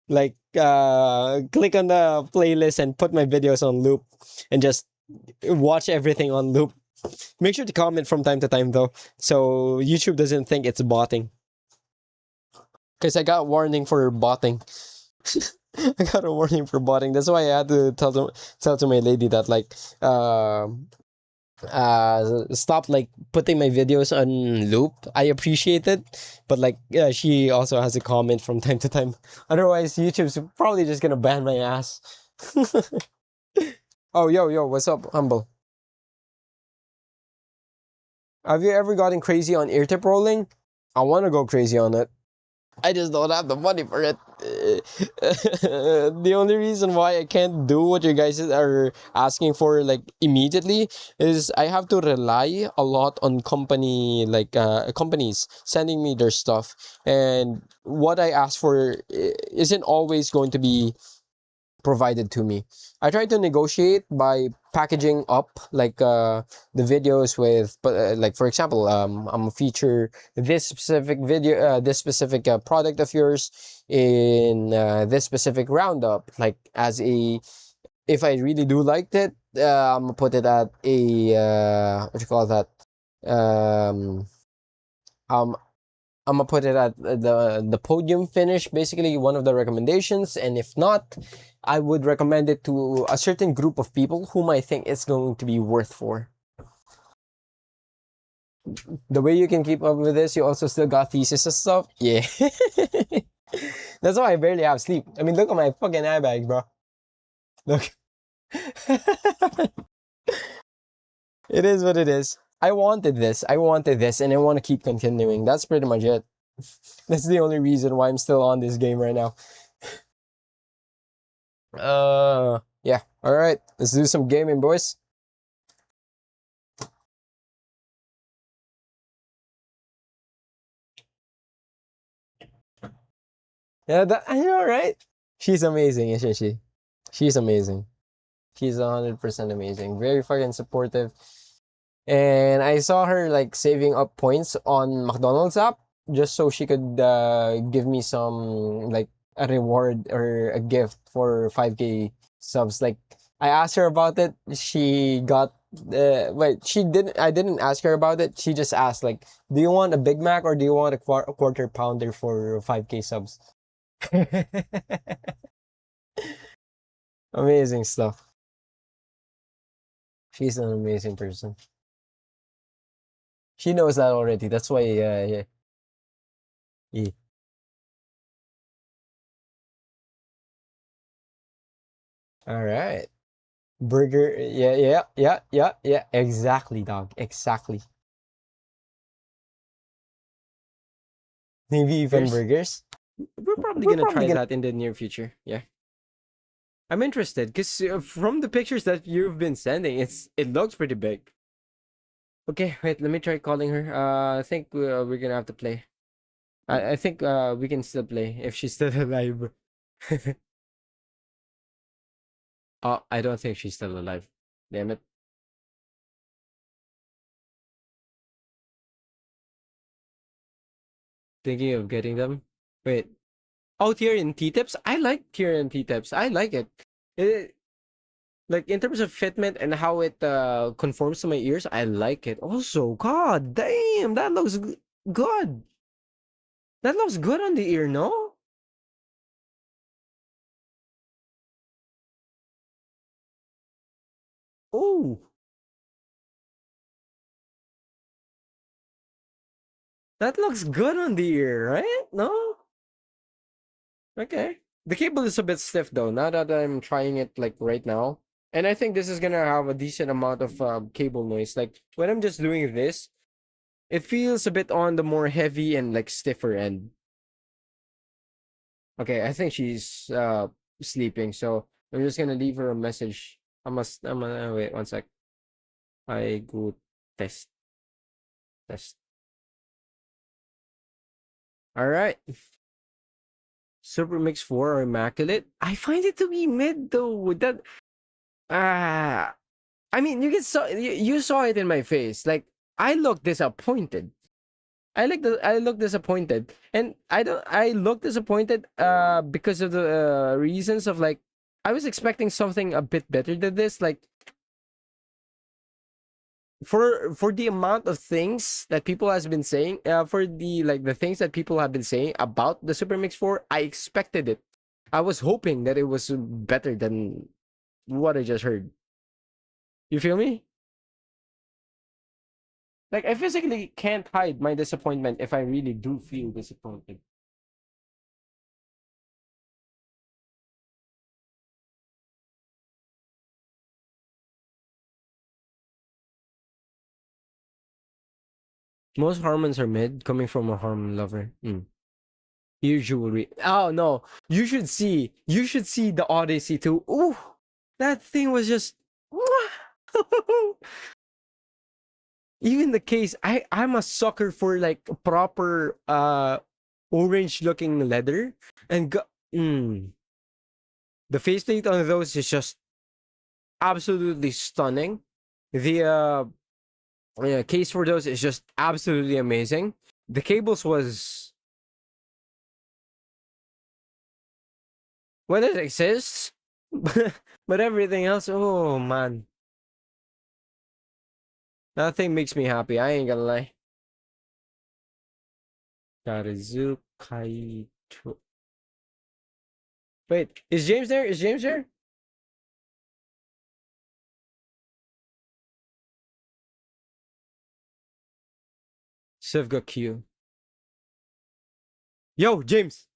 Like, click on the playlist and put my videos on loop and just watch everything on loop. Make sure to comment from time to time though, so YouTube doesn't think it's botting. Because I got warning for botting. I got a warning for botting. That's why I had to tell to my lady that like stop like putting my videos on loop. I appreciate it, but like yeah, she also has a comment from time to time. Otherwise, YouTube's probably just gonna ban my ass. Oh, yo, what's up, Humble? Have you ever gotten crazy on ear tip rolling? I want to go crazy on it. I just don't have the money for it. The only reason why I can't do what you guys are asking for like immediately is I have to rely a lot on companies sending me their stuff, and what I ask for isn't always going to be provided to me. I try to negotiate by packaging up the videos with, but like for example, I'm gonna feature this specific video, this specific product of yours in this specific roundup. Like as a, if I really do liked it, I'm gonna put it at a what you call that? Um, um, I'm gonna put it at the podium finish, basically one of the recommendations. And if not, I would recommend it to a certain group of people whom I think it's going to be worth for. The way you can keep up with this, you also still got thesis and stuff. Yeah, that's why I barely have sleep. I mean, look at my fucking eye bag, bro. Look, it is what it is. I wanted this. I wanted this, and I want to keep continuing. That's pretty much it. That's the only reason why I'm still on this game right now. Yeah. All right. Let's do some gaming, boys. Yeah, that, I know, right? She's amazing, isn't she? She's amazing. She's 100% amazing. Very fucking supportive. And I saw her like saving up points on McDonald's app just so she could give me some like a reward or a gift for 5K subs. Like I asked her about it. She got wait, she didn't I didn't ask her about it. She just asked like, "Do you want a Big Mac or do you want a quarter pounder for 5K subs?" Amazing stuff. She's an amazing person. She knows that already. That's why yeah. Yeah. All right. Burger. Yeah. Exactly, dog. Exactly. Maybe even burgers. We're probably gonna try that in the near future. Yeah. I'm interested because from the pictures that you've been sending, it looks pretty big. Okay, wait. Let me try calling her. I think we're gonna have to play. I think we can still play if she's still alive. Oh, I don't think she's still alive. Damn it. Thinking of getting them. Wait. Oh, TNT tips? I like TNT tips. I like it. It like in terms of fitment and how it conforms to my ears, I like it. Also, god damn, that looks good. That looks good on the ear, no? Oh, that looks good on the ear, right? No? Okay. The cable is a bit stiff though, now that I'm trying it like right now. And I think this is gonna have a decent amount of cable noise. Like when I'm just doing this, it feels a bit on the more heavy and like stiffer end. Okay, I think she's sleeping, so I'm just gonna leave her a message. I'm gonna wait 1 sec. I go test test. All right. Super Mix 4 or Immaculate. I find it to be mid though. That ah I mean you saw it in my face. Like I look disappointed. I look disappointed. And I look disappointed because of the reasons of like I was expecting something a bit better than this. Like for the amount of things that people has been saying, for the like the things that people have been saying about the Super Mix 4, I expected it. I was hoping that it was better than what I just heard. You feel me? Like, I physically can't hide my disappointment if I really do feel disappointed. Most Harmons are mid, coming from a Harmon lover. Ear jewelry. Oh no, you should see. You should see the Odyssey too. Ooh, that thing was just. Even the case, I'm a sucker for like proper orange looking leather and the faceplate on those is just absolutely stunning. The case for those is just absolutely amazing. The cables was when it exists, but everything else, oh man, that thing makes me happy. I ain't gonna lie. Karizu Kaito. Wait, is James there? Is James there? Sivga Q. Yo, James.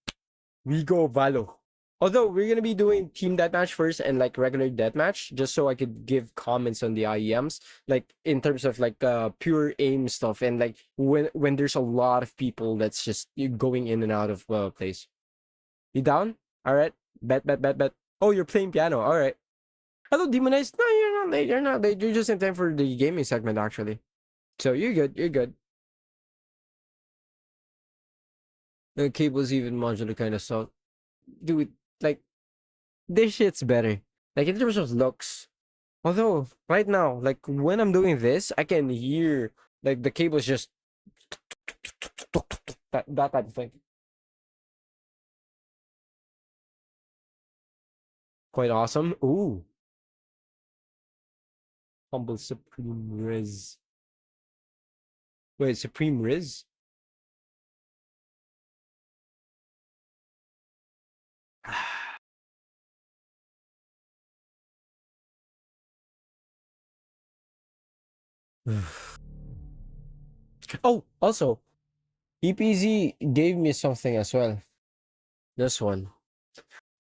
We go Valo. Although we're gonna be doing team deathmatch first and like regular deathmatch, just so I could give comments on the IEMs, like in terms of like pure aim stuff and like when there's a lot of people that's just going in and out of place. You down? All right. Bet. Oh, you're playing piano. All right. Hello, Demonized. No, you're not late. You're not late. You're just in time for the gaming segment, actually. So you're good. You're good. The cable's even modular kind of stuff. Dude, like this shit's better. Like in terms of looks. Although right now, like when I'm doing this, I can hear like the cables just that type of thing. Quite awesome. Ooh, humble Supreme Riz. Wait, Supreme Riz? Oh, also, EPZ gave me something as well. This one.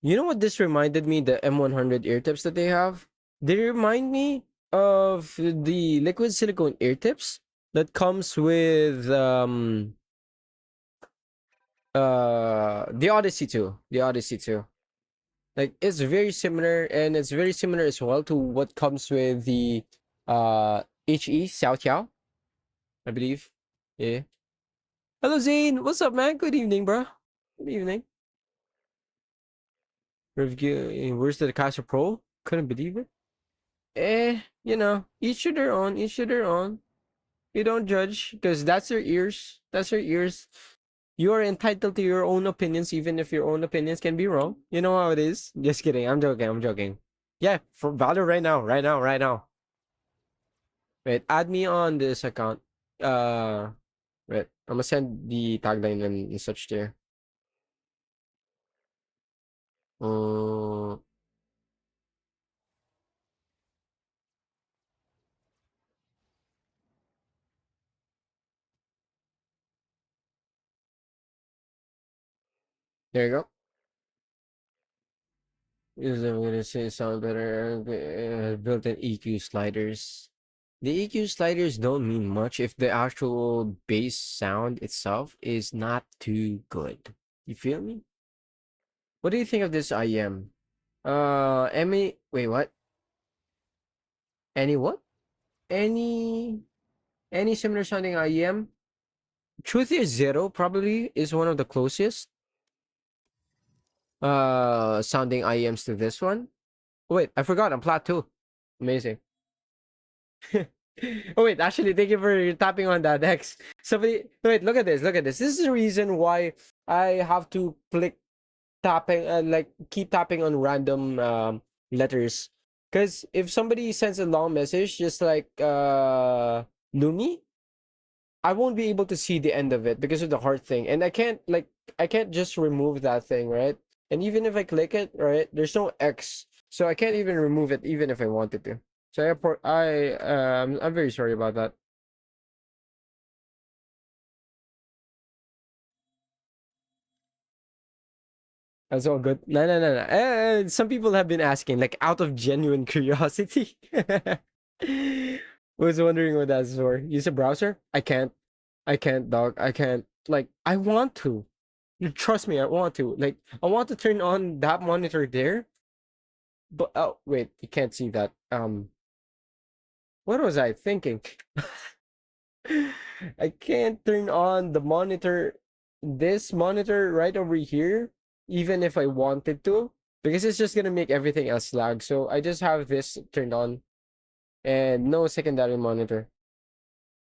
You know what this reminded me? The M100 ear tips that they have? They remind me of the liquid silicone ear tips that comes with the Odyssey 2. The Odyssey 2. Like it's very similar and it's very similar as well to what comes with the HE Xiao Qiao, I believe. Yeah. Hello Zane, what's up man? Good evening, bro. Good evening. Review where's the Caster Pro? Couldn't believe it. You know, each to their own, each to their own. You don't judge because that's your ears. That's your ears. You are entitled to your own opinions, even if your own opinions can be wrong. You know how it is. Just kidding. I'm joking. I'm joking. Yeah, for Valor right now, right now, right now. Wait, add me on this account. Wait, I'm gonna send the tagline and such there. Uh, there you go. Is I'm gonna say sound better. Built-in EQ sliders. The EQ sliders don't mean much if the actual bass sound itself is not too good. You feel me? What do you think of this IEM? Emmy, wait, what? Any what? Any any similar sounding IEM? Truth is Zero probably is one of the closest sounding IEMs to this one. Oh, wait, I forgot. I'm Plat 2. Amazing. Oh wait, actually, thank you for tapping on that X. Somebody, wait, look at this, look at this. This is the reason why I have to click tapping, like keep tapping on random letters. Because if somebody sends a long message, just like Lumi, I won't be able to see the end of it because of the heart thing, and I can't just remove that thing, right? And even if I click it, right, there's no X, so I can't even remove it even if I wanted to. So I'm very sorry about that. That's all good. No, no, no, no. Some people have been asking, like, out of genuine curiosity. Was wondering what that's for. Use a browser? I can't. I can't, dog. I can't. Like, I want to. You trust me, I want to. Like, I want to turn on that monitor there. But oh wait, you can't see that. What was I thinking? I can't turn on the monitor, this monitor right over here, even if I wanted to, because it's just gonna make everything else lag. So I just have this turned on and no secondary monitor.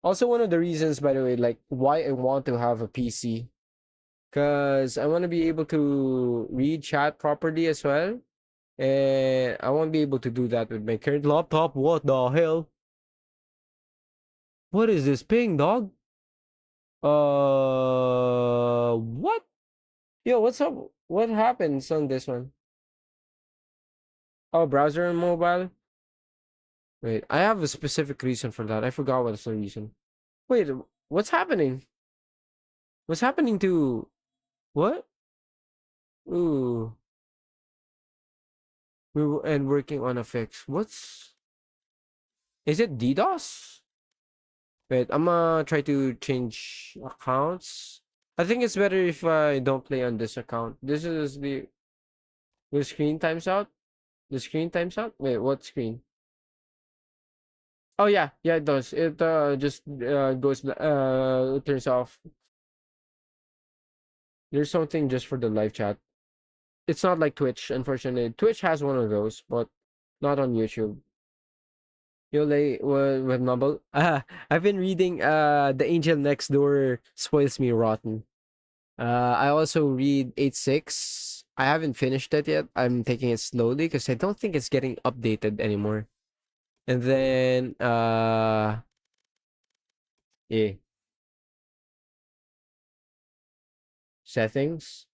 Also, one of the reasons, by the way, like why I want to have a PC, because I want to be able to read chat properly as well. And I won't be able to do that with my current laptop. What the hell? What is this ping, dog? What? Yo, what's up? What happens on this one? Oh, browser and mobile? Wait, I have a specific reason for that. I forgot what's the reason. Wait, what's happening? What's happening to... What? Ooh. And working on a fix. What's... Is it DDoS? Wait, I'm gonna try to change accounts. I think it's better if I don't play on this account. This is the screen times out. The screen times out. Wait, what screen? Oh yeah, yeah it does. It just goes turns off. There's something just for the live chat. It's not like Twitch, unfortunately. Twitch has one of those, but not on YouTube. Yole with Noble. I've been reading The Angel Next Door Spoils Me Rotten. I also read 8.6. I haven't finished that yet. I'm taking it slowly because I don't think it's getting updated anymore. And then yeah. Settings.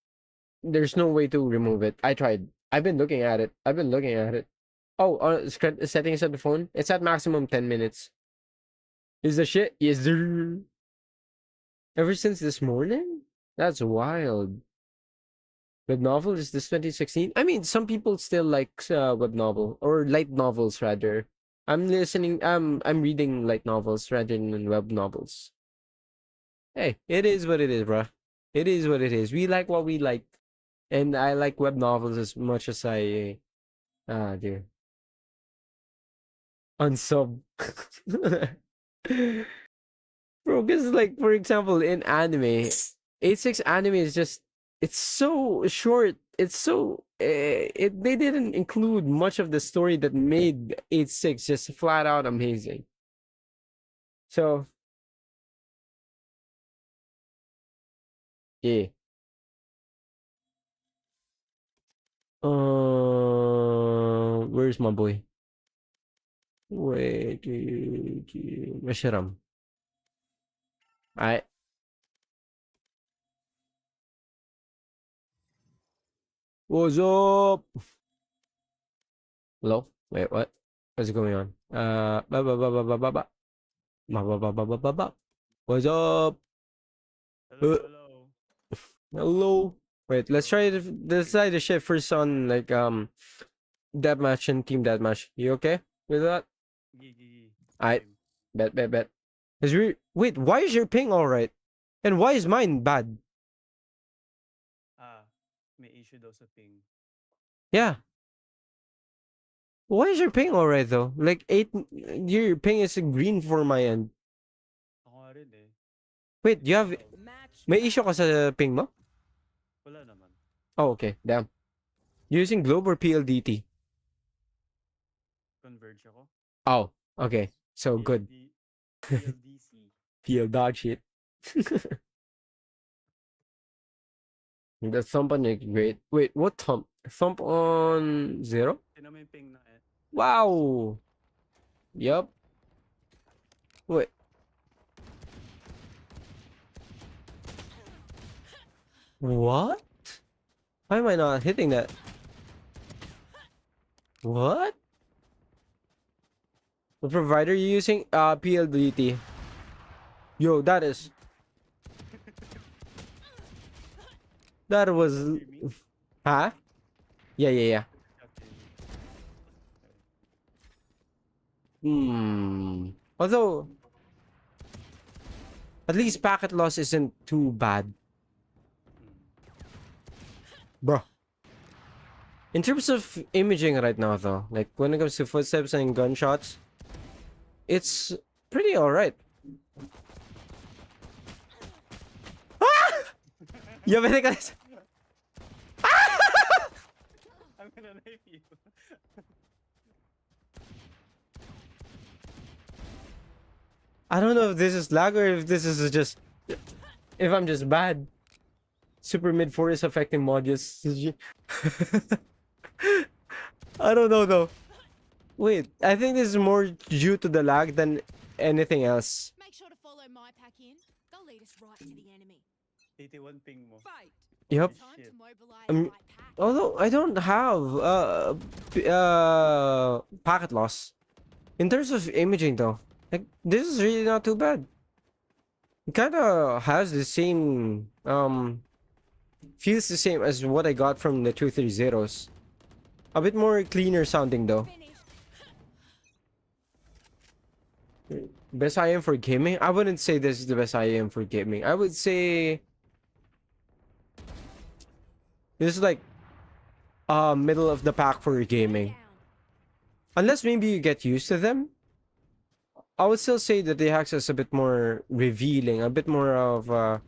There's no way to remove it. I tried. I've been looking at it. Oh, settings of the phone. It's at maximum 10 minutes. Is the shit? Yes, sir. Ever since this morning? That's wild. Web novel is this 2016? I mean, some people still like web novel or light novels rather. I'm reading light novels rather than web novels. Hey, it is what it is, bro. It is what it is. We like what we like, and I like web novels as much as I dear unsub. Bro, because like for example in anime, 8.6 anime is just it's so short. It's so they didn't include much of the story that made 8.6 just flat out amazing. So yeah. Where's my boy? Wait, Mashiram. I What's up? Hello? Wait, what? What's going on? Ba ba ba ba ba ba ba. Ba ba ba ba ba ba ba. What's up? Hello, hello. Hello. Wait, let's try to decide the shit first on like deathmatch and team deathmatch. You okay with that? Gigi. I bet. Wait, why is your ping alright? And why is mine bad? May issue daw sa ping. Yeah. Why is your ping alright though? Like your ping is green for my end. Ako nga rin eh. Wait, you have may issue ka sa ping mo? Wala naman. Oh, okay. Damn. Using Globe or PLDT? Converge ako. Oh, okay. So good. PLDC. PL dog shit. The thump on it, great. Wait, what thump? Thump on 0? Sino mo yung ping na eh? Wow. Yup. Wait. What? Why am I not hitting that? What? What provider are you using? PLDT. Yo, that was Huh? Yeah. Okay. Although, at least packet loss isn't too bad. Bro. In terms of imaging right now, though, like when it comes to footsteps and gunshots, it's pretty alright. Ah! Ya ven guys. I'm gonna knife you. I don't know if this is lag or if this is just if I'm just bad. Super mid 4 is affecting modules. I don't know though. Wait, I think this is more due to the lag than anything else. Make sure to follow my pack in. They'll lead us right to the enemy. 81 ping mo. Fight. Yep. Time to mobilize Um, my pack. Although I don't have packet loss. In terms of imaging though, like this is really not too bad. It kinda has the same feels the same as what I got from the 230s. A bit more cleaner sounding though. Finished. Best IEM for gaming? I wouldn't say this is the best IEM for gaming. I would say this is like middle of the pack for gaming. Down. Unless maybe you get used to them. I would still say that the Axe is a bit more revealing, a bit more of a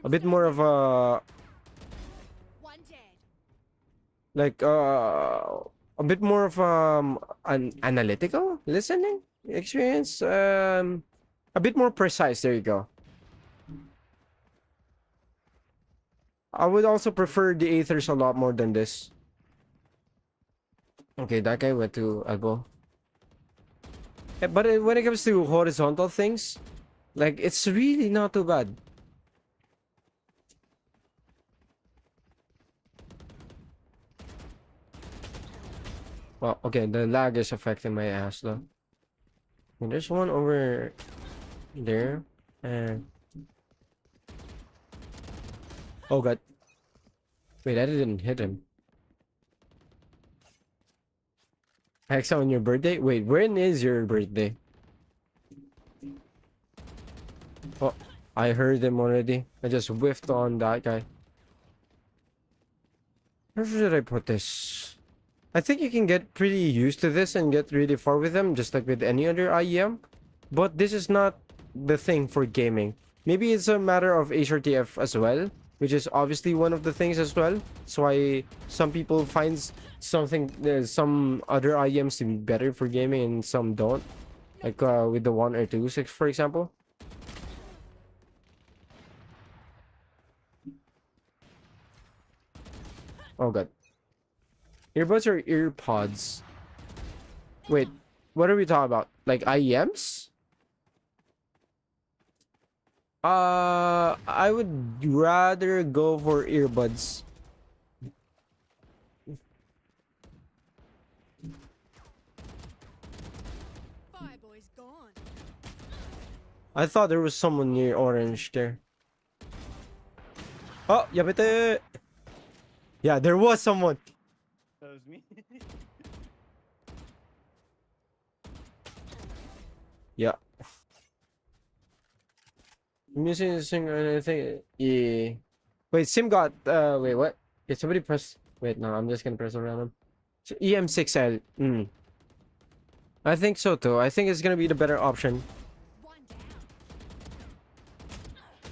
bit more of a One dead. like a bit more of an analytical listening experience, a bit more precise. There you go. I would also prefer the Aethers a lot more than this. Okay, that guy went to elbow. Yeah, but when it comes to horizontal things, like it's really not too bad. Well, okay, the lag is affecting my ass though. And there's one over there, and oh god, wait, I didn't hit him. Hexa on your birthday? Wait, when is your birthday? Oh, I heard him already. I just whiffed on that guy. Where should I put this? I think you can get pretty used to this and get really far with them, just like with any other IEM. But this is not the thing for gaming. Maybe it's a matter of HRTF as well, which is obviously one of the things as well. That's why some people find some other IEMs to be better for gaming and some don't. Like with the 1 or 2, 6, for example. Oh god. Earbuds or earpods? Wait, what are we talking about? Like IEMs? I would rather go for earbuds. Fireboy's gone. I thought there was someone near orange there. Oh, yabete! Yeah, there was someone. That was me. Yeah. I'm using this thing, I think. Yeah. Wait, Sim got. Wait, what? Did somebody press? Wait, no, I'm just gonna press around him. So EM6L. I think so too. I think it's gonna be the better option. One down.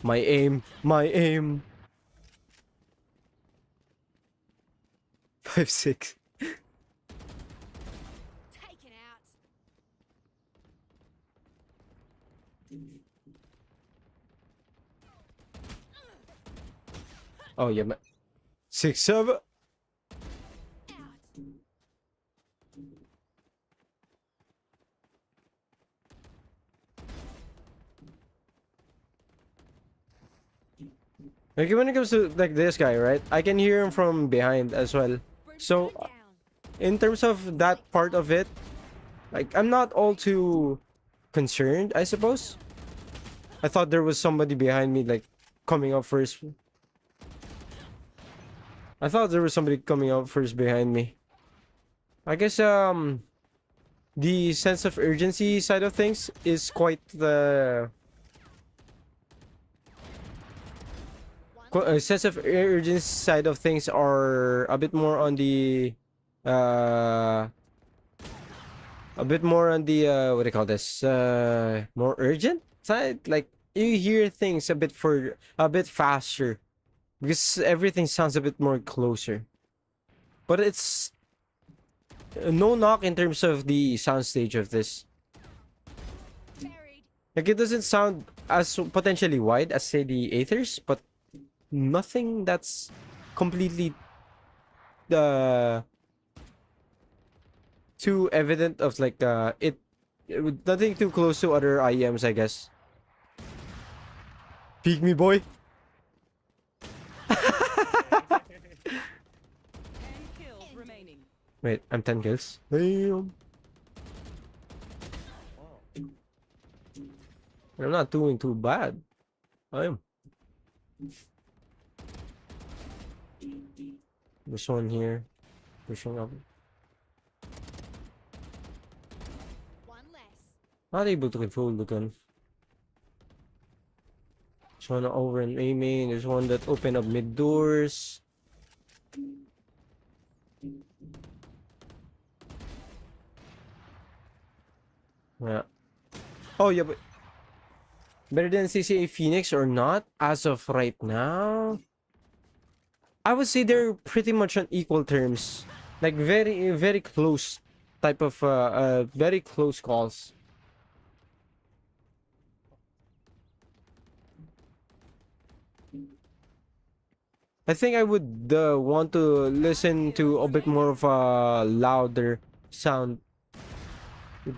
My aim. My aim. 5-6. Taken out. Oh, yeah. 6-7. Out. Like when it comes to like this guy, right? I can hear him from behind as well. So Down. in terms of that part of it, like I'm not all too concerned, I suppose. I thought there was somebody behind me, like, coming up first. I thought there was somebody coming up first behind me. I guess, the sense of urgency side of things is quite the... sense of urgency side of things are a bit more on the... a bit more on the, what do you call this? More urgent side? Like, you hear things a bit faster. Because everything sounds a bit more closer. But it's no knock in terms of the soundstage of this. Buried. Like, it doesn't sound as potentially wide as, say, the Aethers, but nothing that's completely too evident of, like, nothing too close to other IEMs, I guess. Peek me, boy. 10 kills remaining. Wait, I'm 10 kills. Damn. Wow. I'm not doing too bad. I am. There's one here. Pushing up. One less. Not able to control the gun. There's one over in A main. There's one that opened up mid doors. Yeah. Oh yeah, but better than CCA Phoenix or not as of right now? I would say they're pretty much on equal terms. Like very, very close type of very close calls. I think I would want to listen to a bit more of a louder sound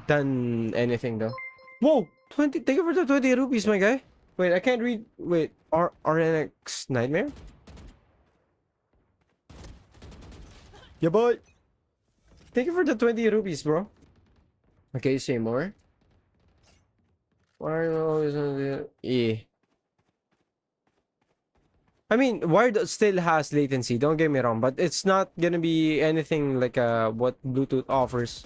than anything though. Whoa! 20, thank you for the 20 rupees, my guy. Wait, I can't read. Wait, RNX Nightmare? Yeah, boy. Thank you for the 20 rupees, bro. Okay, say more. Why are you always on the... Yeah. I mean, wired still has latency, don't get me wrong, but it's not gonna be anything like what Bluetooth offers.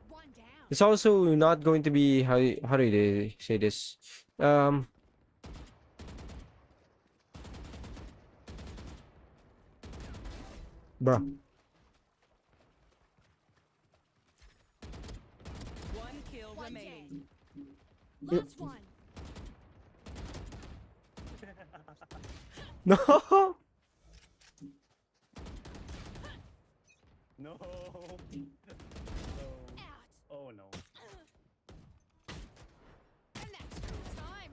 One down. It's also not going to be, how do they say this? Bruh. 1 kill One remaining. dead. Last one. No! No. No. Out. Oh no. And that's time.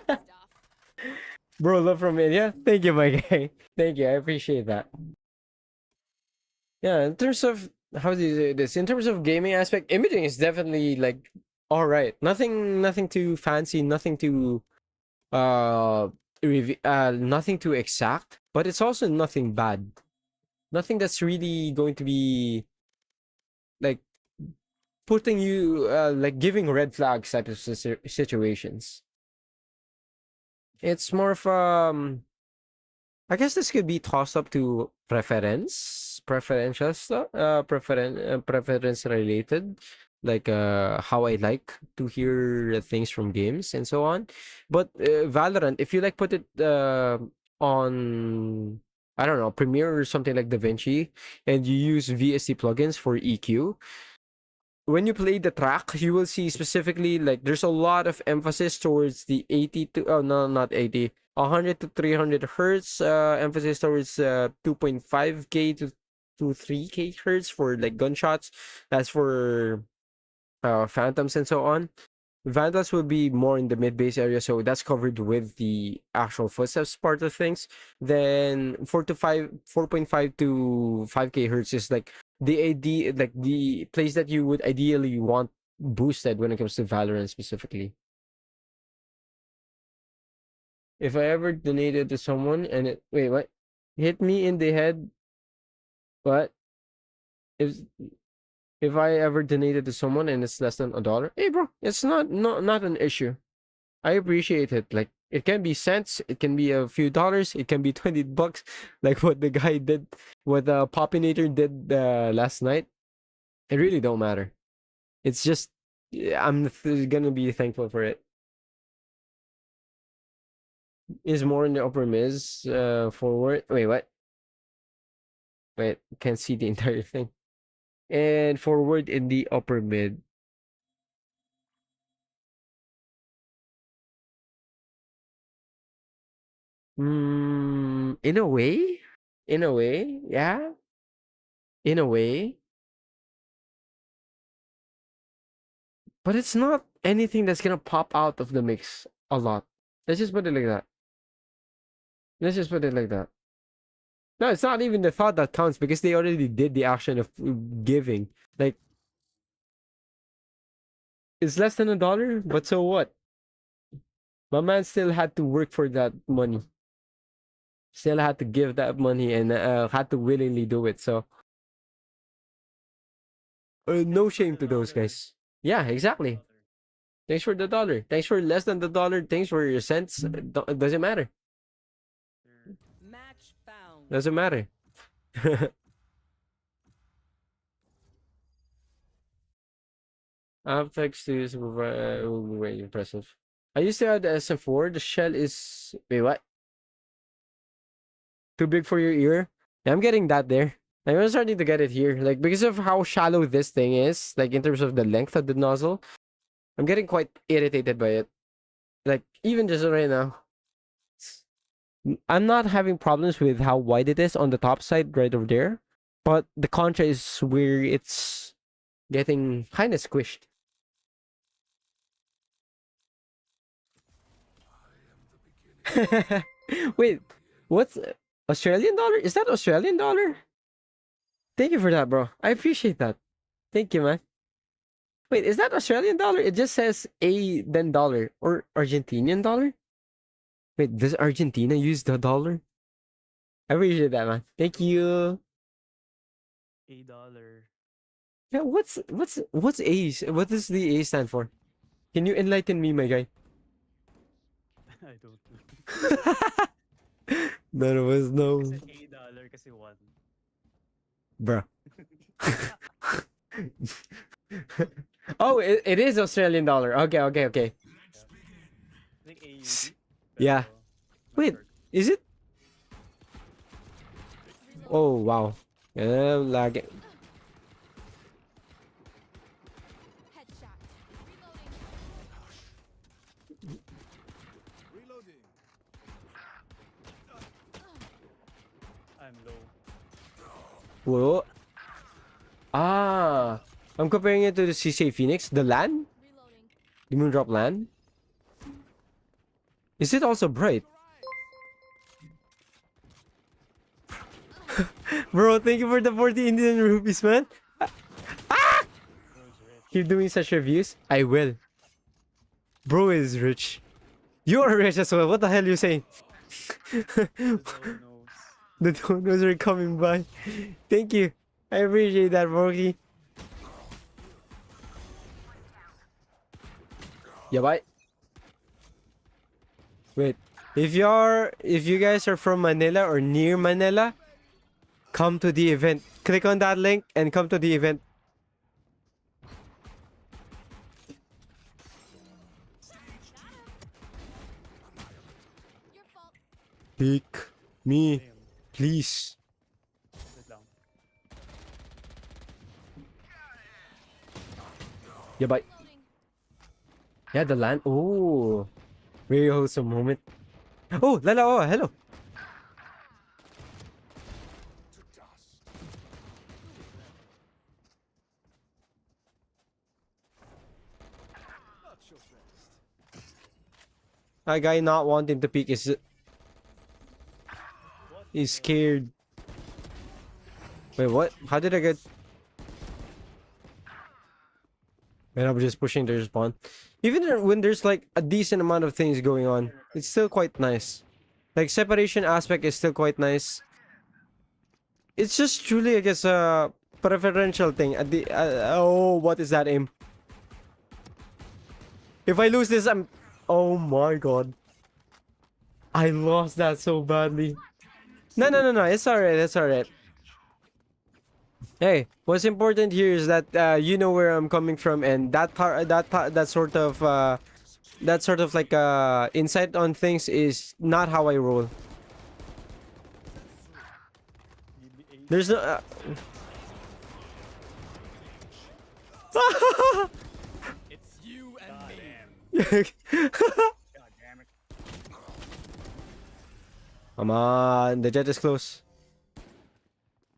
Stuff. Bro, love from India? Thank you, my guy. Thank you, I appreciate that. Yeah, in terms of, how do you say this? In terms of gaming aspect, imaging is definitely, like, alright. Nothing too fancy, nothing too, nothing too exact, but it's also nothing bad. Nothing that's really going to be, like, putting you, like, giving red flags type of situations. It's more of, I guess this could be tossed up to preferential stuff, preference related, like how I like to hear things from games and so on. But Valorant, if you like put it on, I don't know, Premiere or something like DaVinci, and you use VST plugins for EQ, when you play the track, you will see specifically, like, there's a lot of emphasis towards the 80 to, oh no, not 80, 100 to 300 hertz, emphasis towards 2.5k to 3k hertz for, like, gunshots. That's for phantoms and so on. Vandals will be more in the mid bass area, so that's covered with the actual footsteps part of things. Then 4.5 to 5k hertz is like like the place that you would ideally want boosted when it comes to Valorant specifically. If I ever donated to someone and it, wait, what? Hit me in the head. What? If I ever donated to someone and it's less than $1, hey bro, it's not an issue. I appreciate it. Like, it can be cents, it can be a few dollars, it can be $20, like what the guy did, what the Popinator did last night. It really don't matter. It's just, yeah, I'm gonna be thankful for it. Is more in the upper mids, forward. Wait, what? Wait, can't see the entire thing. And forward in the upper mid. In a way, yeah, in a way, but it's not anything that's gonna pop out of the mix a lot. Let's just put it like that. Let's just put it like that. No, it's not even the thought that counts because they already did the action of giving. Like, it's less than $1, but so what? My man still had to work for that money. Still had to give that money and had to willingly do it. So, no shame to those guys. Yeah, exactly. Thanks for the dollar. Thanks for less than the dollar. Thanks for your cents. It doesn't matter. Match found. Doesn't matter. Apex to will be very impressive. I used to have the SM4. The shell is wait, what? Too big for your ear? Yeah, I'm getting that there. I'm starting to get it here. Like, because of how shallow this thing is, like in terms of the length of the nozzle, I'm getting quite irritated by it. Like, even just right now. I'm not having problems with how wide it is on the top side right over there. But the contra is where it's getting kind of squished. Wait, what's Australian dollar? Is that Australian dollar? Thank you for that, bro. I appreciate that. Thank you, man. Wait, is that Australian dollar? It just says A then dollar or Argentinian dollar. Wait, does Argentina use the dollar? I appreciate that, man. Thank you. $8. Yeah, what's A? What does the A stand for? Can you enlighten me, my guy? I don't know. None of us know. Kasi $8 kasi 1. Bruh. Oh, it is Australian dollar. Okay. I think AUD. Yeah. pero not Wait, sure. is it? Oh, wow. Lag. Headshot. Reloading. I'm low. Whoa. Ah. I'm comparing it to the CCA Phoenix. The LAN? Reloading. The Moondrop LAN? Is it also bright? Bro, thank you for the 40 Indian rupees, man. Bro's rich. Keep doing such reviews. I will. Bro is rich. You are rich as well. What the hell are you saying? Who knows? The donos are coming by. Thank you. I appreciate that, Rocky. Yeah, bye. Wait. If you guys are from Manila or near Manila, come to the event. Click on that link and come to the event. Your fault. Pick me, Damn. please. Wait lang. Yeah, bye. Reloading. Yeah, the land. Oh, very wholesome moment. Oh, Lala. Oh, hello. That guy not wanting to peek is What? he's scared. Wait, what? How did I get? Man, I'm just pushing the respawn. Even when there's like a decent amount of things going on, it's still quite nice. Like separation aspect is still quite nice. It's just truly, I guess, a preferential thing. At the oh, what is that aim? If I lose this, I'm Oh my god. I lost that so badly. No, no, no, no. It's alright. It's alright. Hey, what's important here is that you know where I'm coming from, and that sort of like insight on things is not how I roll. There's no. It's you and God me. damn. God damn it. Come on, the jet is close.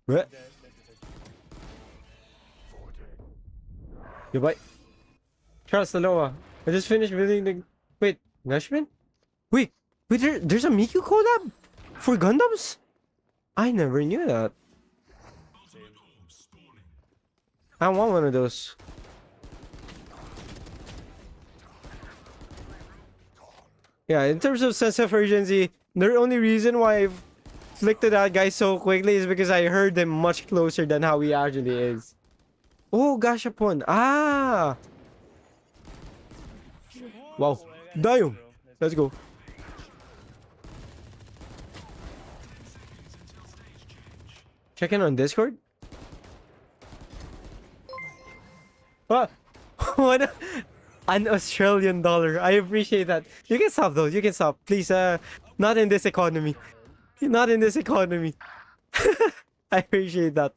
What? Goodbye. Charles Staloa. I just finished building the. Wait, Nashman? Wait, there's a Miku collab for Gundams? I never knew that. I want one of those. Yeah, in terms of sense of urgency, the only reason why I've flicked that guy so quickly is because I heard him much closer than how he actually is. Oh, Gashapon. Ah! Wow. Damn! Let's go. Check in on Discord. What? What? An Australian dollar. I appreciate that. You can stop though. You can stop. Please, not in this economy. Not in this economy. I appreciate that.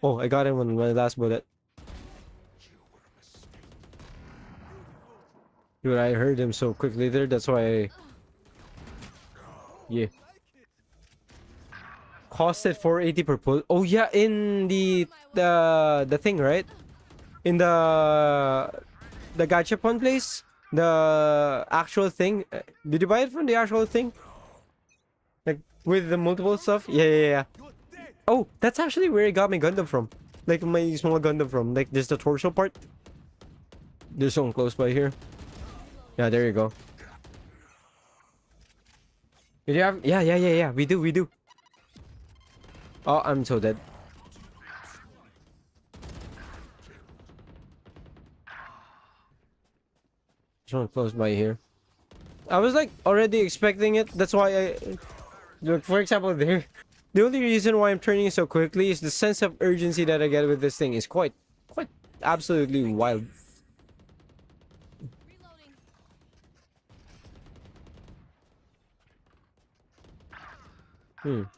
Oh, I got him on my last bullet. Dude, I heard him so quickly there. That's why I... Yeah. Costed 480 per pull. Oh yeah, in the thing, right? In the gachapon place, the actual thing. Did you buy it from the actual thing? Like with the multiple stuff? Yeah. Oh, that's actually where I got my Gundam from. Like my small Gundam from. Like there's the torso part. There's someone close by here. Yeah, there you go. Did you have? Yeah. We do. Oh, I'm so dead. Someone close by here. I was like already expecting it. That's why I look. For example, there. The only reason why I'm turning so quickly is the sense of urgency that I get with this thing is quite absolutely wild. Reloading.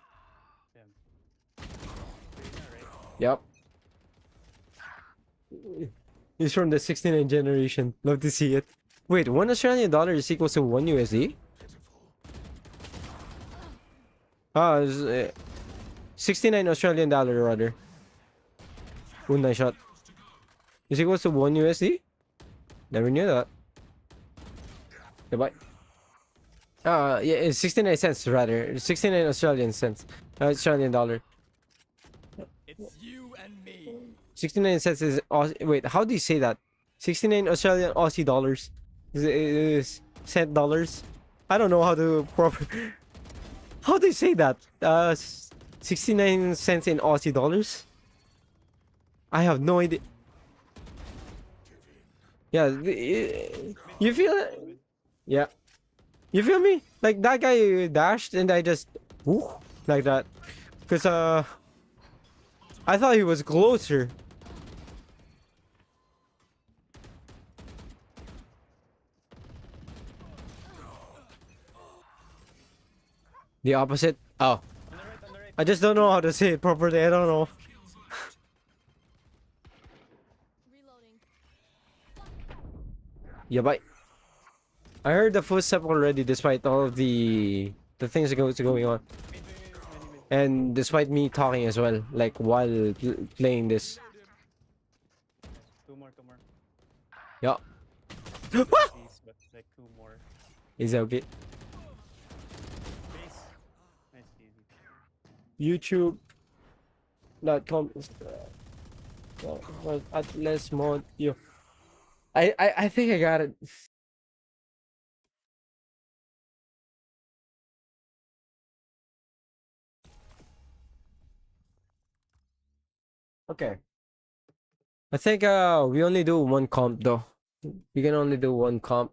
Yep. He's from the 69 generation. Love to see it. Wait, $1 Australian is equals to 1 USD? Ah, 69 Australian dollar rather. One shot. Is equals to 1 USD? Never knew that. Goodbye. Yeah, it's 69 cents rather. 69 Australian cents. Australian dollar. It's you and me. 69 cents is wait, how do you say that? 69 Australian Aussie dollars. Is cent dollars? I don't know how to proper. How do you say that? 69 cents in Aussie dollars? I have no idea. Yeah, you feel it? Yeah. You feel me? Like that guy dashed and I just whoo, like that. Cause I thought he was closer. The opposite? Oh. On the right. I just don't know how to say it properly. I don't know. Reloading. Yeah, bye. I heard the footstep already despite all of the things going on. Mid. And despite me talking as well, like while playing this. Two more. Yeah. Please, but like two more. Is that okay? Please. Nice, easy. YouTube.com at LesModio. I think I got it. Okay. I think we only do one comp though. We can only do one comp.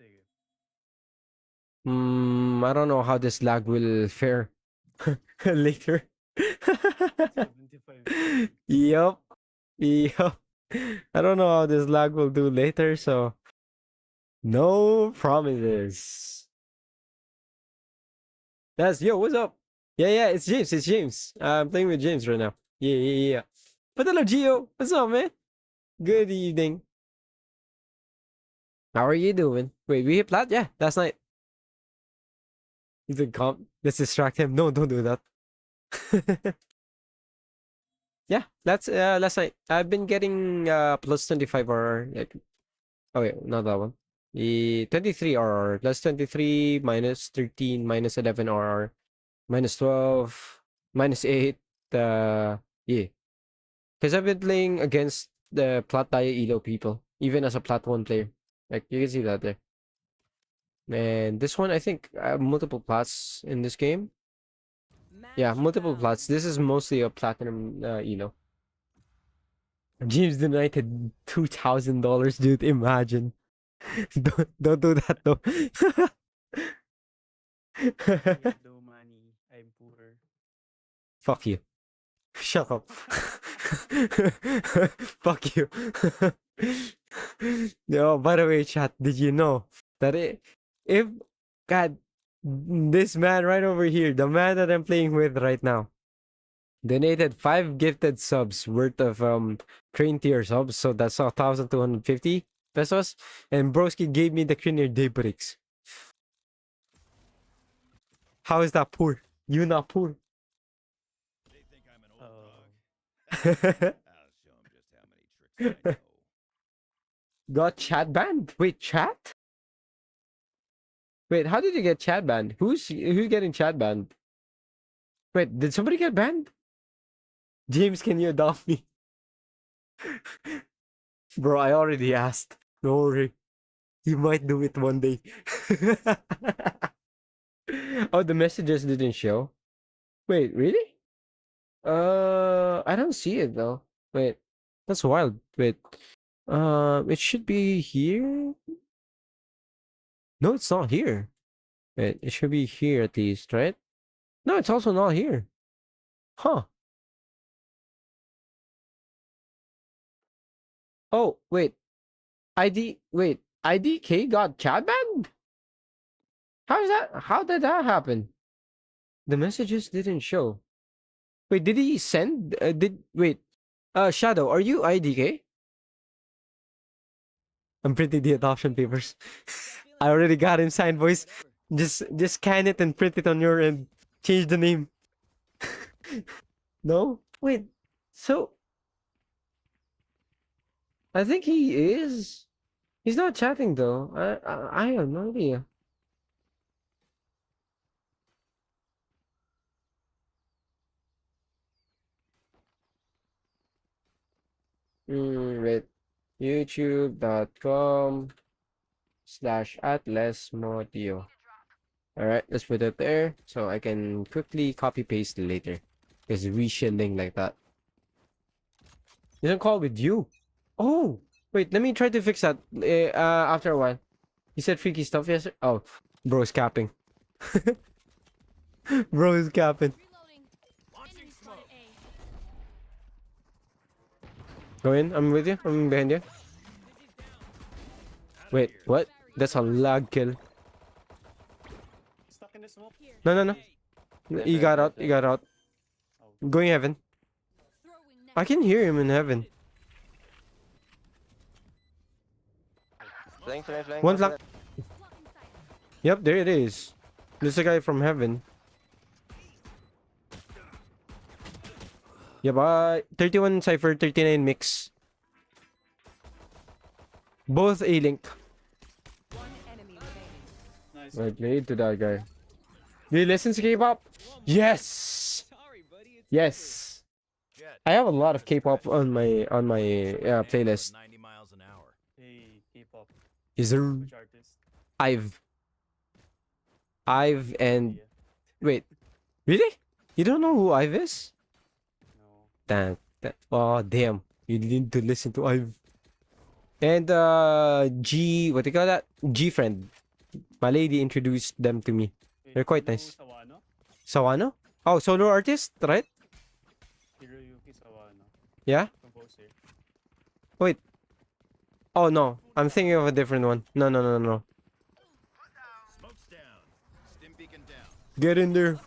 Sige. I don't know how this lag will fare later. 75 seconds. Yup. Yup. I don't know how this lag will do later, so no promises. That's yo, what's up? Yeah, it's James. It's James. I'm playing with James right now. Yeah. But hello, Gio. What's up, man? Good evening. How are you doing? Wait, we hit plat? Yeah, last night. You think comp? Let's distract him. No, don't do that. Yeah, that's last night. I've been getting plus 25 or like, oh wait, not that one. The 23 RR plus 23 minus 13 minus 11 RR minus 12 minus 8 yeah. Because I've been playing against the plat Dia Elo people, even as a plat 1 player. Like you can see that there. And this one, I think I have multiple plats in this game. Yeah, Match multiple found. plats. This is mostly a platinum Elo. James donated $2,000, dude. Imagine. Don't do that though. I have no money. I'm poor. Fuck you. Shut up. Fuck you. No, by the way, chat, did you know that if God, this man right over here, the man that I'm playing with right now, donated 5 gifted subs worth of train tier subs, so that's 1,250 pesos, and Broski gave me the Cranier Daybreaks. How is that poor? You not poor. They think I'm an old Oh. dog. I'll show 'em just how many tricks I know. Got chat banned? Wait, chat? Wait, how did you get chat banned? Who's getting chat banned? Wait, did somebody get banned? James, can you adopt me? Bro, I already asked. Don't worry. You might do it one day. Oh, the messages didn't show. Wait, really? I don't see it though. Wait, that's wild. Wait, it should be here. No, it's not here. Wait, it should be here at least, right? No, it's also not here. Huh. Oh, wait. IDK got chat banned? How did that happen? The messages didn't show. Wait, did he send? Shadow, are you IDK? I'm printing the adoption papers. I already got him signed, boys. Just scan it and print it on your end. Change the name. No? Wait. So I think he is. He's not chatting though. I have no idea. Wait. YouTube.com/@LesModio. Alright, let's put it there so I can quickly copy paste later. Because reshielding like that. Doesn't call with you. Oh, wait, let me try to fix that after a while. You said freaky stuff yesterday? Oh, bro's capping. Bro is capping. Reloading. Launching Enemy smoke. spotted A. Go in, I'm with you. I'm behind you. Wait, what? That's a lag kill. Stuck in the smoke. Here. No. You got out. You got out. Going heaven. Throwing net. I can hear him in heaven. Flying. One flank. Blocking sight. Yep, there it is. There's a guy from heaven. Yeah, bye. 31 Cypher, 39 Mix. Both A-Link. One enemy remaining. Nice. I played to that guy. Do you listen to K-pop? Yes! Yes! Jet. I have a lot of K-pop on my playlist. 90 miles an hour. Hey, K-pop. Is there Which artist? I've and Yeah. wait, really? You don't know who Ive is? No. Damn. Oh, damn. You need to listen to Ive. And, G... What do you call that? G-Friend. My lady introduced them to me. Wait, They're quite you know nice. Sawano? Sawano? Oh, solo artist, right? Hiroyuki Sawano. Yeah? Composer. Wait. Oh, no. I'm thinking of a different one. No, no, no, no. Smoke's down. Stim beacon down. Get in there.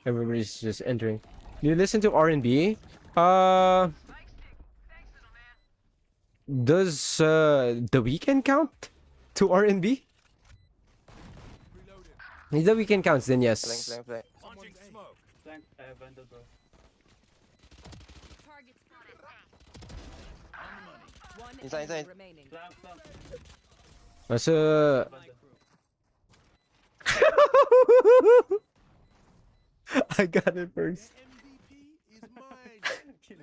Everybody's just entering. Do you listen to R&B? Does The Weeknd count to R&B? If The Weeknd counts, then yes. Launching smoke. Flank, I have vandal, bro. Target spotted. One Inside, enemy inside. remaining. Flank, flank. That's I got it first.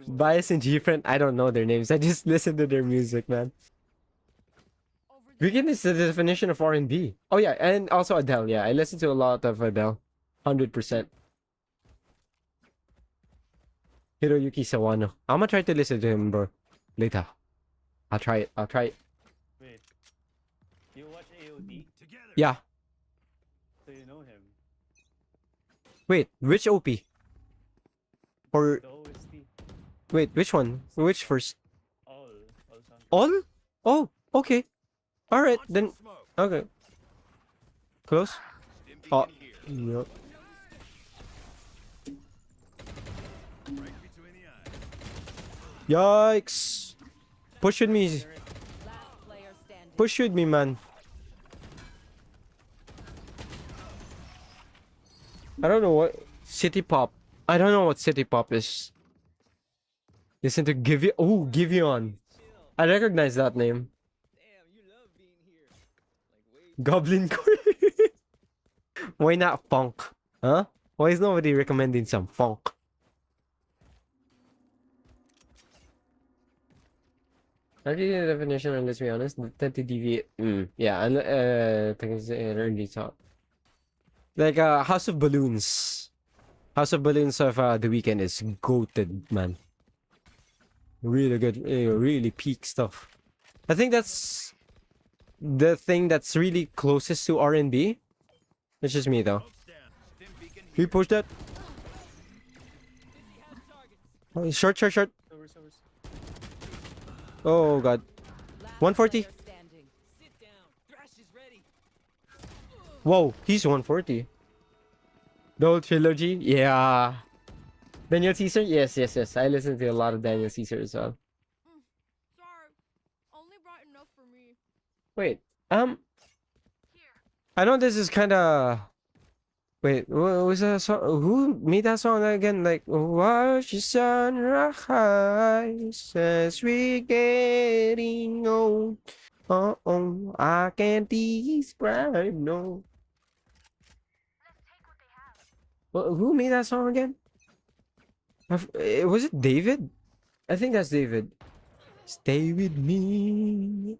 Bias and G-Friend, I don't know their names. I just listen to their music, man. Over there. Weekend is the definition of R&B. Oh yeah, and also Adele. Yeah, I listen to a lot of Adele. 100%. Hiroyuki Sawano. I'm gonna try to listen to him, bro. Later. I'll try it. I'll try it. Wait. You watch AOD? Together. Yeah. So you know him. Wait, which OP? Or The OST. wait, which one? Which first? All sound. All? Oh, okay. All right, Launching then. smoke. Okay. Close. Stim beacon Oh. here. Yep. Right between the eyes. Yikes! Push with me. Last player standing. Push with me, man. I don't know what city pop. I don't know what city pop is. Listen to Give You. Oh, Give You On. I recognize that name. Goblin Core. Why not funk? Huh? Why is nobody recommending some funk? I'll give you the definition and let's be honest. Tend to deviate. Yeah, and think it's early talk. Like House of Balloons. House of Balloons of The Weeknd is goated, man. Really good, really peak stuff. I think that's the thing that's really closest to R&B. It's just me though. Smoke's down. Stim beacon Can you push that? Oh, short. Sowers. Oh god. Last 140. player standing. Whoa, he's 140. The whole trilogy? Yeah. Daniel Caesar? Yes. I listen to a lot of Daniel Caesar as well. Sorry. Only brought enough for me. Wait, I know this is kind of. Wait, what was that song? Who made that song again? Like, watch the sunrise as we're getting old. Oh, I can't describe, no. Well, who made that song again? Was it David? I think that's David. Stay with me.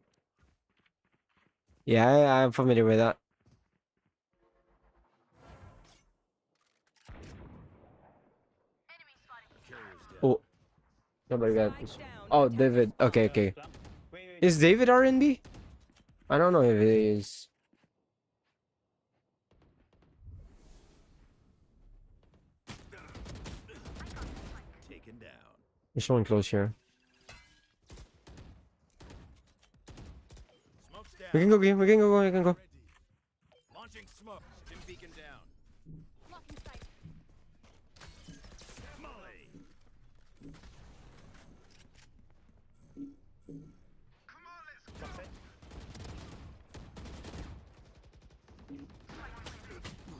Yeah, I'm familiar with that. Oh, nobody got this. Spike down. Oh, David. Okay. Flank. Wait. Is David R&B? I don't know if it is. taken down. There's someone close here. Smoke's down. We can go. We can go. We can go. Launching smoke. Stim beacon down. Blocking sight. Molly.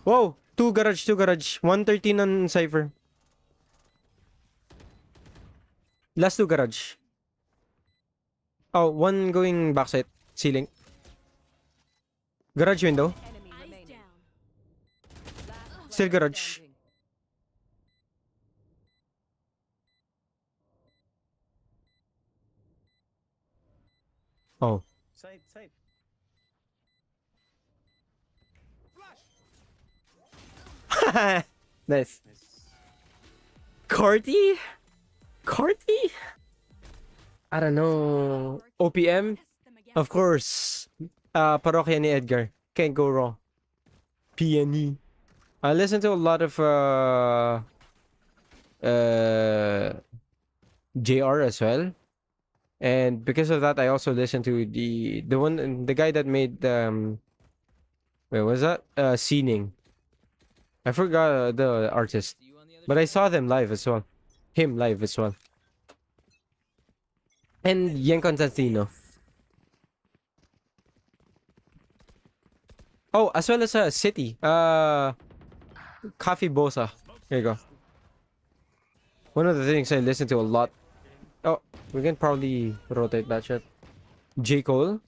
Whoa! Two garage. 113 on Cypher. Last two garage. Oh, one going backside. Ceiling. Garage window. Enemy Eyes remaining. down. Last Still player garage. standing. Oh. Side. Nice. Nice. Carty? Carty? I don't know. OPM? Test them again. Of course. Parokya ni Edgar. Can't go wrong. PNE. I listen to a lot of JR as well. And because of that, I also listen to the guy that made wait, was that Scening? I forgot the artist, but I saw them live as well. Him live as well. And Yen Constantino. Oh, as well as City. Coffee Bosa. There you go. One of the things I listen to a lot. Oh, we can probably rotate that shit. J. Cole.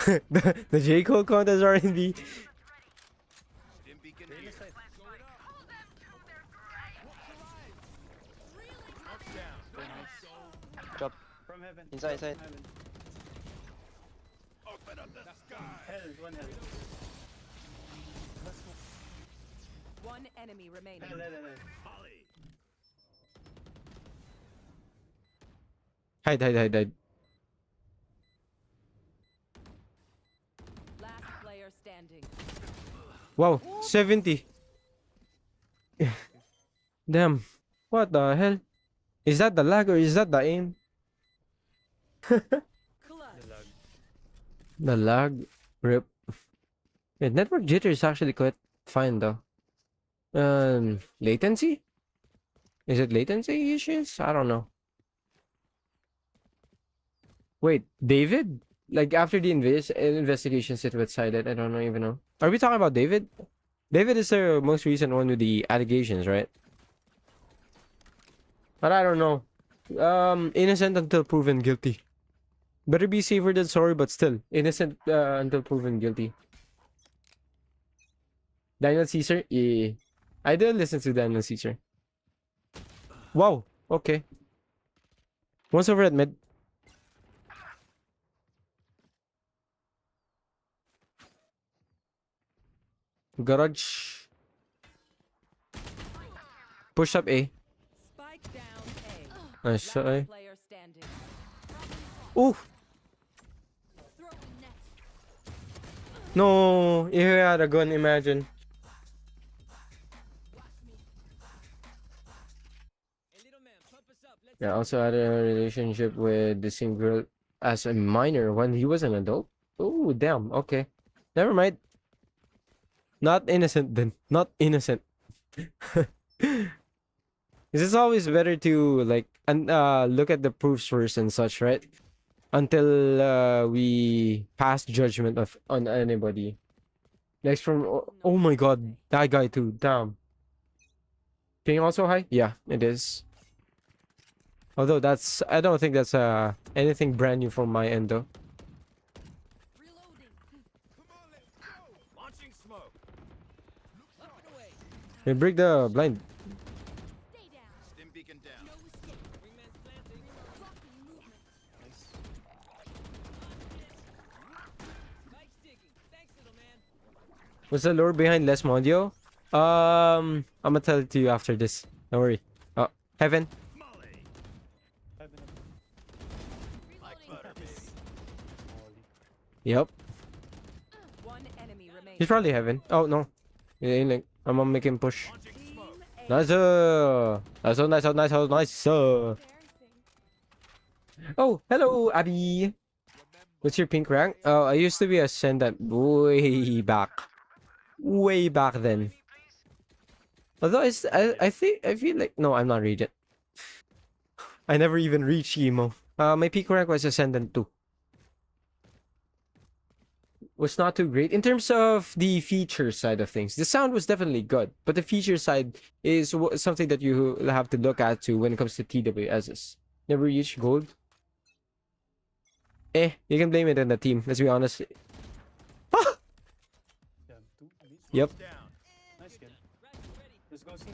the J. Cole contest R&B. Stim beacon Really here. side. Smoke's down. Very nice. Drop. From heaven. Inside, From inside. heaven. Open up the sky. Hell, one hell. One enemy remaining. Hell, hell, hell. Holly. Hide. Last player standing. Wow, 70. Damn. What the hell? Is that the lag or is that the aim? Clutch. The lag. The lag. Rip. Yeah, network jitter is actually quite fine though. Latency? Is it latency issues? I don't know. Wait, David? Like after the investigation sit with silent, I don't know even know. Are we talking about David? David is the most recent one with the allegations, right? But I don't know. Innocent until proven guilty. Better be safer than sorry, but still innocent until proven guilty. Daniel Caesar? Yeah. I didn't listen to Daniel Caesar. Wow. Okay. One's over at mid. Garage. Push up A. Spike down A. Nice shot, Last eh? player standing. Ooh. Throw in net. No. If I had a gun, imagine. Yeah, also had a relationship with the same girl as a minor when he was an adult. Oh, damn. Okay. Never mind. Not innocent then. Not innocent. It's always better to like look at the proofs first and such, right? Until we pass judgment on anybody. Next from oh my god, that guy too. Damn. Ping also high? Yeah, it is. Although I don't think that's anything brand new from my end though. Reloading. Come on, let's go. Launching smoke. Hey, break the blind. Stay down. Stim beacon down. No escape. Blocking movement. Nice. What's the lore behind LesModio? I'm gonna tell it to you after this. Don't worry. Oh, Heaven. Molly. Heaven. Like Reloading. butter, baby. Molly. Yep. One enemy remaining. He's probably Heaven. Oh no. Yeah, like, I'm gonna make him push. Launching Team smoke. A. Nice. Nice. Embarrassing. Oh, hello, Abby. What's your pink rank? Oh, I used to be Ascendant way back. Way back then. Although I feel like no, I'm not Regent. I never even reached emo. My peak rank was Ascendant 2. Was not too great in terms of the feature side of things. The sound was definitely good, but the feature side is something that you have to look at too when it comes to TWSs. Never reached gold. You can blame it on the team. Let's be honest. Ah! Damn, two. Nice. Yep. Down. Nice kill. Let's go see.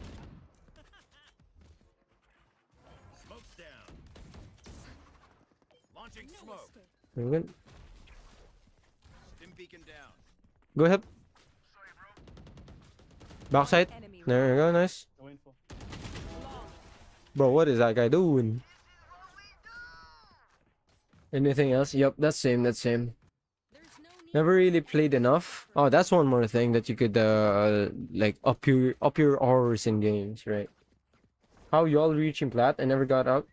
Smoke's down. Launching No smoke. escape. Very good. Stim beacon down. Go ahead. Backside. Enemy There you go, nice. No info. Bro, what is that guy doing? Anything else? Yup, that's same, that's same. There's no need. Never really played enough. Oh, that's one more thing that you could like up your hours in games, right? How y'all reaching plat? I never got out.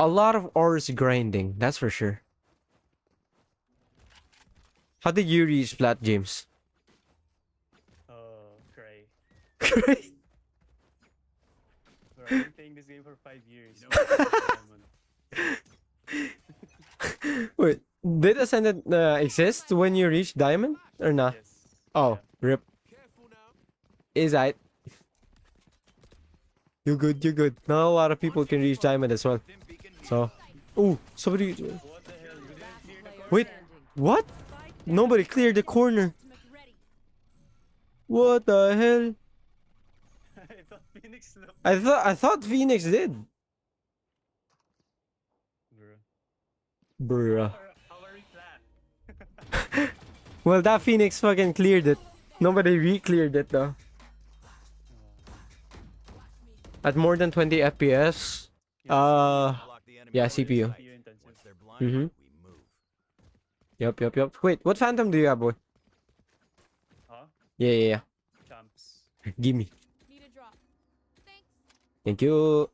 A lot of hours grinding, that's for sure. How did you reach plat, James? Cray. Cray. Bro, I've been playing this game for 5 years. Wait, did Ascendant exist when you reached Diamond or not? Yes. Oh, rip. Is that? You're good, you're good. Not a lot of people can reach Diamond as well. Dim beacon here. So, ooh, somebody. What the hell? You didn't clear the corner? Wait, what? Nobody cleared the corner. Ultimate ready. What the hell? I thought Phoenix looked. I thought Phoenix did. Bro. Bruh. How are we flat? Well, that Phoenix fucking cleared it. Nobody re-cleared it though. At more than 20 FPS. Block the enemy yeah, forces CPU. sight. CPU intensive. Once they're blind, Mhm. we move. Yup. Wait, what Phantom do you have, boy? Huh? Yeah. Champs. Gimme. Need a drop. Thanks. Thank you.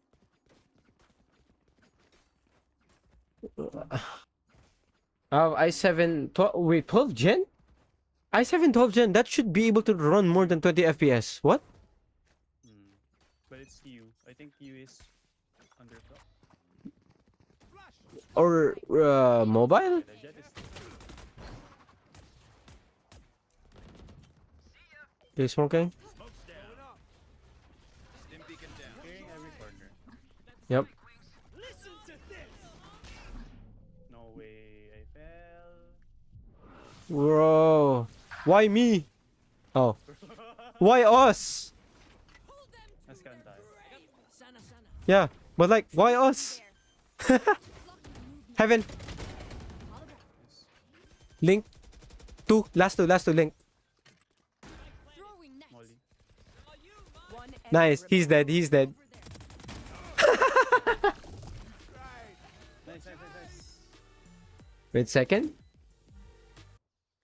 i7 wait, 12 gen? i7 12 gen, that should be able to run more than 20 FPS. What? But it's U. I think U is underclock. Or mobile? The jet is Okay, smoking. Smoke's down. Dim beacon down. clearing every corner. Yep. No way. I fell. Bro. Why me? Oh. Why us? That's gonna die. Yeah, but like, why us? Heaven. Link. Last two, link. Throwing net. Molly. One enemy Nice, he's remaining. dead, he's dead. Nice. Wait, second?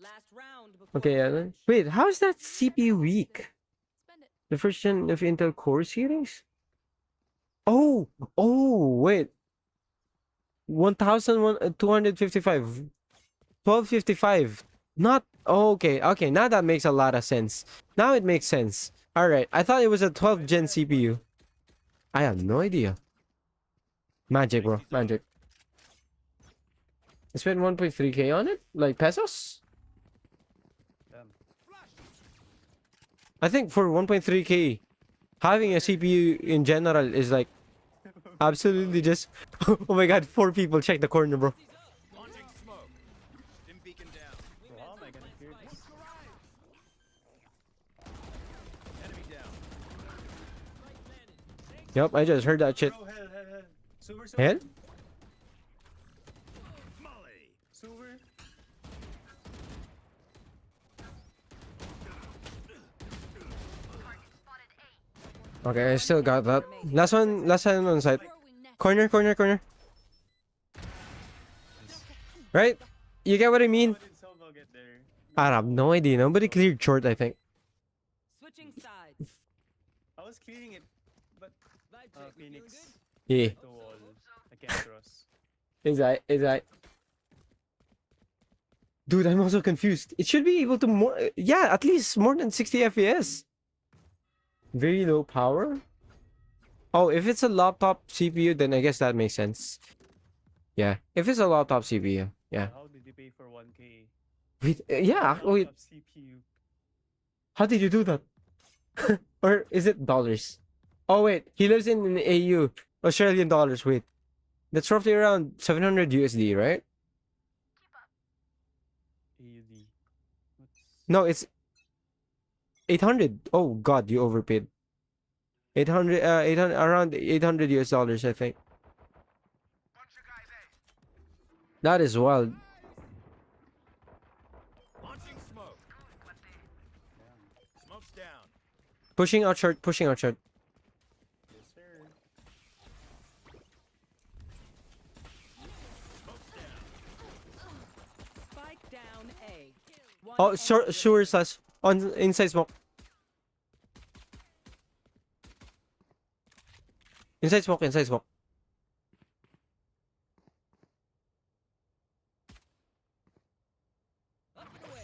Last round before Okay, lunch. wait, how is that CPU weak? Spend it. The first gen of Intel Core series? Oh, wait. 1255. 1255. Not, oh, okay, now that makes a lot of sense. Now it makes sense. Alright, I thought it was a 12 gen CPU. I have no idea. Magic, bro, magic. I spent 1.3k on it? Like pesos? Damn. I think for 1.3k, having a CPU in general is like absolutely just. Oh my god, 4 people check the corner, bro. Launching smoke. Dim beacon down. Bro, how am I gonna clear this? Enemy down. Yep, I just heard that shit. Bro, hell. Super. Hell? Molly. Super. Okay, I still got that. Last one on site. Throwing net. Corner. Right? You get what I mean? How did Sova get there? I have no idea. Nobody cleared short, I think. Switching sides. I was clearing it, but Phoenix Yeah. hit the wall. I can't cross. Is that? Dude, I'm also confused. It should be able to more. Yeah, at least more than 60 FPS. Very low power. Oh, if it's a laptop CPU, then I guess that makes sense. Yeah, if it's a laptop CPU, yeah. How did you pay for 1K? Wait, yeah. Wait, Laptop CPU. how did you do that? Or is it dollars? Oh wait, he lives in AU, Australian dollars. Wait, that's roughly around 700 USD, right? AUD. What's No, it's 800. Oh God, you overpaid. 800, around 800 US dollars, I think. That is wild. Launching smoke. Smoke's down. Pushing out short, pushing out short. Yes, sir. Spike down A. One Oh, enemy short, sure, remaining. slash. On inside smoke. Inside smoke, inside smoke.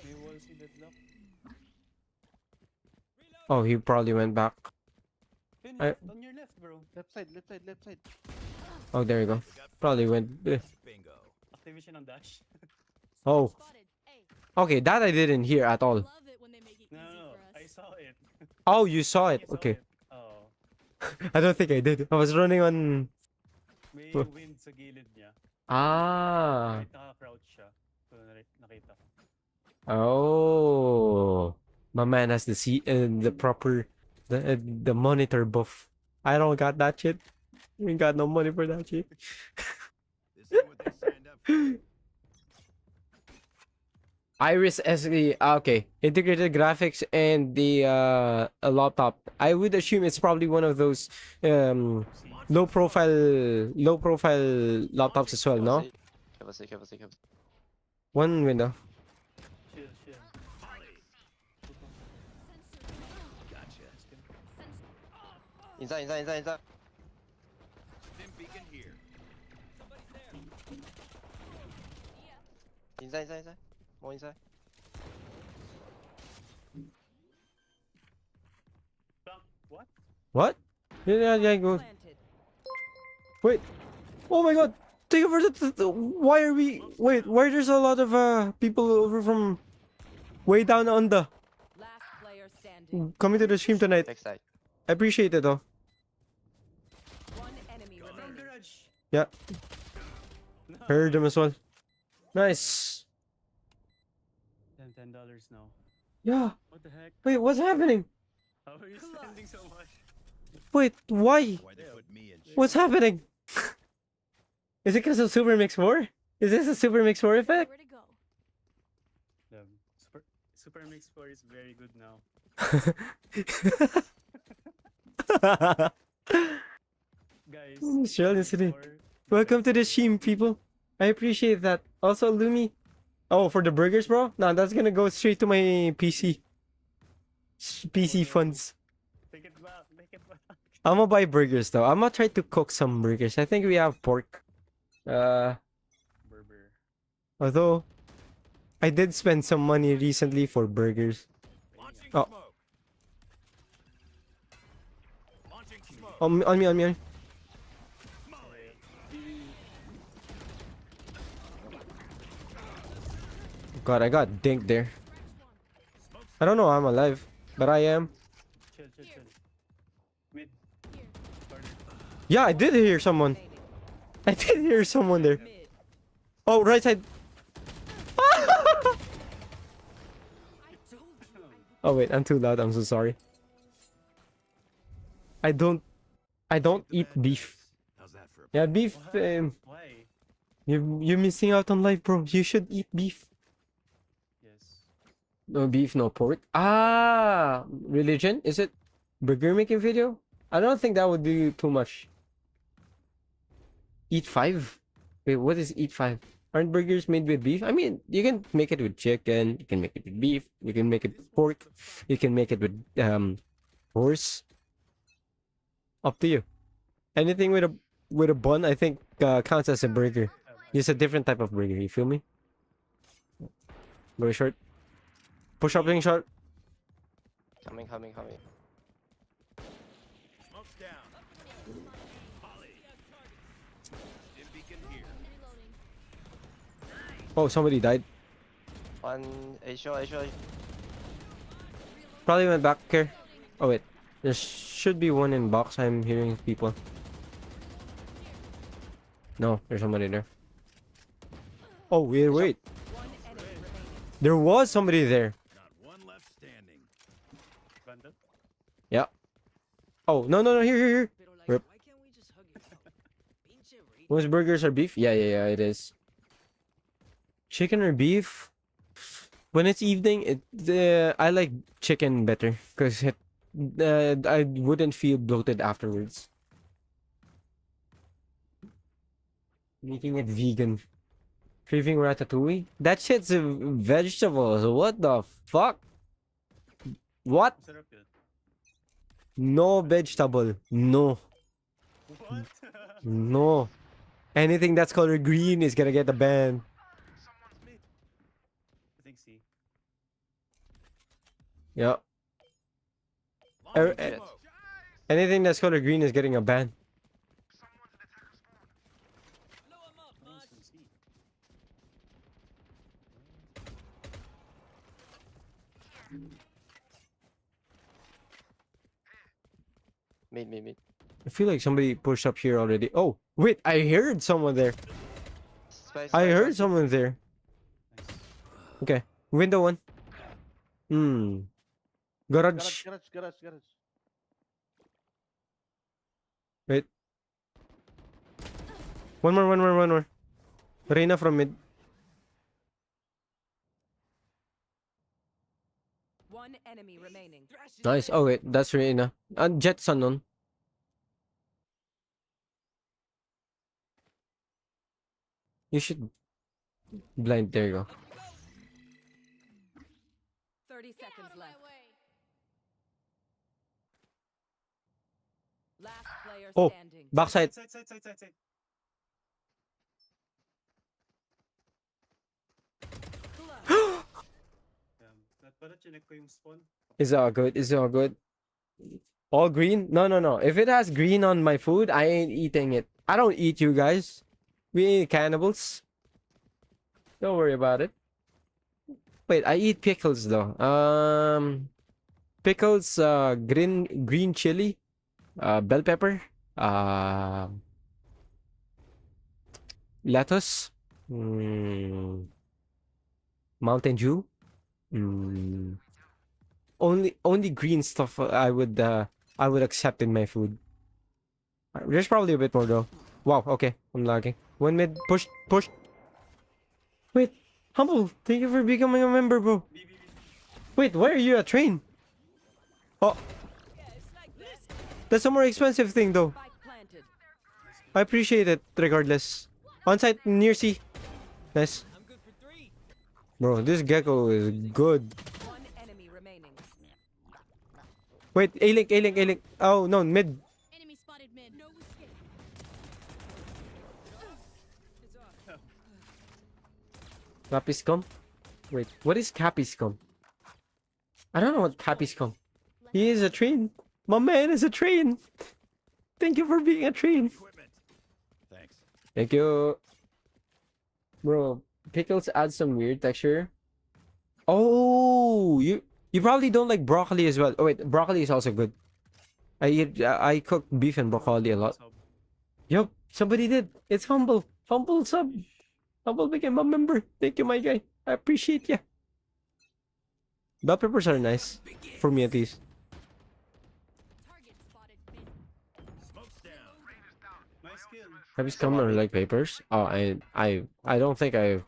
May wall si deadlock. Oh, he probably went back. Yun, I- left, on your left, bro. Left side, left side, left side. Oh, there you go. Probably went. Bingo. Activation on dash. Oh, Spotted. Hey, okay. That I didn't hear at all. love it when they make it No, easy no, for us. I saw it. Oh, you saw it. I saw Okay. it. Oh. I don't think I did. I was running on. May Oh. wind sa gilid niya. Ah. Kahit naka-crouch siya. So, nakita ko. Oh. My man has the proper the monitor buff. I don't got that shit. We got no money for that shit. This ain't what they signed up for. Iris SE, okay. Integrated graphics and the a laptop. I would assume it's probably one of those low profile laptops as well, no? One window. Chill, chill. Gotcha. Inside. Stim beacon here. Inside. More inside. Bang. What? What? Yeah, go. Planted. Wait. Oh my god. Take over why are we wait, why there's a lot of people over from way down on the Last player standing. coming to the stream tonight. Backside. I appreciate it though. One enemy From remaining. garage. Yeah. No. Heard them as well. Nice. $10 now. Yeah. What the heck? Wait, what's happening? How are you spending so much? Wait, why? Why they put me in? What's happening? Is it because of Supermix 4? Is this a Supermix 4 effect? Where to go? Super Mix 4 is very good now. Guys. Australian City. 4, Welcome to the stream, people. I appreciate that. Also, Lumi. Oh, for the burgers, bro? Nah, that's gonna go straight to my PC. PC funds. Take it back. Take it back. I'm gonna buy burgers though. I'm gonna try to cook some burgers. I think we have pork. Berber. Although I did spend some money recently for burgers. Launching Oh. smoke. Launching smoke. On me. God, I got dinked there. I don't know how I'm alive, but I am. Chill. Mid. Corner. Yeah, I did hear someone. Remaining. I did hear someone there. Mid. Oh, right side. I told you Oh wait, I'm too loud. I'm so sorry. I don't eat beef. How's that for a Yeah, beef. What? Why? You're missing out on life, bro. You should eat beef. Yes. No beef, no pork. Ah, religion? Is it burger making video? I don't think that would be too much. Eat 5? Wait, what is eat 5? Aren't burgers made with beef? I mean, you can make it with chicken. You can make it with beef. You can make it with pork. You can make it with horse. Up to you. Anything with a bun, I think counts as a burger. It's a different type of burger. You feel me? Go short. Push up, link short. Coming. smoke's down? Holly. Stim beacon here. reloading. Oh, somebody died. One A short. Probably went back here. Oh wait, there should be one in box. I'm hearing people. No, there's somebody there. Oh wait. One enemy remaining. There was somebody there. Not one left standing. Bandit? Yeah. Oh no. Here. Rip. Most burgers are beef? Yeah, it is. Chicken or beef? When it's evening, I like chicken better because I wouldn't feel bloated afterwards. Making it vegan. Craving ratatouille? That shit's vegetables. What the fuck? What? Masarap yun. No vegetable. No. What? No. Anything that's color green is gonna get a ban. I think C. Yeah. Launching Eh, smoke. Anything that's color green is getting a ban. Almost in C. Mid. I feel like somebody pushed up here already. Oh, wait, I heard someone there. Space. I heard someone there. Nice. Okay. Window one. Garage. Garage. Wait. One more. Reina from mid. One enemy remaining. Nice. Oh wait, that's Reina. Jet's unknown. You should blind. There you go. 30 seconds left. Last player Oh, standing. backside. Side. Para chinek ko yung spawn. Is it all good? Is it all good? All green? No. If it has green on my food, I ain't eating it. I don't eat you guys. We ain't cannibals. Don't worry about it. Wait, I eat pickles though. Pickles, green chili, bell pepper, lettuce, Mountain Dew. Only green stuff I would accept in my food. There's probably a bit more though. Wow, okay, I'm lagging. One mid, push. Wait, Humble, thank you for becoming a member, bro. B. Wait, why are you a train? Oh, that's a more expensive thing though. Spike planted. I appreciate it regardless. On site near C. Nice. Bro, this gecko is good. One enemy remaining. Wait, A-Link. Oh, no, mid. Enemy spotted mid. No escape. Capiscom? Wait, what is Capiscom? I don't know what Capiscom. He is a train. My man is a train. Thank you for being a train. Equipment. Thanks. Thank you. Bro, pickles add some weird texture. Oh, you probably don't like broccoli as well. Oh wait, broccoli is also good. I cook beef and broccoli a lot. Sub. Yup, somebody did. It's Humble. Humble sub. Humble became a member. Thank you, my guy. I appreciate ya. Bell peppers are nice. For me at least. Target spotted mid. Smoke's down. Nice kill. Have you come or like papers? Oh, I don't think I've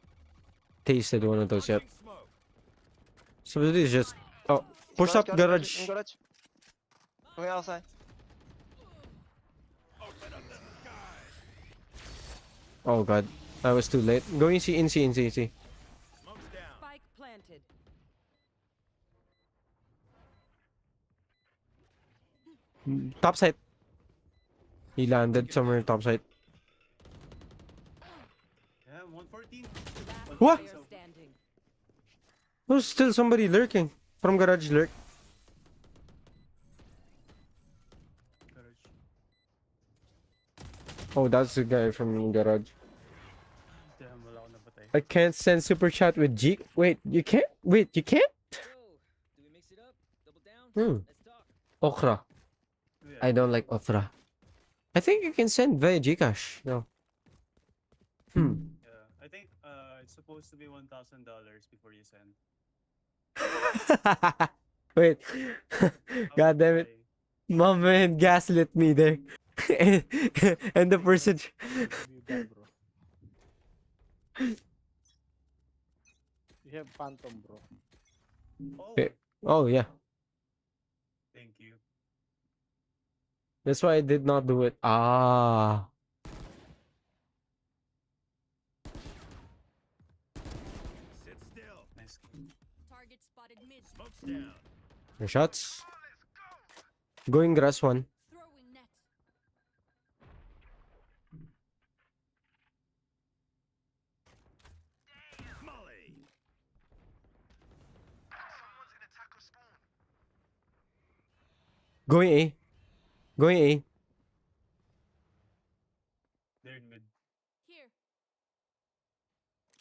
tasted one of those yet. Launching smoke. So this is just push up garage. In garage. Going outside. Open up the sky. Oh god, I was too late. Go in C. Smoke's down. Spike planted. Top side. He landed somewhere top side. Yeah, 114. Last What? player standing. There's still somebody lurking from garage lurk. Garage. Oh, that's the guy from garage. Damn, wala ako napatay. I can't send super chat with G. Wait, you can't? Wait, you can't? Do we mix it up? Double down? Hmm. Let's talk. Okra. Yeah. I don't like okra. I think you can send via Gcash. No. Yeah, I think it's supposed to be $1,000 before you send. Wait. God damn it. My man gaslit me there. and the person. You have Phantom, bro. Oh, Wait. Oh, yeah. thank you. That's why I did not do it. Ah. Sit still. Nice. Target spotted mid. Smoke's down. Your shots. Going grass one. Throwing net. Molly. Going A. Going A. They're in mid. Here.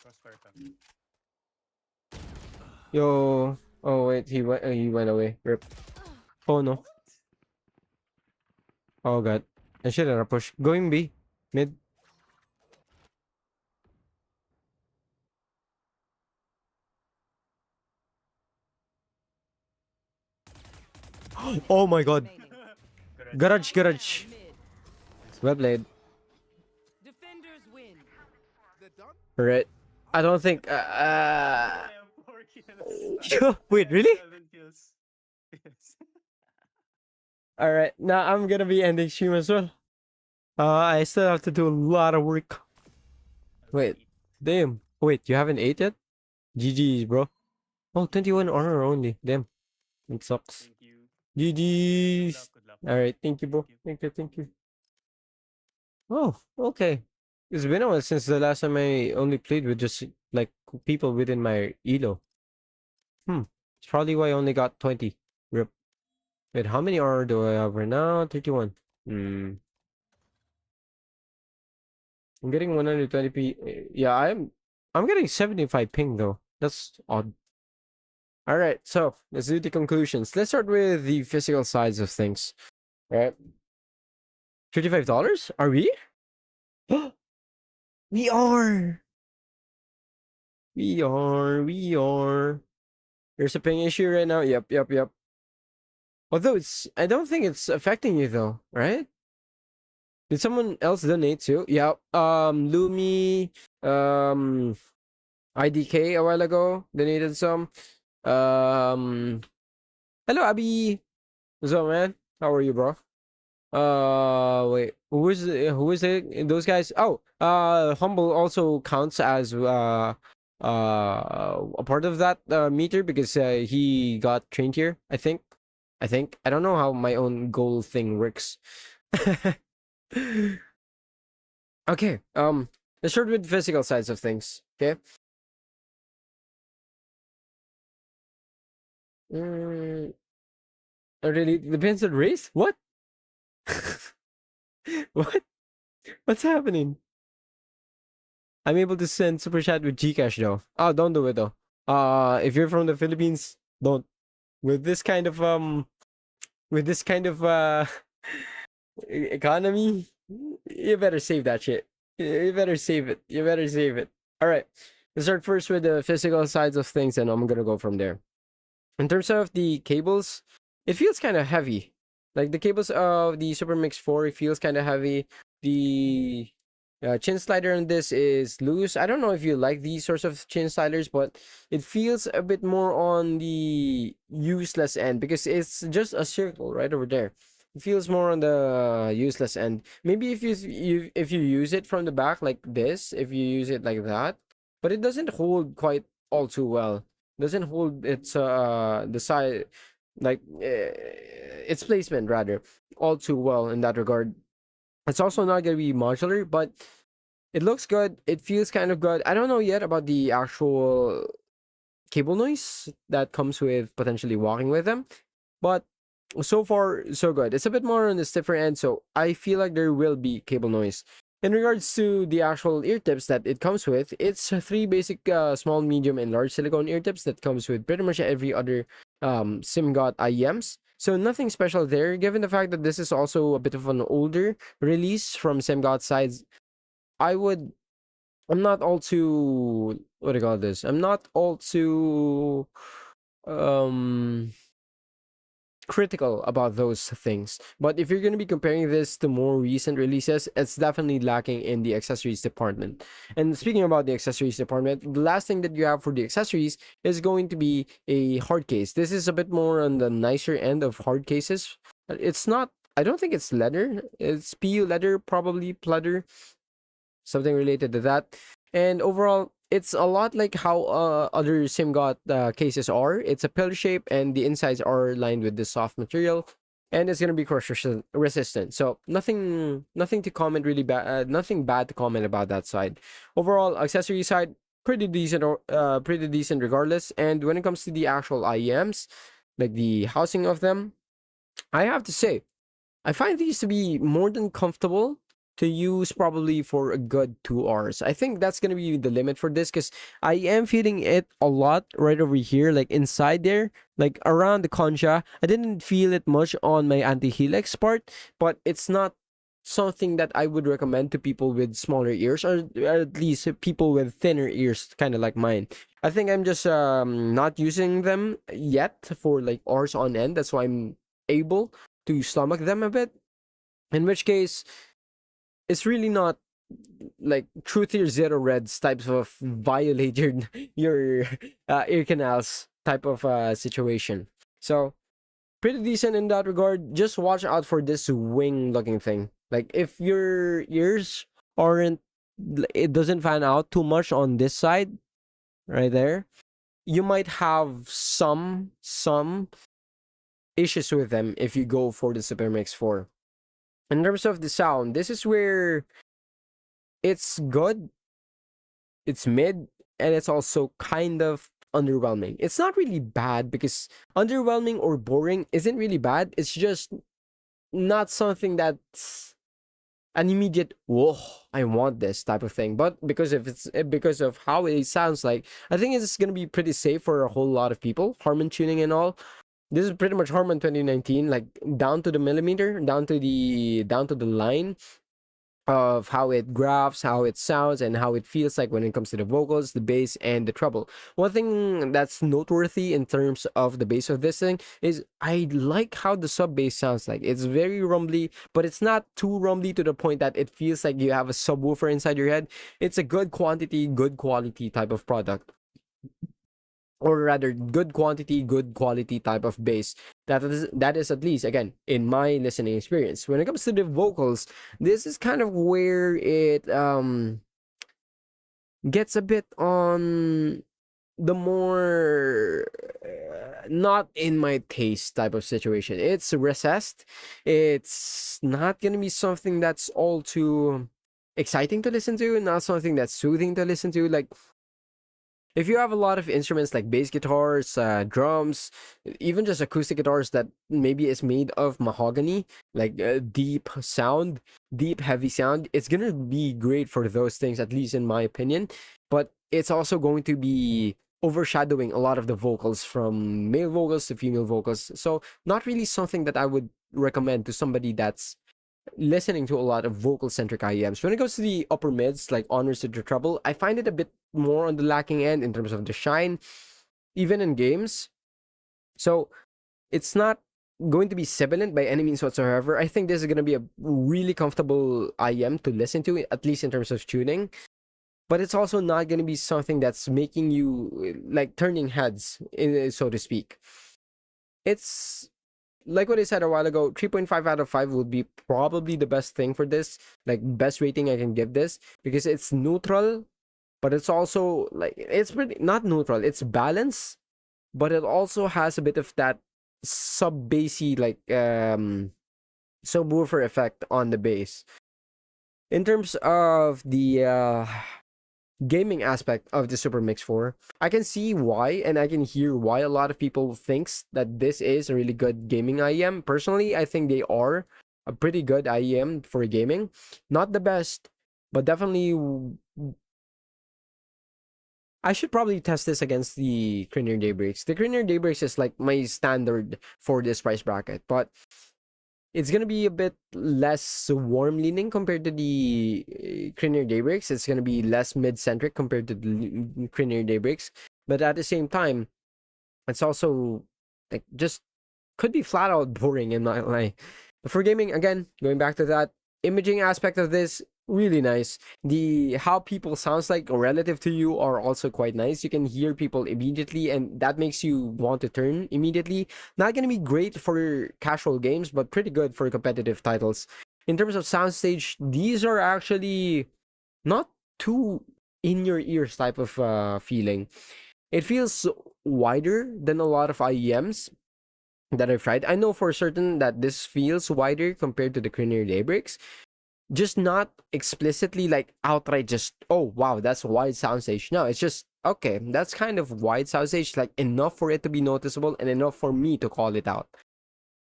Crossfire come. Yo. Oh wait, he went away. Rip. Oh no. Oh god. I should have pushed. Going B. Mid. Oh my god. Remaining. Garage, garage. Mid. Well played. Defenders win. Alright. I don't think. I have 4 kills. Wait, really? 7 kills. Yes. Alright. Now I'm gonna be ending stream as well. I still have to do a lot of work. Wait. Damn. Wait, you haven't ate yet? GG's, bro. Oh, 21 honor only. Damn. It sucks. Thank you. GG's. Good luck, good luck. Alright, thank you, bro. Thank you. Thank you. Oh, okay. It's been a while since the last time I only played with just like people within my elo. It's probably why I only got 20. Rip. Wait, how many honor do I have right now? 31. I'm getting 120p. Yeah, I'm getting 75 ping though. That's odd. All right, so let's do the conclusions. Let's start with the physical sides of things. All right. $35? Are we? We are. We are. There's a ping issue right now. Yep. Although I don't think it's affecting you though, right? Did someone else donate too? Yeah. Lumi, IDK a while ago donated some. Hello Abby. What's up, man? How are you, bro? Wait, who is it? Those guys? Oh, Humble also counts as a part of that meter because he got trained here. I think. I don't know how my own goal thing works. Okay. Let's start with physical sides of things. Okay. It really depends on race. What? What? What's happening? I'm able to send super chat with Gcash though. Oh, don't do it though. If you're from the Philippines, don't. With this kind of economy, you better save that shit. You better save it. All right. Let's start first with the physical sides of things, and I'm gonna go from there. In terms of the cables, it feels kind of heavy. Like the cables of the Supermix 4, it feels kind of heavy. The chin slider on this is loose. I don't know if you like these sorts of chin sliders, but it feels a bit more on the useless end because it's just a circle right over there. It feels more on the useless end. Maybe if you use it from the back like this, if you use it like that, but it doesn't hold quite all too well. Doesn't hold its the side like its placement rather all too well in that regard. It's also not gonna be modular, but it looks good. It feels kind of good. I don't know yet about the actual cable noise that comes with potentially walking with them, but so far so good. It's a bit more on the stiffer end, so I feel like there will be cable noise. In regards to the actual ear tips that it comes with, it's 3 basic small, medium, and large silicone ear tips that comes with pretty much every other Simgot IEMs. So nothing special there, given the fact that this is also a bit of an older release from Simgot sides. I'm not all too, what do you call this? I'm not all too critical about those things. But if you're going to be comparing this to more recent releases, it's definitely lacking in the accessories department. And speaking about the accessories department, the last thing that you have for the accessories is going to be a hard case. This is a bit more on the nicer end of hard cases. It's not I don't think it's leather. It's PU leather, probably pleather, something related to that. And overall, it's a lot like how other Simgot cases are. It's a pill shape, and the insides are lined with the soft material, and it's gonna be resistant. So nothing to comment really bad. Nothing bad to comment about that side. Overall, accessory side pretty decent, or pretty decent regardless. And when it comes to the actual IEMs, like the housing of them, I have to say, I find these to be more than comfortable to use probably for a good 2 hours. I think that's gonna be the limit for this, because I am feeling it a lot right over here, like inside there, like around the concha. I didn't feel it much on my anti-helix part, but it's not something that I would recommend to people with smaller ears, or at least people with thinner ears, kind of like mine. I think I'm just not using them yet for like hours on end. That's why I'm able to stomach them a bit. In which case, it's really not like Truth or Zero Reds types of violate your ear canals type of situation. So pretty decent in that regard. Just watch out for this wing looking thing. Like if your ears aren't, it doesn't fan out too much on this side, right there, you might have some issues with them if you go for the Supermix 4. In terms of the sound, this is where it's good, it's mid, and it's also kind of underwhelming. It's not really bad, because underwhelming or boring isn't really bad. It's just not something that's an immediate whoa, I want this type of thing. But because of how it sounds like, I think it's gonna be pretty safe for a whole lot of people. Harman tuning and all. This is pretty much Harman 2019, like down to the millimeter, down to the line of how it graphs, how it sounds, and how it feels like when it comes to the vocals, the bass, and the treble. One thing that's noteworthy in terms of the bass of this thing is I like how the sub bass sounds like. It's very rumbly, but it's not too rumbly to the point that it feels like you have a subwoofer inside your head. It's a good quantity, good quality type of product. Or rather, good quantity, good quality type of bass. That is at least, again, in my listening experience. When it comes to the vocals, this is kind of where it gets a bit on the more not in my taste type of situation. It's recessed. It's not gonna be something that's all too exciting to listen to, not something that's soothing to listen to. Like, if you have a lot of instruments like bass guitars, drums, even just acoustic guitars that maybe is made of mahogany, like deep sound, deep heavy sound, it's gonna be great for those things, at least in my opinion. But it's also going to be overshadowing a lot of the vocals, from male vocals to female vocals. So not really something that I would recommend to somebody that's listening to a lot of vocal centric IEMs. When it goes to the upper mids, like honors to the treble, I find it a bit more on the lacking end in terms of the shine, even in games. So it's not going to be sibilant by any means whatsoever. I think this is going to be a really comfortable IEM to listen to, at least in terms of tuning. But it's also not going to be something that's making you like turning heads, so to speak. It's like what I said a while ago, 3.5 out of 5 would be probably the best thing for this, like best rating I can give this, because it's neutral, but it's also like, it's pretty not neutral, it's balanced, but it also has a bit of that sub bassy, like subwoofer effect on the bass. In terms of the gaming aspect of the Supermix 4, I can see why, and I can hear why a lot of people thinks that this is a really good gaming IEM. Personally, I think they are a pretty good IEM for gaming. Not the best, but definitely I should probably test this against the Cranier Daybreaks. The Cranier Daybreaks is like my standard for this price bracket, but it's gonna be a bit less warm leaning compared to the Cranier Daybreaks. It's gonna be less mid-centric compared to the Cranier Daybreaks. But at the same time, it's also like just could be flat out boring in my lie. But for gaming, again, going back to that imaging aspect of this, really nice. The how people sounds like relative to you are also quite nice. You can hear people immediately, and that makes you want to turn immediately. Not gonna be great for casual games, but pretty good for competitive titles. In terms of soundstage, these are actually not too in your ears type of feeling. It feels wider than a lot of IEMs that I've tried. I know for certain that this feels wider compared to the Cranier Daybreaks, just not explicitly like outright just, oh wow, that's a wide soundstage. No, it's just okay, that's kind of wide soundstage, like enough for it to be noticeable and enough for me to call it out.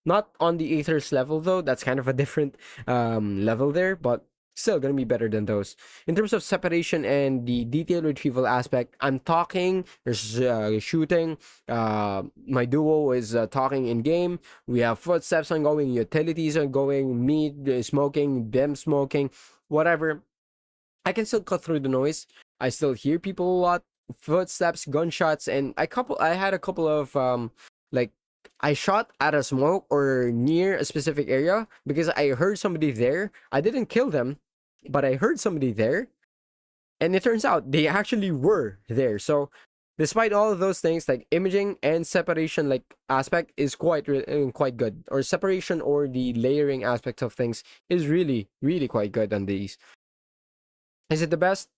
Not on the Aethers level though, that's kind of a different level there, but still gonna be better than those. In terms of separation and the detail retrieval aspect, I'm talking, there's shooting, my duo is talking in game, we have footsteps ongoing, utilities ongoing, me smoking, them smoking, whatever. I can still cut through the noise. I still hear people a lot, footsteps, gunshots, and I had a couple of like I shot at a smoke or near a specific area because I heard somebody there. I didn't kill them, but I heard somebody there, and it turns out they actually were there. So despite all of those things, like imaging and separation like aspect is quite good, or separation or the layering aspect of things is really quite good on these. Is it the best?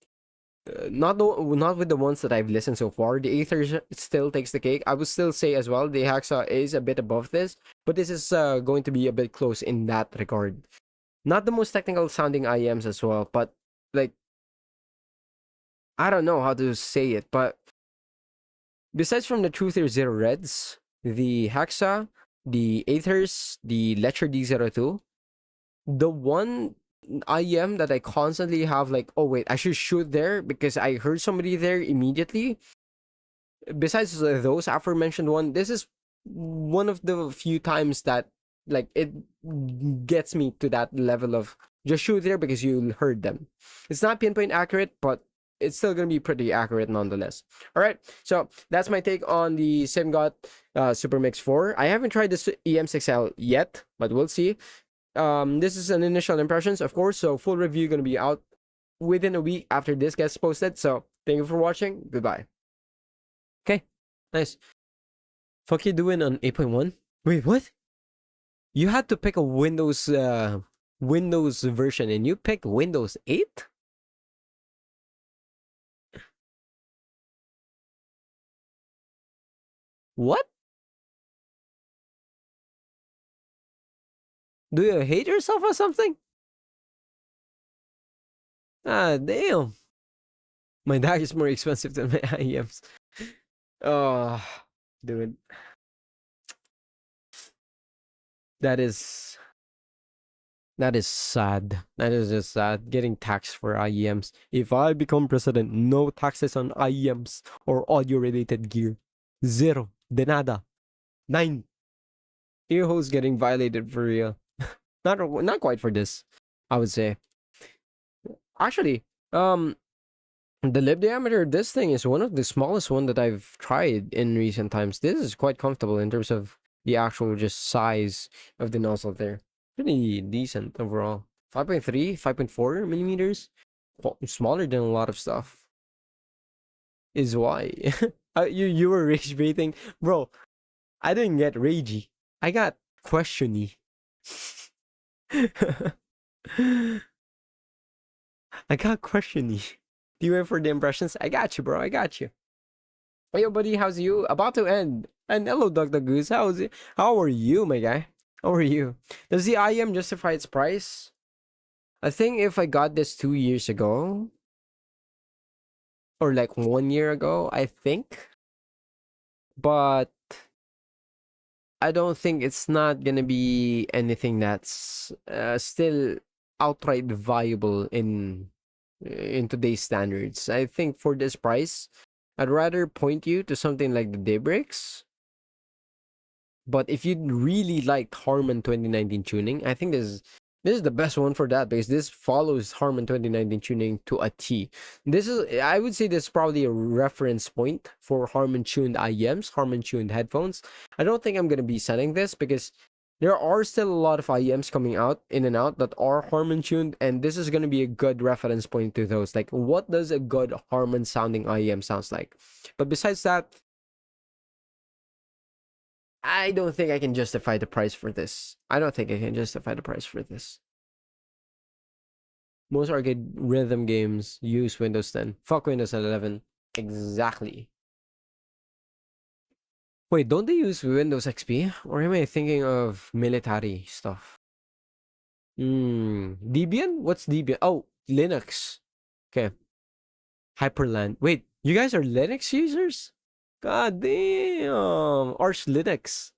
Not with the ones that I've listened so far. The Aethers still takes the cake. I would still say as well the Hexa is a bit above this, but this is going to be a bit close in that regard. Not the most technical sounding IEMs as well, but like I don't know how to say it, but besides from the Truther Zero Reds, the Hexa, the Aethers, the Lecher D02, the one IEM that I constantly have like, oh wait, I should shoot there because I heard somebody there immediately. Besides those aforementioned one, this is one of the few times that like it gets me to that level of just shoot there because you heard them. It's not pinpoint accurate, but it's still gonna be pretty accurate nonetheless. All right, so that's my take on the Simgot Supermix 4. I haven't tried this EM6L yet, but we'll see. This is an initial impressions, of course, so full review gonna be out within a week after this gets posted. So thank you for watching. Goodbye. Okay, nice. Fuck you doing on 8.1? Wait, what? You had to pick a Windows version and you picked Windows 8? What? Do you hate yourself or something? Ah, damn. My DAC is more expensive than my IEMs. Oh, dude. That is sad. That is just sad. Getting taxed for IEMs. If I become president, no taxes on IEMs or audio-related gear. Zero. De nada. 9. Ear holes getting violated for real. Not quite for this, I would say. Actually, the lip diameter of this thing is one of the smallest one that I've tried in recent times. This is quite comfortable in terms of the actual just size of the nozzle there. Pretty decent overall. 5.3, 5.4 millimeters. Well, smaller than a lot of stuff. Is why. You were rage baiting. Bro, I didn't get ragey. I got questiony. I got questiony. Do you wait for the impressions? I got you, bro. I got you. Hey, yo, buddy, how's you? About to end. And hello, Dr. Goose. How's it? How are you, my guy? How are you? Does the IEM justify its price? I think if I got this 2 years ago, or like 1 year ago, I think. But I don't think it's not gonna be anything that's still outright viable in today's standards. I think for this price, I'd rather point you to something like the Daybreaks. But if you really liked Harman 2019 tuning, I think this is the best one for that because this follows Harman 2019 tuning to a T. This is, I would say, this is probably a reference point for Harman tuned IEMs, Harman tuned headphones. I don't think I'm gonna be selling this because There are still a lot of IEMs coming out in and out that are Harman tuned, and this is gonna be a good reference point to those. Like, what does a good Harman sounding IEM sounds like? But besides that, I don't think I can justify the price for this. I don't think I can justify the price for this. Most arcade rhythm games use Windows 10. Fuck Windows 11. Exactly. Wait, don't they use Windows XP? Or am I thinking of military stuff? Debian? What's Debian? Oh, Linux. Okay. Hyperland. Wait, you guys are Linux users? God damn. Arch Linux.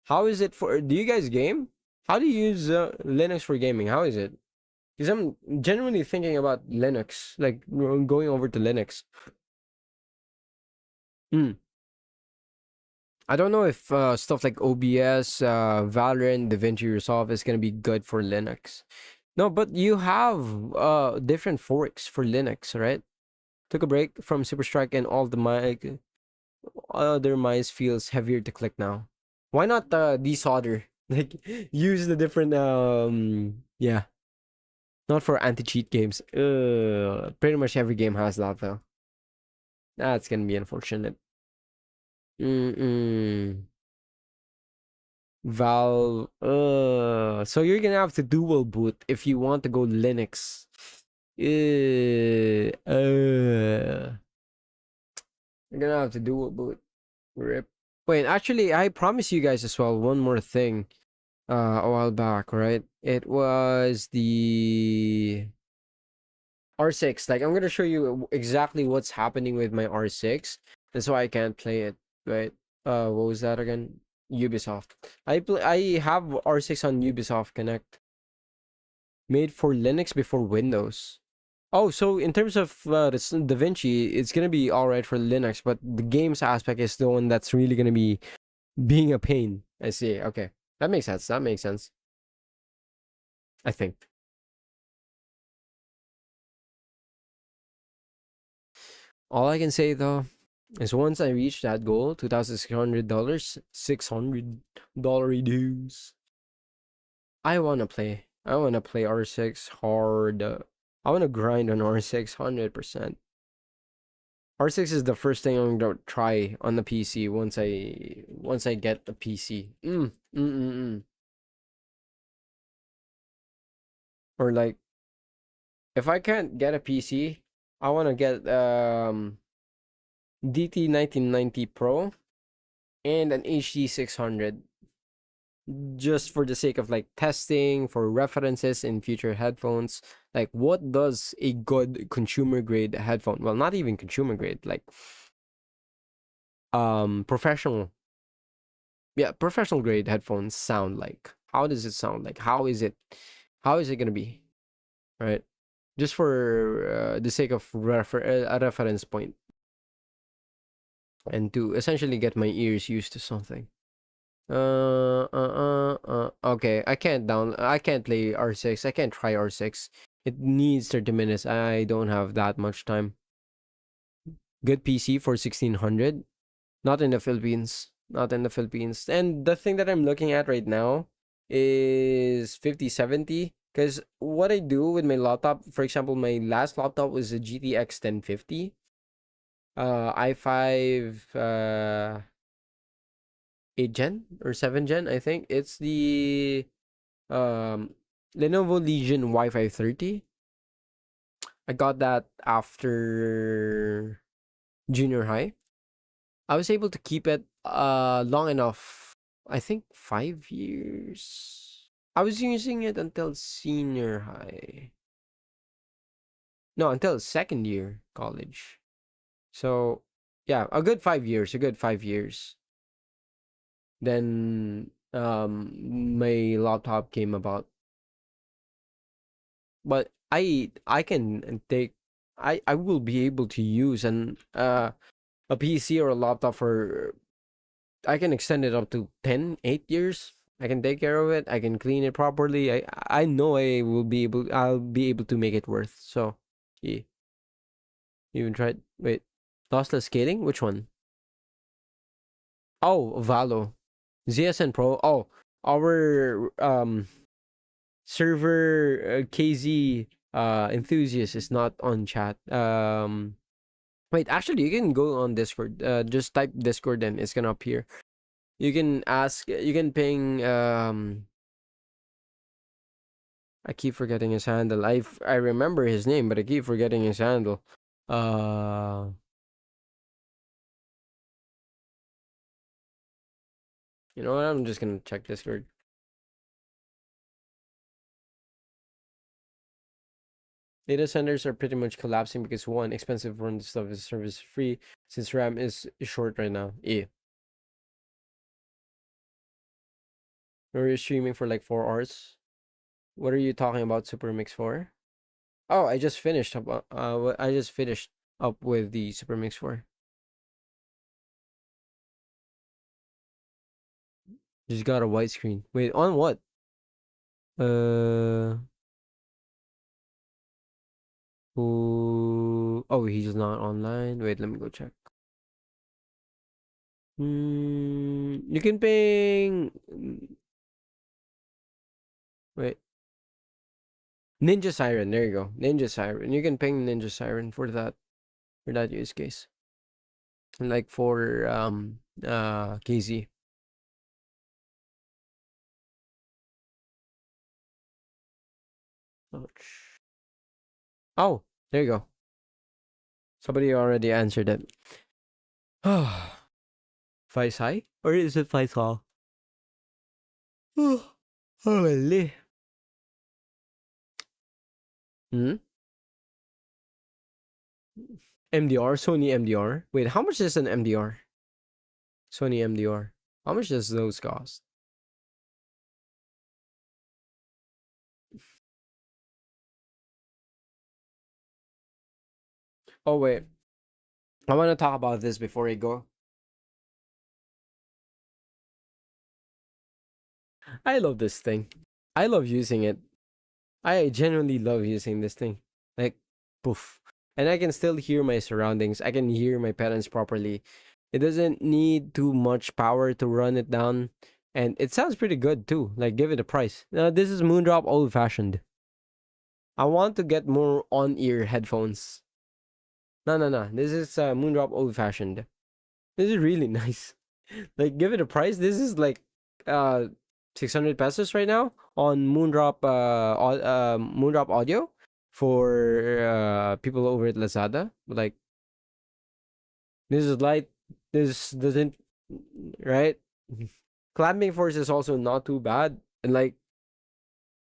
How is it for... Do you guys game? How do you use Linux for gaming? How is it? Because I'm genuinely thinking about Linux. Like, going over to Linux. I don't know if stuff like OBS, Valorant, DaVinci Resolve is going to be good for Linux. No, but you have different forks for Linux, right? Took a break from Super Strike and all the mic... Other mice feels heavier to click now. Why not desolder? Like, use the different, yeah. Not for anti-cheat games. Pretty much every game has that, though. That's gonna be unfortunate. Valve. So you're gonna have to dual boot if you want to go Linux. You're gonna have to dual boot. Rip. Wait, actually, I promised you guys as well one more thing. A while back, right? It was the R6. Like, I'm gonna show you exactly what's happening with my R6. That's why I can't play it, right? What was that again? Ubisoft. I have R6 on Ubisoft Connect. Made for Linux before Windows. Oh, so in terms of DaVinci, it's gonna be alright for Linux, but the games aspect is the one that's really gonna be being a pain. I see. Okay. That makes sense. That makes sense. I think. All I can say though is once I reach that goal, $2,600, $600 dues. I wanna play. I wanna play R6 hard. I wanna grind on R6 100%. R6 is the first thing I'm gonna try on the PC once I get the PC. Or like, if I can't get a PC, I wanna get DT 1990 Pro and an HD 600. Just for the sake of like testing for references in future headphones. Like, what does a good consumer grade headphone, well, not even consumer grade, like professional, yeah, professional grade headphones sound like? How does it sound like? How is it gonna be, right? Just for the sake of a reference point, and to essentially get my ears used to something. Okay, I can't play R6. I can't try R6. It needs 30 minutes. I don't have that much time. Good PC for 1600. Not in the Philippines. Not in the Philippines. And the thing that I'm looking at right now is 5070. Because what I do with my laptop, for example, my last laptop was a GTX 1050. i5 8 gen or 7 gen, I think. It's the Lenovo Legion Wi-Fi 30. I got that after junior high. I was able to keep it long enough. I think 5 years. I was using it until senior high. No, until second year college. So, yeah, a good 5 years. Then my laptop came about. But I can take, I will be able to use a PC or a laptop for, I can extend it up to 8 years. I can take care of it. I can clean it properly. I know I'll be able to make it worth. So, yeah. Even tried, wait, lossless scaling? Which one? Oh, Valo. ZSN Pro. Oh, our server KZ enthusiast is not on chat. Wait, actually, you can go on Discord. Just type Discord and it's gonna appear. You can ask. You can ping. I keep forgetting his handle. I remember his name, but I keep forgetting his handle. You know what? I'm just gonna check Discord. Data centers are pretty much collapsing because one, expensive run stuff is service free since RAM is short right now. Yeah. Or you're streaming for like 4 hours. What are you talking about Supermix for? Oh, I just finished up. I just finished up with the Supermix 4. Just got a white screen. Wait, on what? Who? Oh, he's not online. Wait, let me go check. You can ping. Wait. Ninja Siren. There you go. Ninja Siren. You can ping Ninja Siren for that use case. Like for KZ. Oh, there you go. Somebody already answered it. Faisal? Or is it Faisal? Holy. MDR? Sony MDR? Wait, how much is an MDR? Sony MDR. How much does those cost? Oh, wait. I want to talk about this before I go. I love this thing. I love using it. I genuinely love using this thing. Like, poof. And I can still hear my surroundings. I can hear my parents properly. It doesn't need too much power to run it down. And it sounds pretty good too. Like, give it a price. This is Moondrop old fashioned. I want to get more on-ear headphones. No. This is Moondrop old fashioned. This is really nice. Like, give it a price. This is like 600 pesos right now on Moondrop Moondrop audio for people over at Lazada. Like, this is light. This doesn't, right? Clamping force is also not too bad. And like,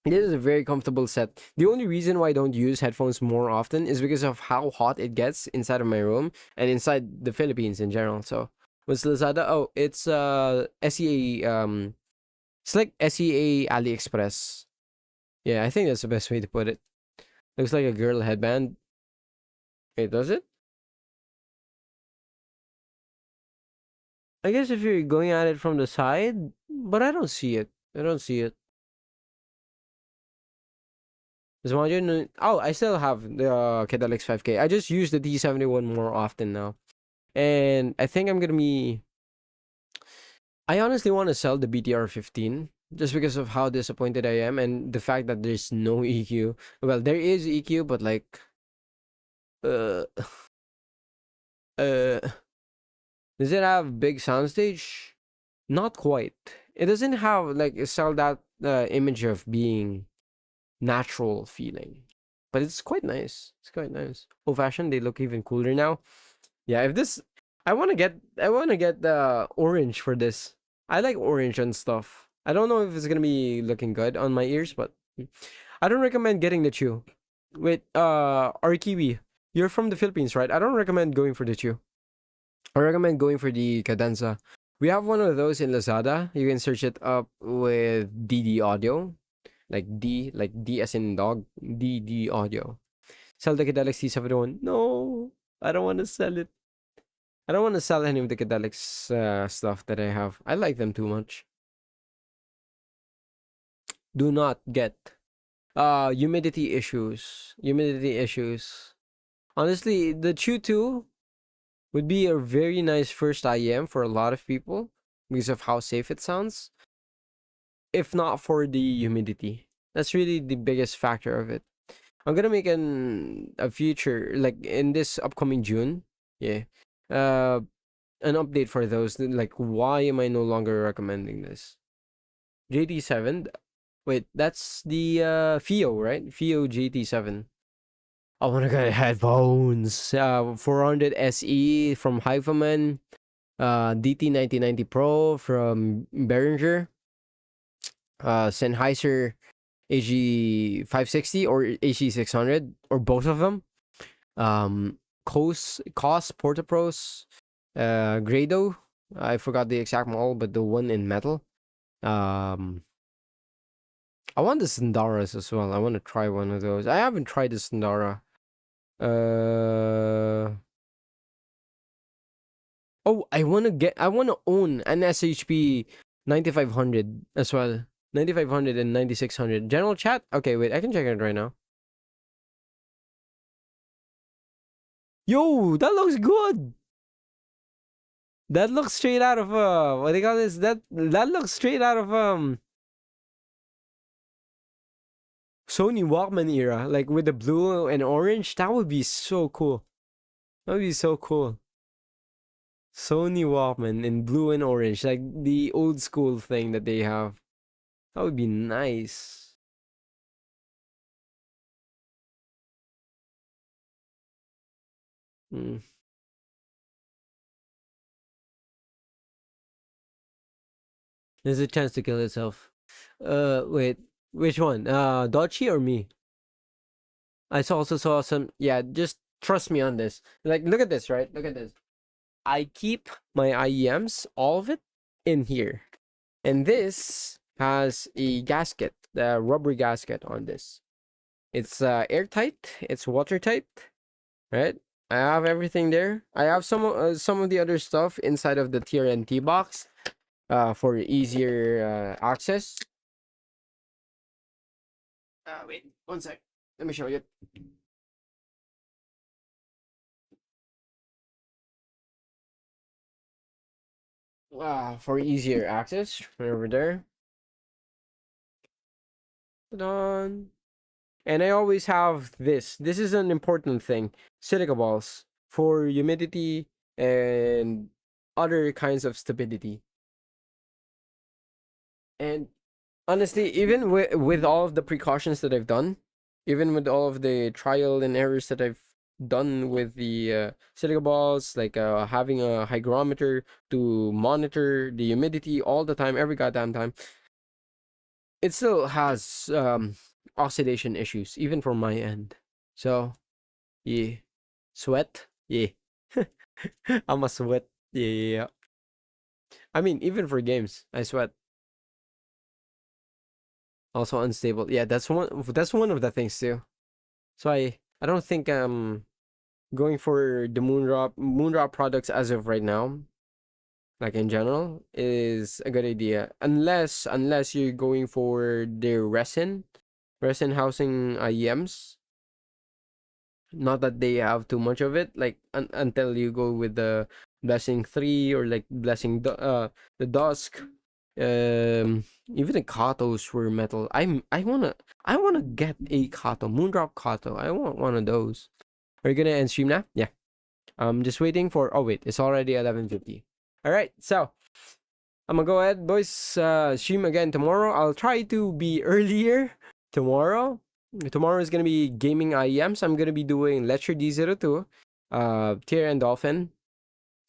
this is a very comfortable set. The only reason why I don't use headphones more often is because of how hot it gets inside of my room and inside the Philippines in general. So, what's Lazada? Oh, it's SEA it's like SEA AliExpress. Yeah, I think that's the best way to put it. Looks like a girl headband. Wait, does it? I guess if you're going at it from the side, but I don't see it. I don't see it. LesModio, oh, I still have the Kedalex 5K. I just use the T71 more often now. And I think I'm gonna be... I honestly want to sell the BTR 15 just because of how disappointed I am and the fact that there's no EQ. Well, there is EQ, but like... does it have big soundstage? Not quite. It doesn't have like sell that image of being natural feeling, but it's quite nice. It's quite nice. Old fashioned. They look even cooler now. Yeah, if this, I want to get the orange for this. I like orange and stuff. I don't know if it's gonna be looking good on my ears, but I don't recommend getting the chew. Wait, Arkiwi, you're from the Philippines, right? I don't recommend going for the chew. I recommend going for the Cadenza. We have one of those in Lazada. You can search it up with DD audio. Like D as in dog. DD audio. Sell the Kedalex T71. No, I don't want to sell it. I don't want to sell any of the Kedalex stuff that I have. I like them too much. Do not get humidity issues. Humidity issues. Honestly, the Chew 2 would be a very nice first IEM for a lot of people. because of how safe it sounds. If not for the humidity, that's really the biggest factor of it. I'm gonna make a future, like in this upcoming June, yeah, an update for those. Like, why am I no longer recommending this? JT7. Wait, that's the FIO, right? FIO JT7. I wanna get headphones. 400 SE from Hyphaman. DT 9090 Pro from Behringer. Sennheiser AG 560 or AG 600 or both of them. COS Portapros, Grado. I forgot the exact model, but the one in metal. I want the Sandaras as well. I want to try one of those. I haven't tried the Sandara. Oh, I want to own an SHP 9500 as well. 9500 and 9600. General chat? Okay, wait, I can check it right now. Yo, that looks good. That looks straight out of what do you call this? That looks straight out of Sony Walkman era, like with the blue and orange. That would be so cool. That would be so cool. Sony Walkman in blue and orange, like the old school thing that they have. That would be nice. Hmm. There's a chance to kill itself. Wait, which one? Dodgy or me? I also saw some. Yeah, just trust me on this. Like, look at this, right? Look at this. I keep my IEMs, all of it, in here, and this has a gasket, the rubber gasket on this. It's airtight. It's watertight, right? I have everything there. I have some of the other stuff inside of the TNT box, for easier access. Wait, one sec. Let me show you. For easier access, right over there. Hold on. And I always have this. This is an important thing. Silica balls for humidity and other kinds of stability. And honestly, even with all of the precautions that I've done, even with all of the trial and errors that I've done with the silica balls, like having a hygrometer to monitor the humidity all the time, every goddamn time, it still has oxidation issues, even from my end. So, yeah. Sweat? Yeah. I'm a sweat. Yeah. I mean, even for games, I sweat. Also unstable. Yeah, that's one of the things too. So I don't think going for the moondrop products as of right now, like in general, is a good idea. Unless you're going for the resin housing IEMs. Not that they have too much of it, like until you go with the Blessing 3 or like Blessing the Dusk. Even the Katos were metal. I wanna get a Kato, Moondrop Kato. I want one of those. Are you gonna end stream now? Yeah. I'm just waiting for. Oh wait, it's already 11:50. All right, so I'm gonna go ahead, boys. Stream again tomorrow. I'll try to be earlier tomorrow. Tomorrow is gonna be gaming IEMs. I'm gonna be doing Lecture D02, Tier and Dolphin,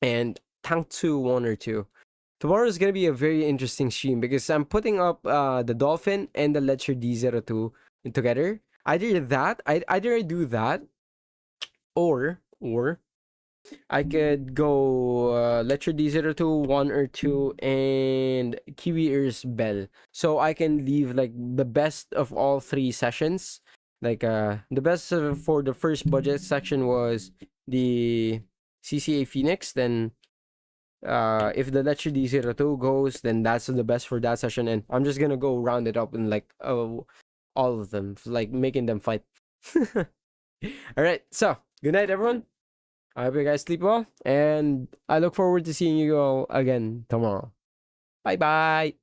and Tank 2 1 or 2. Tomorrow is gonna be a very interesting stream because I'm putting up the Dolphin and the Lecture D02 together. Either I do that, or I could go Lecture D02 1 or 2 and Kiwi Ears Bell. So I can leave like the best of all three sessions. Like the best for the first budget section was the CCA Phoenix. Then if the Lecture D02 goes, then that's the best for that session. And I'm just gonna go round it up in like all of them, like making them fight. Alright, so good night everyone. I hope you guys sleep well, and I look forward to seeing you all again tomorrow. Bye bye.